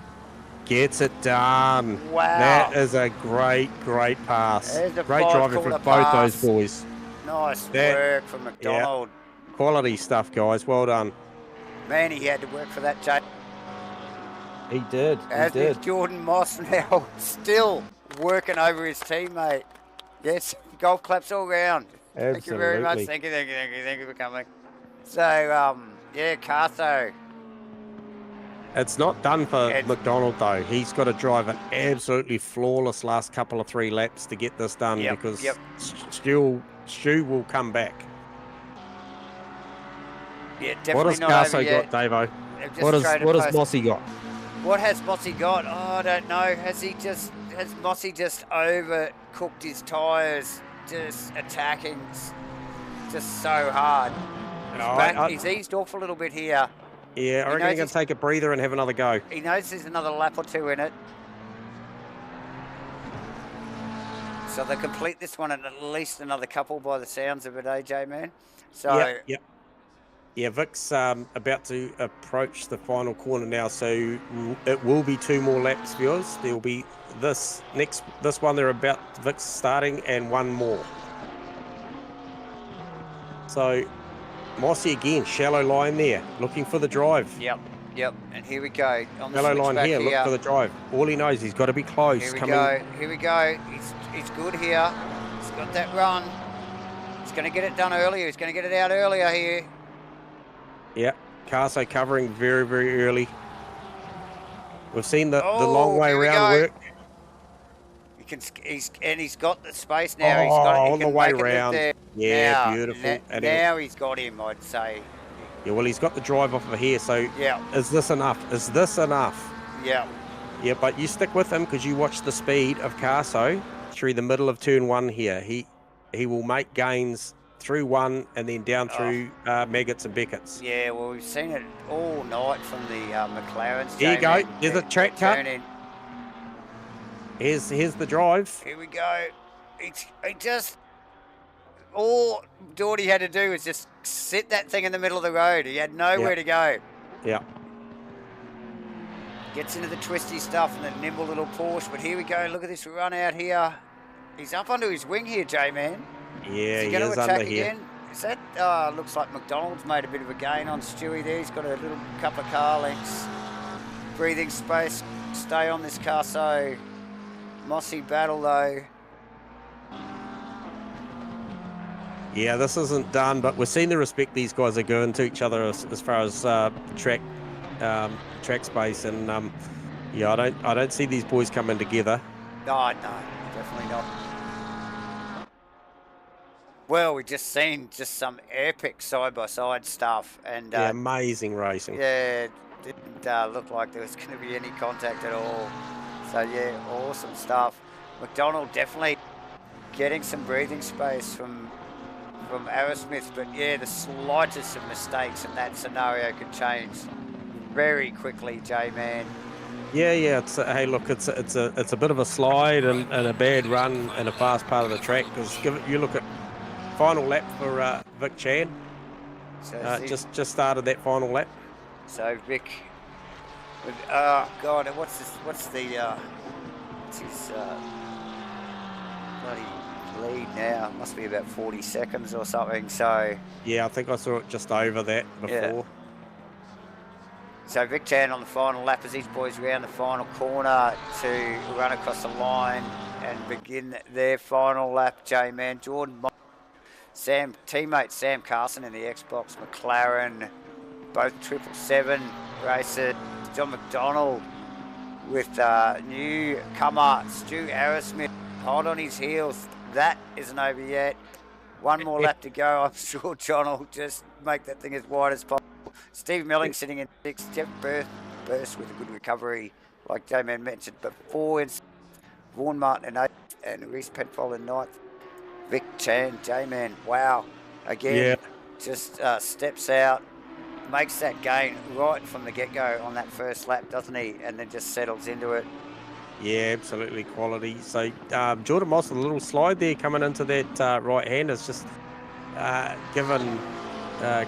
Gets it done. Wow. That is a great, great pass. There's a Great driving from both those boys. Nice work from McDonald. Yeah, quality stuff, guys. Well done. Man, he had to work for that, Jay. He did. As is Jordan Moss now, still working over his teammate. Yes, golf claps all round. Absolutely. Thank you very much. Thank you for coming. So, yeah, Cartho. It's not done for McDonald, though. He's got to drive an absolutely flawless last couple of 3 laps to get this done because Stu will come back. Yeah, definitely what has Carso got, Davo? What has Mossy got? What has Mossy got? Oh, I don't know. Has Mossy just overcooked his tyres, just attacking just so hard? He's eased off a little bit here. Yeah, I reckon he's going to take a breather and have another go. He knows there's another lap or 2 in it. So they complete this one at least another couple by the sounds of it, AJ, man. So Yep. Yeah, Vic's about to approach the final corner now, so it will be 2 more laps, viewers. There will be this one they're about Vic's starting and 1 more. So Mossy again, shallow line there, looking for the drive. Yep. And here we go. On the shallow line here, look for the drive. All he knows, he's got to be close. Here we go. He's good here. He's got that run. He's going to get it done earlier. He's going to get it out earlier here. Yeah, Carso covering very, very early. We've seen the long way around work. He's got the space now. He's got it. On the way round. Yeah, now, beautiful. Now he's got him, I'd say. Yeah, well, he's got the drive off of here, so is this enough? Yeah. Yeah, but you stick with him because you watch the speed of Carso through the middle of turn 1 here. He will make gains through 1 and then down through Maggots and Beckett's. Yeah, well, we've seen it all night from the McLarens. Here you go. There's a track cut. Here's the drive. Here we go. All Doughty had to do was just sit that thing in the middle of the road. He had nowhere to go. Yeah. Gets into the twisty stuff and the nimble little Porsche. But here we go. Look at this run out here. He's up under his wing here, J-Man. Yeah, he is attack under again? here. Is that, looks like McDonald's made a bit of a gain on Stewie there. He's got a little couple of car lengths. Breathing space. Stay on this car. So Mossy battle though. Yeah, this isn't done, but we're seeing the respect these guys are giving to each other as far as track space, and yeah, I don't see these boys coming together. No, definitely not. Well, we just seen some epic side-by-side stuff, and amazing racing. Yeah, it didn't look like there was going to be any contact at all. So yeah, awesome stuff. McDonald definitely getting some breathing space from Asrnz, but yeah, the slightest of mistakes in that scenario could change very quickly, J-Man. Yeah. Hey, look, it's a bit of a slide and a bad run in a fast part of the track. Because you look at final lap for Vic Chan. So just started that final lap. So Vic, God, what's his bloody lead now? Must be about 40 seconds or something. So yeah, I think I saw it just over that before. Yeah. So Vic Chan on the final lap as these boys round the final corner to run across the line and begin their final lap. J-Man, Jordan, teammate Sam Carson in the Xbox McLaren, both 777 racers. John McDonald with newcomer Stu Asrnz hot on his heels. That isn't over yet. One more lap to go. I'm sure John will just make that thing as wide as possible. Steve Milling sitting in 6th. Jeff Burst with a good recovery like J-Man mentioned before, in Vaughan Martin in 8th and Reece Penfold in 9th. Vic Chan, J-Man, wow. Again, just steps out, makes that gain right from the get-go on that first lap, doesn't he? And then just settles into it. Yeah, absolutely quality. So Jordan Moss, a little slide there coming into that right hand has just given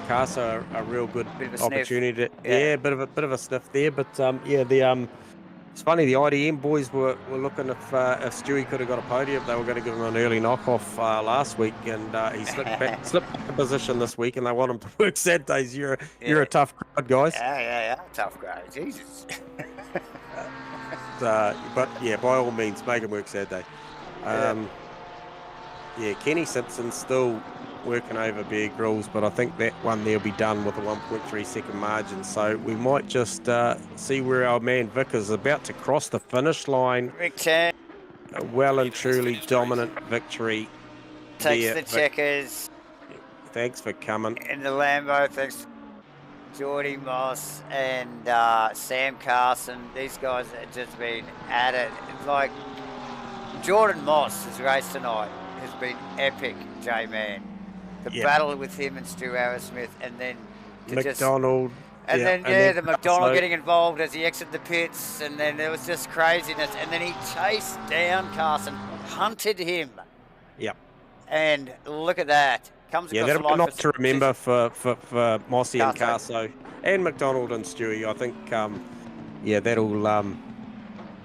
Casa a real good Bit of a opportunity. Sniff. Yeah. Bit of a sniff there. But it's funny, the IDM boys were looking if Stewie could have got a podium, they were going to give him an early knockoff last week, and he slipped back in position this week, and they want him to work Saturdays. You're a tough crowd, guys. Yeah, tough crowd. Jesus. But yeah, by all means, make him work Saturday. Kenny Simpson's still working over Bear Grylls, but I think that one there'll be done with a 1.3 second margin. So we might just see where our man Vic is about to cross the finish line. Vic Chan. A well and truly dominant victory. Takes there, the checkers. Thanks for coming. In the Lambo, thanks Geordie Moss and Sam Carson. These guys have just been at it. It's like Jordan Moss's race tonight has been epic, J-Man. The battle with him and Stu Arrowsmith, and then McDonald. And then the McDonald getting involved as he exited the pits, and then there was just craziness. And then he chased down Carson, hunted him. Yep. And look at that. Comes across that'll be not to remember for Mossy and Carso and McDonald and Stewie. I think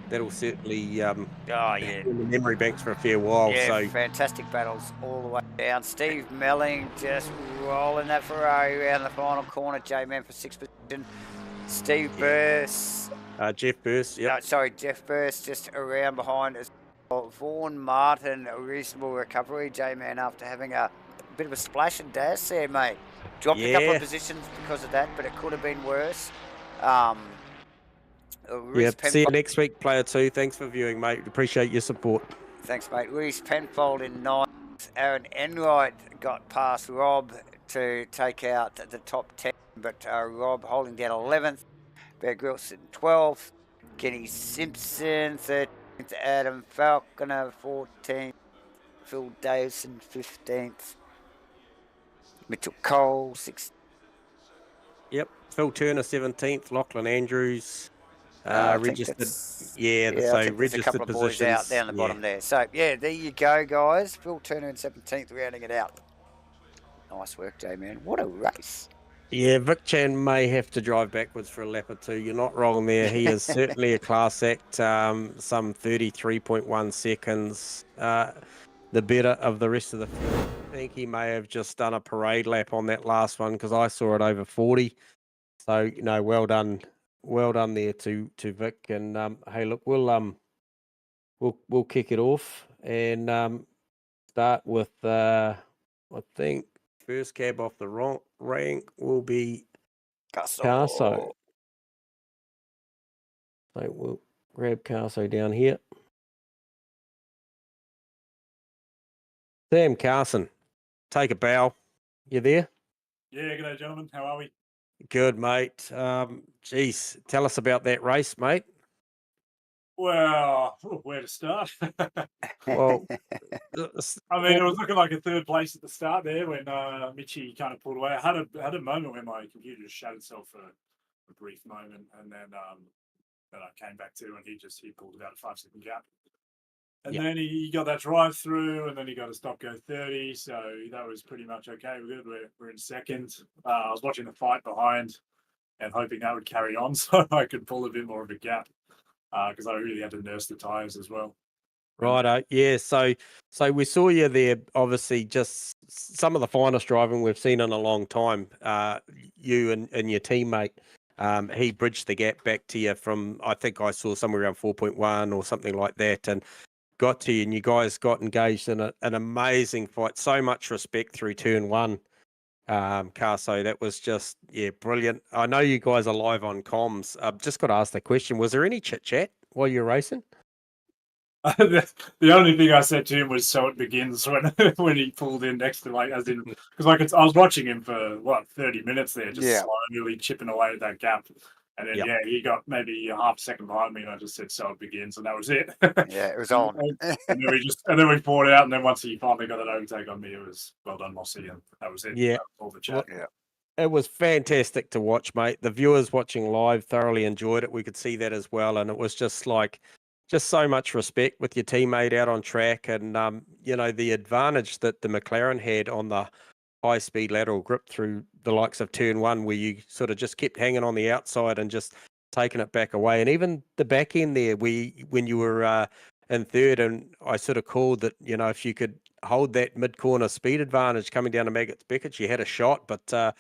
that'll certainly in the memory banks for a fair while. Yeah, so fantastic battles all the way down. Steve Melling just rolling that Ferrari around the final corner. J-Man for 6th position. Steve Burse. Jeff Burse, No, sorry, Jeff Burse just around behind as well. Vaughan Martin, a reasonable recovery. J-Man after having a bit of a splash and dash there, mate. Dropped a couple of positions because of that, but it could have been worse. See you next week, Player 2. Thanks for viewing, mate. Appreciate your support. Thanks, mate. Reece Penfold in 9th. Aaron Enright got past Rob to take out the top 10, but Rob holding down 11th. Bear Grylls in 12th. Kenny Simpson 13th. Adam Falconer 14th. Phil Davison 15th. Mitchell Cole 16th. Yep. Phil Turner 17th. Lachlan Andrews. Registered, registered a couple of boys positions out down the bottom there. So there you go, guys. Phil Turner in 17th, rounding it out. Nice work, J-Man. What a race! Yeah, Vic Chan may have to drive backwards for a lap or two. You're not wrong there. He is certainly a class act. Some 33.1 seconds. The better of the rest of the field. I think he may have just done a parade lap on that last one because I saw it over 40. So well done. Well done there to Vic, and hey, look, we'll kick it off and start with I think first cab off the rank will be Carso. So we'll grab Carso down here. Sam Carson, take a bow. You there? Yeah, g'day, gentlemen. How are we? Good, mate. Geez, tell us about that race, mate. Well, where to start? Well, I mean, it was looking like a third place at the start there when Mitchie kind of pulled away. I had a moment where my computer just shut itself for a brief moment, and then I came back to, and he pulled about a 5-second gap. And then he got that drive through, and then he got a stop go 30. So that was pretty much okay. We're good. We're in second. I was watching the fight behind and hoping that would carry on so I could pull a bit more of a gap because I really had to nurse the tyres as well. Righto. Yeah. So we saw you there, obviously, just some of the finest driving we've seen in a long time. You and your teammate, he bridged the gap back to you from, I think I saw somewhere around 4.1 or something like that. And got to you, and you guys got engaged in an amazing fight. So much respect through turn 1, Carso. That was just brilliant. I know you guys are live on comms. I've just got to ask that question. Was there any chit chat while you're racing? The only thing I said to him was, "So it begins," when he pulled in next to because I was watching him for 30 minutes there, just slowly chipping away at that gap. And then, Yep. yeah, he got maybe a half second behind me, and I just said, so it begins, and that was it. Yeah, it was on. And then we poured out, and then once he finally got an overtake on me, it was well done, Mossy, and that was it. Yeah. That was all the chat. Yeah. It was fantastic to watch, mate. The viewers watching live thoroughly enjoyed it. We could see that as well. And it was just so much respect with your teammate out on track. And, the advantage that the McLaren had on the high-speed lateral grip through the likes of turn one, where you sort of just kept hanging on the outside and just taking it back away. And even the back end there, when you were in third, and I sort of called that, if you could hold that mid-corner speed advantage coming down to Maggots Beckett, you had a shot. But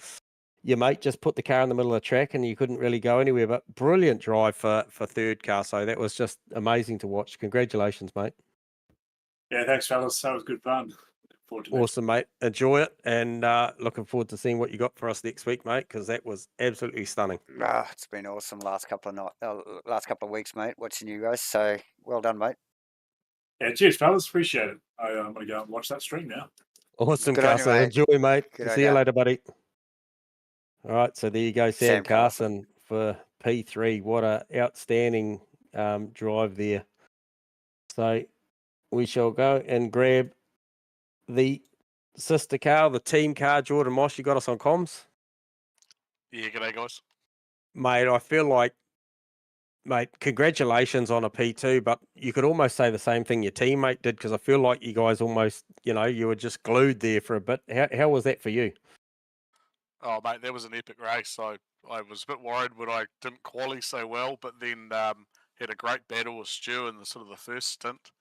your mate just put the car in the middle of the track and you couldn't really go anywhere. But brilliant drive for third car. So that was just amazing to watch. Congratulations, mate. Yeah, thanks, fellas. That was good fun. Awesome, mate. Enjoy it, and looking forward to seeing what you got for us next week, mate, because that was absolutely stunning. It's been awesome last couple of weeks, mate, watching you guys. So well done, mate. Yeah, cheers, fellas. Appreciate it. I'm going to go and watch that stream now. Awesome, Good on you, Carson. mate. Enjoy, mate. Good on See you ya. later, buddy. All right, so there you go, Sam Carson. Carson for P3. What a outstanding drive there. So we shall go and grab the sister car, the team car. Jordan Moss, you got us on comms? Yeah, g'day, guys. Mate, I feel like, congratulations on a P2, but you could almost say the same thing your teammate did, because I feel like you guys almost, you were just glued there for a bit. How was that for you? Oh, mate, that was an epic race. I was a bit worried when I didn't quali so well, but then had a great battle with Stu in the sort of the first stint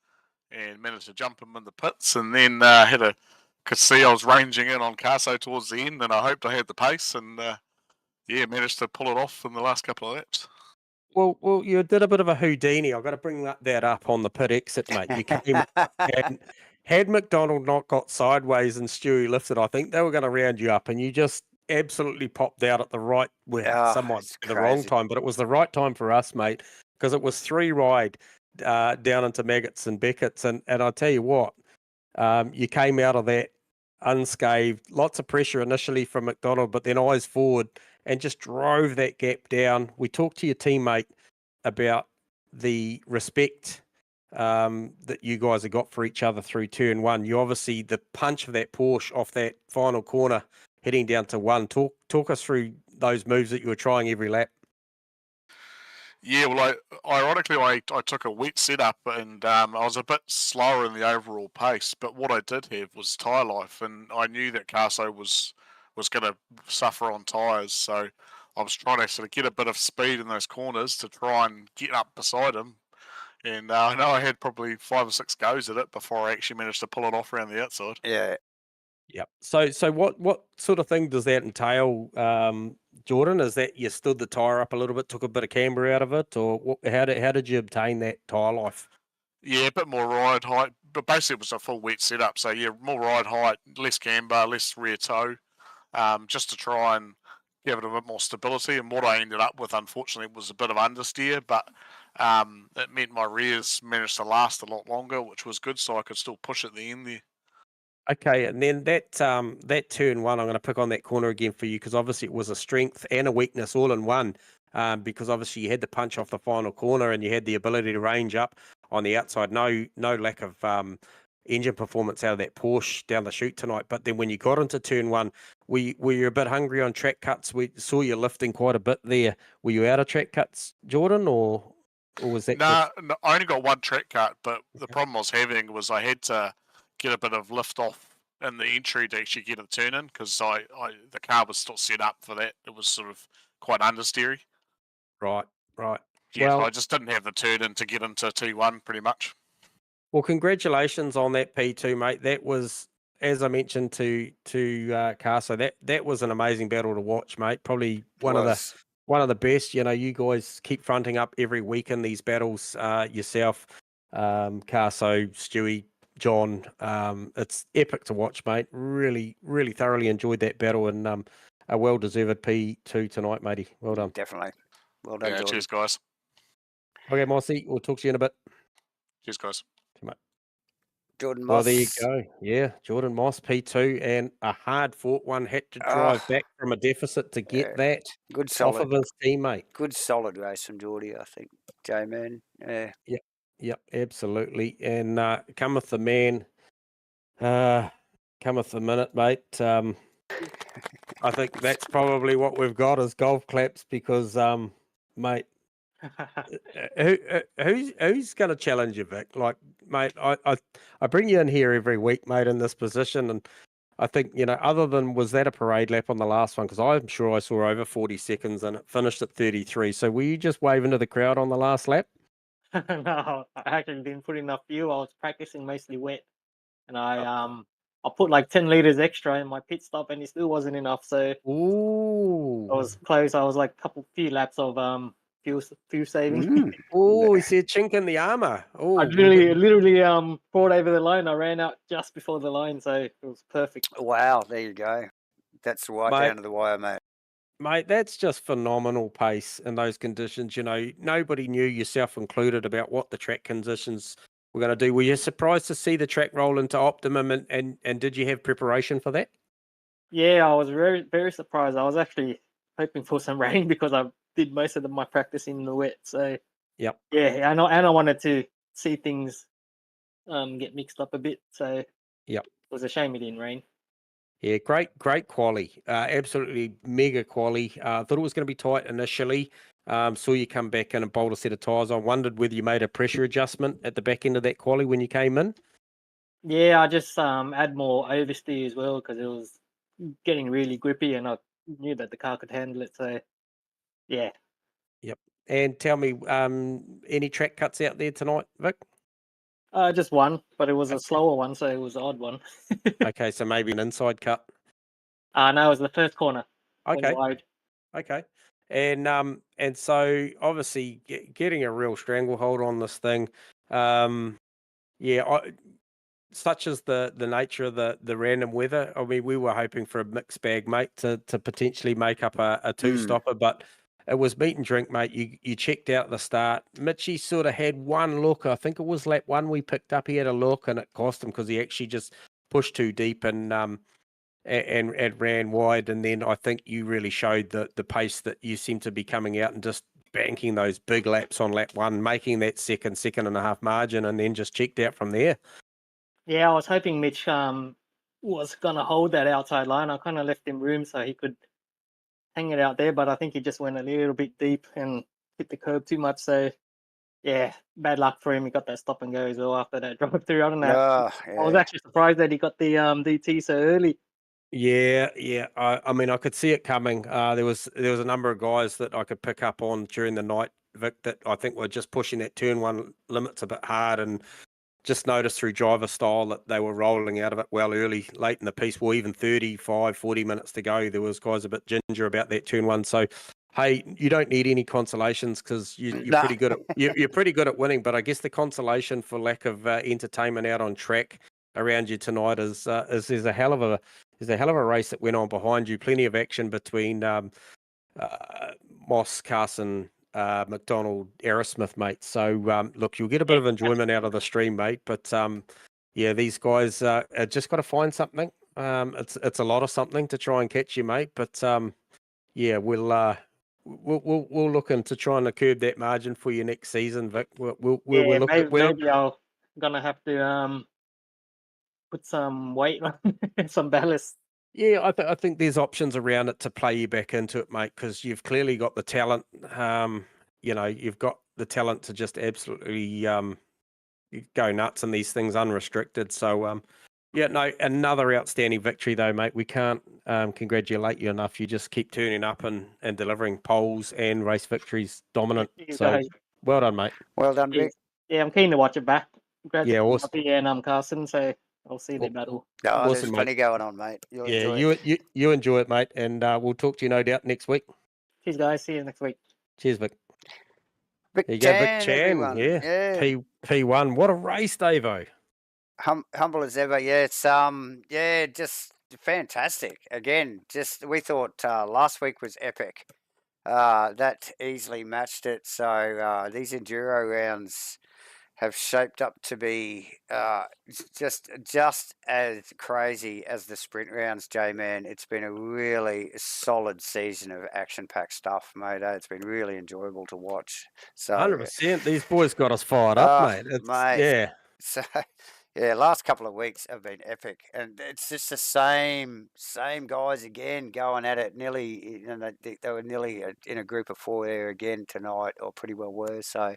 and managed to jump him in the pits, and then could see I was ranging in on Carso towards the end, and I hoped I had the pace, and managed to pull it off in the last couple of laps. Well, you did a bit of a Houdini. I've got to bring that up on the pit exit, mate. You came and had McDonald not got sideways and Stewie lifted, I think they were going to round you up, and you just absolutely popped out at the right, somewhat the wrong time, but it was the right time for us, mate, because it was 3 wide down into Maggots and Beckett's, and I'll tell you what, you came out of that unscathed, lots of pressure initially from McDonald, but then eyes forward and just drove that gap down. We talked to your teammate about the respect that you guys have got for each other through turn one. You obviously, the punch of that Porsche off that final corner heading down to one. Talk us through those moves that you were trying every lap. Yeah, well, ironically, I took a wet setup, and I was a bit slower in the overall pace, but what I did have was tyre life, and I knew that Carso was going to suffer on tyres, so I was trying to sort of get a bit of speed in those corners to try and get up beside him. And I know I had probably 5 or 6 goes at it before I actually managed to pull it off around the outside. Yeah. Yep. So what sort of thing does that entail, Jordan? Is that you stood the tyre up a little bit, took a bit of camber out of it, or how did you obtain that tyre life? Yeah, a bit more ride height, but basically it was a full wet setup. So yeah, more ride height, less camber, less rear toe, just to try and give it a bit more stability. And what I ended up with, unfortunately, was a bit of understeer, but it meant my rears managed to last a lot longer, which was good, so I could still push at the end there. Okay, and then that turn one, I'm going to pick on that corner again for you, because obviously it was a strength and a weakness all in one, because obviously you had the punch off the final corner and you had the ability to range up on the outside. No lack of engine performance out of that Porsche down the chute tonight. But then when you got into turn one, were you a bit hungry on track cuts? We saw you lifting quite a bit there. Were you out of track cuts, Jordan, or was that? No, I only got one track cut, but the problem I was having was I had to get a bit of lift off in the entry to actually get a turn in, because the car was still set up for that. It was sort of quite understeery. Right. Yeah, Well, so I just didn't have the turn in to get into T1 pretty much. Well, congratulations on that P2, mate. That was, as I mentioned to Carso, that was an amazing battle to watch, mate. Probably one of the best. You guys keep fronting up every week in these battles. Yourself, Carso, Stewie, John. It's epic to watch, mate. Really, really thoroughly enjoyed that battle, and a well-deserved P2 tonight, matey. Well done. Definitely. Well done, Yeah, Jordan. cheers, guys. Okay, Mossy, we'll talk to you in a bit. Cheers, guys. See you, mate. Jordan Well, Moss. there you go. Yeah, Jordan Moss, P2, and a hard-fought one. Had to drive back from a deficit to get that Good off solid. of his teammate. Good solid race from Geordie, I think. J-Man. Yeah. Yep, absolutely. And cometh the man, cometh the minute, mate. I think that's probably what we've got as golf claps because, mate, who's going to challenge you, Vic? Like, mate, I bring you in here every week, mate, in this position, and I think, you know, other than was that a parade lap on the last one, because I'm sure I saw over 40 seconds and it finished at 33. So were you just waving to the crowd on the last lap? No, I actually didn't put enough fuel. I was practicing mostly wet, and I put like 10 liters extra in my pit stop, and it still wasn't enough. So Ooh. I was close. I was like few laps of fuel saving. Mm. Oh, we see a chink in the armor. Oh, I literally brought over the line. I ran out just before the line, so it was perfect. Wow, there you go. That's right Mate. down to the wire, mate. Mate, that's just phenomenal pace in those conditions. You know, nobody knew, yourself included, about what the track conditions were going to do. Were you surprised to see the track roll into optimum, and did you have preparation for that? Yeah, I was very, very surprised. I was actually hoping for some rain because I did most of my practice in the wet. So Yep. yeah, and I wanted to see things get mixed up a bit. So Yep. it was a shame it didn't rain. Yeah, great quali. Absolutely mega quali. Thought it was going to be tight initially. Saw you come back in and bolt a set of tyres. I wondered whether you made a pressure adjustment at the back end of that quali when you came in. Yeah, I just add more oversteer as well because it was getting really grippy, and I knew that the car could handle it. So yeah. Yep. And tell me, any track cuts out there tonight, Vic? Just one, but it was a slower one, so it was an odd one. Okay, so maybe an inside cut. No, it was the first corner. Okay. Wide. Okay. And so obviously getting a real stranglehold on this thing. Such as the nature of the random weather. I mean, we were hoping for a mixed bag, mate, to potentially make up a two-stopper, but it was meat and drink, mate. You checked out the start. Mitchie sort of had one look. I think it was lap one we picked up. He had a look, and it cost him because he actually just pushed too deep and ran wide. And then I think you really showed the pace that you seem to be coming out and just banking those big laps on lap one, making that second and a half margin, and then just checked out from there. Yeah, I was hoping Mitch was gonna hold that outside line. I kind of left him room so he could hang it out there, but I think he just went a little bit deep and hit the curb too much. So yeah, bad luck for him. He got that stop and go as well after that drive through. I don't know. I was actually surprised that he got the DT so early. Yeah. I mean, I could see it coming. There was a number of guys that I could pick up on during the night, Vic, that I think were just pushing that turn one limits a bit hard, and just noticed through driver style that they were rolling out of it well early, late in the piece. Well, even 35, 40 minutes to go, there was guys a bit ginger about that turn one. So, hey, you don't need any consolations because you're pretty good at you're pretty good at winning. But I guess the consolation for lack of entertainment out on track around you tonight is there's a hell of a race that went on behind you. Plenty of action between Moss, Carson, McDonald, Aerosmith, mate. So look, you'll get a bit of enjoyment out of the stream, mate. But yeah, these guys just got to find something. It's a lot of something to try and catch you, mate. But yeah, we'll look into trying to curb that margin for you next season, Vic. Maybe I'm gonna have to put some weight on some ballast. Yeah, I think there's options around it to play you back into it, mate, because you've clearly got the talent. You've got the talent to just absolutely go nuts in these things unrestricted. So, another outstanding victory, though, mate. We can't congratulate you enough. You just keep turning up and delivering poles and race victories dominant. So, well done, mate. Well done, Vic. Yeah, I'm keen to watch it back. Yeah, awesome. And Carson, so I'll see the battle. Oh, there's plenty going on, mate. You'll enjoy it. You enjoy it, mate, and we'll talk to you no doubt next week. Cheers, guys. See you next week. Cheers, Vic. Vic there you go, Vic Chan, Chan. everyone. Yeah. P1. What a race, Davo. Humble as ever. Yeah, it's just fantastic. Again, we thought last week was epic. That easily matched it. So these enduro rounds have shaped up to be just as crazy as the sprint rounds, J-Man. It's been a really solid season of action-packed stuff, mate. It's been really enjoyable to watch. So, 100%. These boys got us fired up, mate. It's, mate. yeah. So, yeah, last couple of weeks have been epic, and it's just the same guys again going at it. Nearly, you know, they were nearly in a group of 4 there again tonight, or pretty well were. So,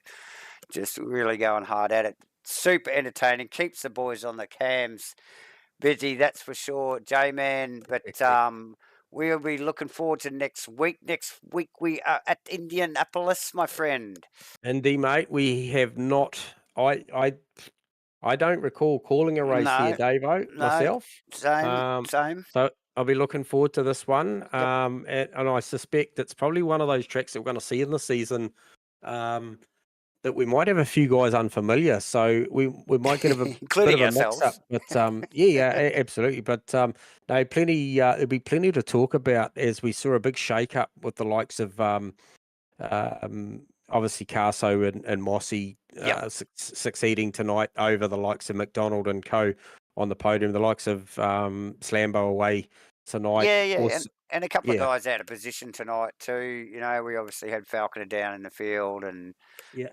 just really going hard at it. Super entertaining. Keeps the boys on the cams busy, that's for sure, J-Man. But we'll be looking forward to next week. Next week we are at Indianapolis, my friend. Indeed, mate. We have not. I don't recall calling a race here, Davo, myself. Same. So I'll be looking forward to this one. Yep. And I suspect it's probably one of those tracks that we're going to see in the season that we might have a few guys unfamiliar. So we might get a bit of a mix-up. But yeah, absolutely. But no, there'll be plenty to talk about as we saw a big shake-up with the likes of obviously Carso and Mossy succeeding tonight over the likes of McDonald and co on the podium, the likes of Slambo away tonight. Yeah. And a couple of guys out of position tonight too. You know, we obviously had Falconer down in the field and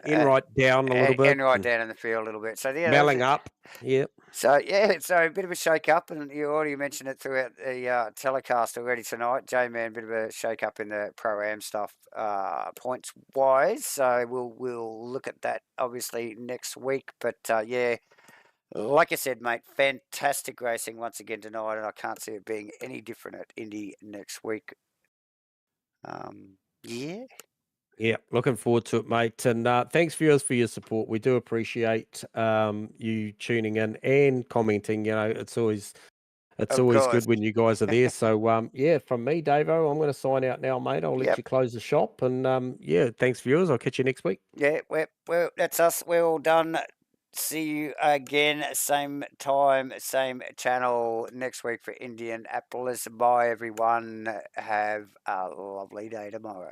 Enright down a little bit. Enright down in the field a little bit. So yeah, Melling up. Yeah. So a bit of a shake up, and you already mentioned it throughout the telecast already tonight, J-Man. Bit of a shake up in the pro-am stuff, points wise. So we'll look at that obviously next week. But yeah, like I said, mate, fantastic racing once again tonight, and I can't see it being any different at Indy next week. Yeah. Yeah, looking forward to it, mate. And thanks, viewers, for your support. We do appreciate you tuning in and commenting. You know, it's always good when you guys are there. So yeah, from me, Davo, I'm going to sign out now, mate. I'll let you close the shop. And yeah, thanks, viewers. I'll catch you next week. Yeah, well, that's us. We're all done. See you again, same time, same channel next week for Indianapolis. Bye, everyone. Have a lovely day tomorrow.